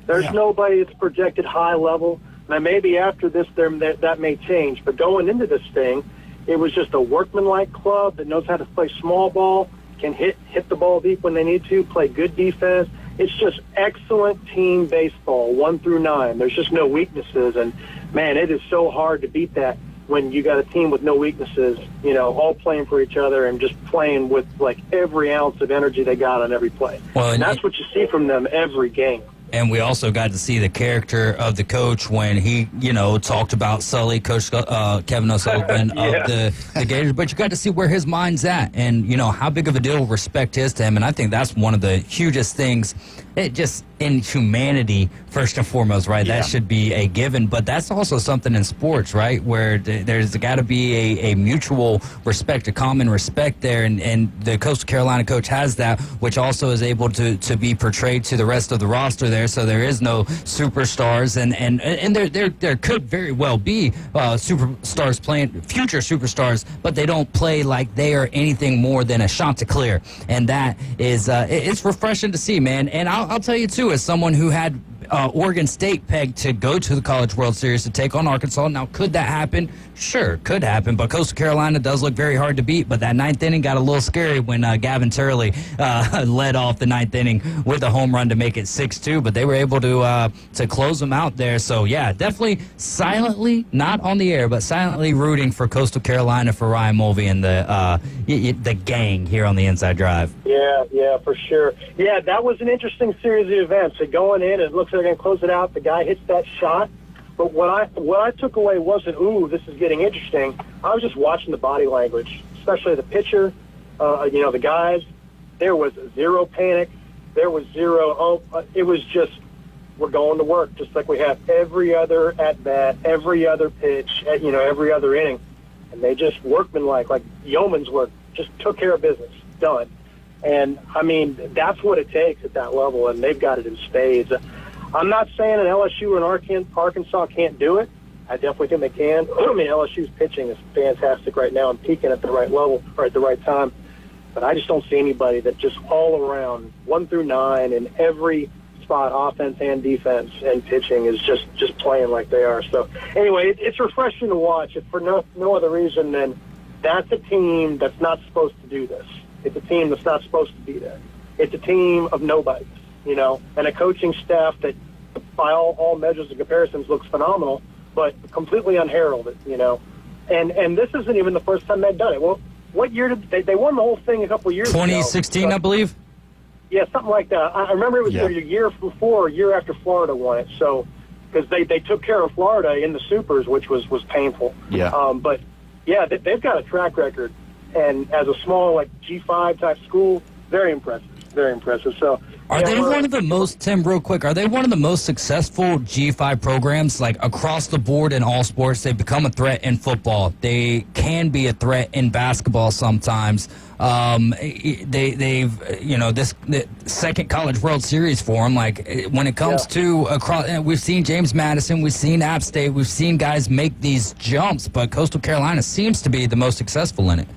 There's nobody that's projected high level. Now, maybe after this that may change, but going into this thing, It was just a workmanlike club that knows how to play small ball, can hit the ball deep when they need to, play good defense. It's just excellent team baseball, 1 through 9. There's just no weaknesses, and man, it is so hard to beat that when you got a team with no weaknesses, you know, all playing for each other and just playing with like every ounce of energy they got on every play. Well, and that's what you see from them every game. And we also got to see the character of the coach when he, you know, talked about Sully, Coach Kevin O'Sullivan of the Gators. But you got to see where his mind's at and, you know, how big of a deal respect is to him. And I think that's one of the hugest things, it just in humanity, first and foremost, right? Yeah. That should be a given. But that's also something in sports, right, where there's got to be a mutual respect, a common respect there. And the Coastal Carolina coach has that, which also is able to be portrayed to the rest of the roster there. So there is no superstars, and there could very well be superstars playing, future superstars, but they don't play like they are anything more than a Chanticleer, and that is it's refreshing to see, man. And I'll tell you too, as someone who had Oregon State pegged to go to the College World Series to take on Arkansas. Now, could that happen? Sure, could happen, but Coastal Carolina does look very hard to beat. But that ninth inning got a little scary when Gavin Turley led off the ninth inning with a home run to make it 6-2, but they were able to close them out there. So, yeah, definitely silently, not on the air, but silently rooting for Coastal Carolina, for Ryan Mulvey and the gang here on the Inside Drive. Yeah, for sure. Yeah, that was an interesting series of events. So going in, it looks like they're going to close it out. The guy hits that shot. But what I took away wasn't, ooh, this is getting interesting. I was just watching the body language, especially the pitcher, the guys. There was zero panic. There was zero, it was just, we're going to work, just like we have every other at-bat, every other pitch, every other inning. And they just workmanlike, like yeoman's work, just took care of business, done. And, I mean, that's what it takes at that level, and they've got it in spades. I'm not saying an LSU or an Arkansas can't do it. I definitely think they can. I mean, LSU's pitching is fantastic right now and peaking at the right level or at the right time. But I just don't see anybody that just all around 1 through 9 in every spot, offense and defense and pitching, is just playing like they are. So, anyway, it's refreshing to watch, if for no other reason than that's a team that's not supposed to do this. It's a team that's not supposed to be there. It's a team of nobodies, and a coaching staff that, by all measures and comparisons, looks phenomenal, but completely unheralded, And this isn't even the first time they've done it. Well, what year did they won the whole thing a couple years ago? 2016, I believe. Yeah, something like that. I remember it was a year before, a year after Florida won it. So, because they took care of Florida in the Supers, which was painful. Yeah. But yeah, they've got a track record, and as a small G5 type school, very impressive. Very impressive. So. Are they one of the most, Tim, real quick, are they one of the most successful G5 programs, like across the board in all sports? They've become a threat in football. They can be a threat in basketball sometimes. They've, the second College World Series for them. Like, when it comes to across, we've seen James Madison, we've seen App State, we've seen guys make these jumps, but Coastal Carolina seems to be the most successful in it.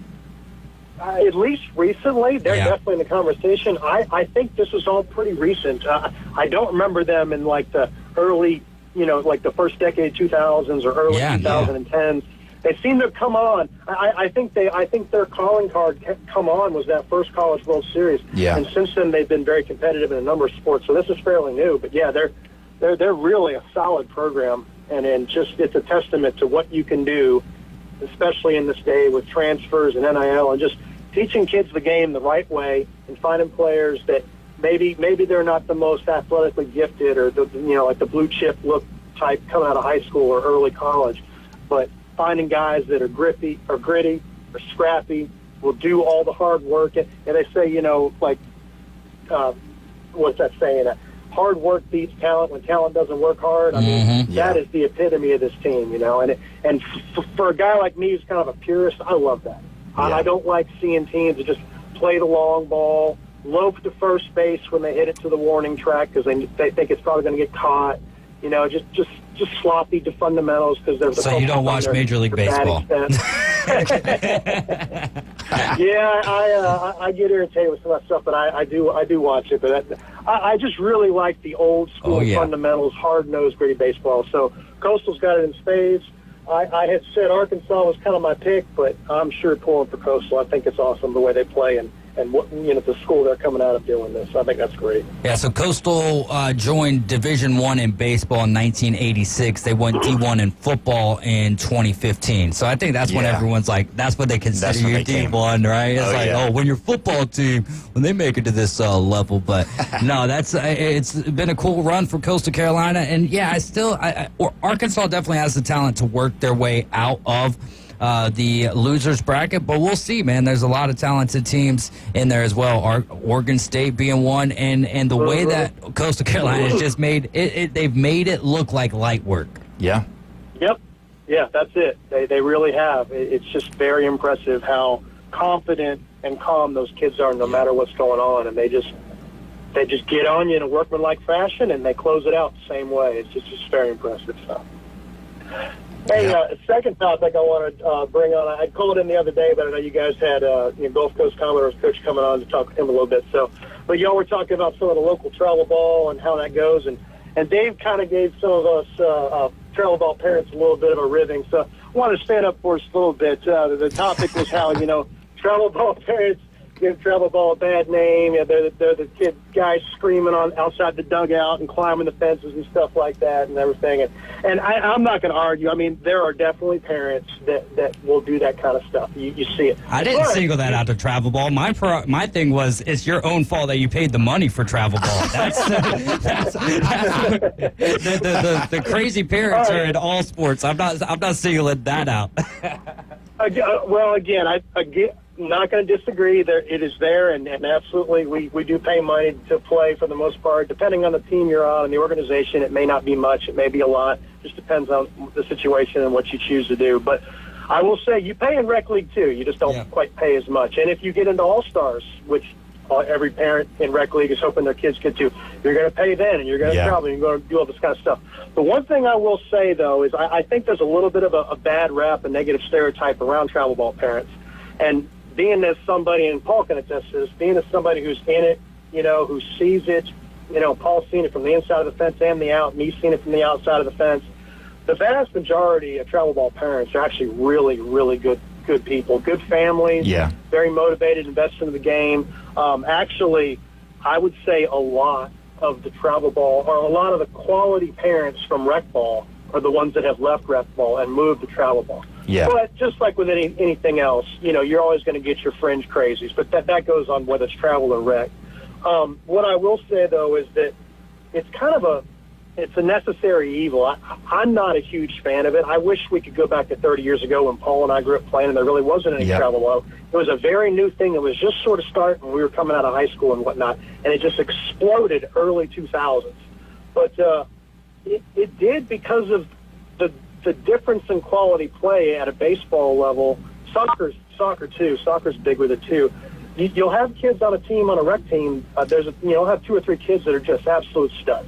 At least recently, they're definitely in the conversation. I think this is all pretty recent. I don't remember them in the early, the first decade 2000s or early 2010s. They seem to have come on. I think their calling card come on was that first College World Series. Yeah. And since then they've been very competitive in a number of sports. So this is fairly new. But yeah, they're really a solid program, and just it's a testament to what you can do, especially in this day with transfers and NIL and just teaching kids the game the right way and finding players that maybe they're not the most athletically gifted or the the blue chip look type coming out of high school or early college, but finding guys that are gritty or scrappy, will do all the hard work. And they say, what's that saying? Hard work beats talent when talent doesn't work hard. I mean, that is the epitome of this team, And for a guy like me who's kind of a purist, I love that. Yeah. I don't like seeing teams that just play the long ball, lope to first base when they hit it to the warning track because they think it's probably going to get caught. Just sloppy to fundamentals because they're. So you don't watch Major League Baseball? Yeah, I get irritated with some of that stuff, but I do watch it. But I just really like the old school fundamentals, hard nosed, gritty baseball. So Coastal's got it in spades. I had said Arkansas was kind of my pick, but I'm sure pulling for Coastal. I think it's awesome the way they play and what the school they're coming out of doing this. I think that's great. Yeah, so Coastal joined Division I in baseball in 1986. They won D1 in football in 2015. So I think that's when everyone's like, that's what they consider your D1, right? It's when your football team, when they make it to this level. But no, it's been a cool run for Coastal Carolina. And yeah, Arkansas definitely has the talent to work their way out of the losers bracket, but we'll see, man. There's a lot of talented teams in there as well. Oregon State being one, and the way that Coastal Carolina has just made it, they've made it look like light work. Yeah. Yep. Yeah, that's it. They really have. It's just very impressive how confident and calm those kids are, no matter what's going on, and they just get on you in a workmanlike fashion, and they close it out the same way. It's just very impressive stuff. Hey, second topic I want to bring on. I called in the other day, but I know you guys had Gulf Coast Commodores coach coming on to talk with him a little bit. But y'all were talking about some of the local travel ball and how that goes, and Dave kind of gave some of us travel ball parents a little bit of a ribbing. So I want to stand up for us a little bit. The topic was how travel ball parents give travel ball a bad name. They're the guys screaming on outside the dugout and climbing the fences and stuff like that and everything. And I'm not going to argue. I mean, there are definitely parents that will do that kind of stuff. You see it. I didn't single that out to travel ball. My thing was, it's your own fault that you paid the money for travel ball. That's the crazy parents are in all sports. I'm not singling that out. Well, again, I'm not going to disagree. It is there, and absolutely we do pay money to play for the most part. Depending on the team you're on and the organization, it may not be much. It may be a lot. Just depends on the situation and what you choose to do. But I will say you pay in rec league, too. You just don't quite pay as much. And if you get into All-Stars, which every parent in rec league is hoping their kids get to, you're going to pay then, and you're going to travel, and you're going to do all this kind of stuff. The one thing I will say, though, is I think there's a little bit of a bad rap, a negative stereotype around travel ball parents. And being as somebody, and Paul can attest to this, being as somebody who's in it, who sees it, Paul's seen it from the inside of the fence and the out, me's seen it from the outside of the fence. The vast majority of travel ball parents are actually really, really good people, good families, very motivated, invested in the game. Actually, I would say a lot of the travel ball, or a lot of the quality parents from rec ball are the ones that have left rec ball and moved to travel ball. Yeah. But just like with anything else, you're always going to get your fringe crazies, but that goes on whether it's travel or rec. What I will say, though, is that it's kind of it's a necessary evil. I'm not a huge fan of it. I wish we could go back to 30 years ago when Paul and I grew up playing and there really wasn't any travel ball. It was a very new thing that was just sort of starting when we were coming out of high school and whatnot, and it just exploded early 2000s. But it did because of the difference in quality play at a baseball level. Soccer too. Soccer's big with it too. You'll have kids on a team, on a rec team. You'll have 2 or 3 kids that are just absolute studs,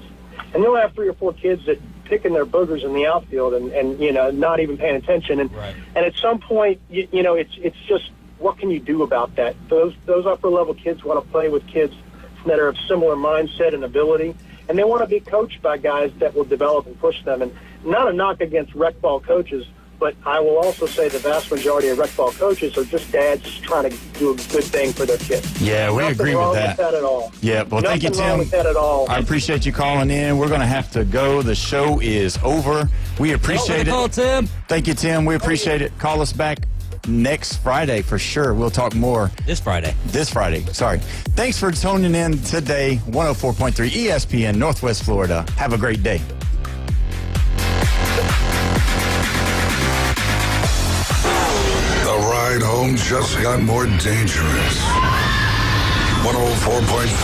and you'll have 3 or 4 kids that picking their boogers in the outfield and not even paying attention. And at some point, it's just, what can you do about that? Those upper level kids want to play with kids that are of similar mindset and ability, and they want to be coached by guys that will develop and push them. And not a knock against rec ball coaches, but I will also say the vast majority of rec ball coaches are just dads trying to do a good thing for their kids. Yeah, we agree with that. Nothing wrong with that at all. Yeah, well, thank you, Tim. Nothing wrong with that at all. I appreciate you calling in. We're going to have to go. The show is over. We appreciate it. Tim. Thank you, Tim. We appreciate it. Call us back next Friday for sure. We'll talk more. This Friday, sorry. Thanks for tuning in today. 104.3 ESPN Northwest Florida. Have a great day. The ride home just got more dangerous. 104.3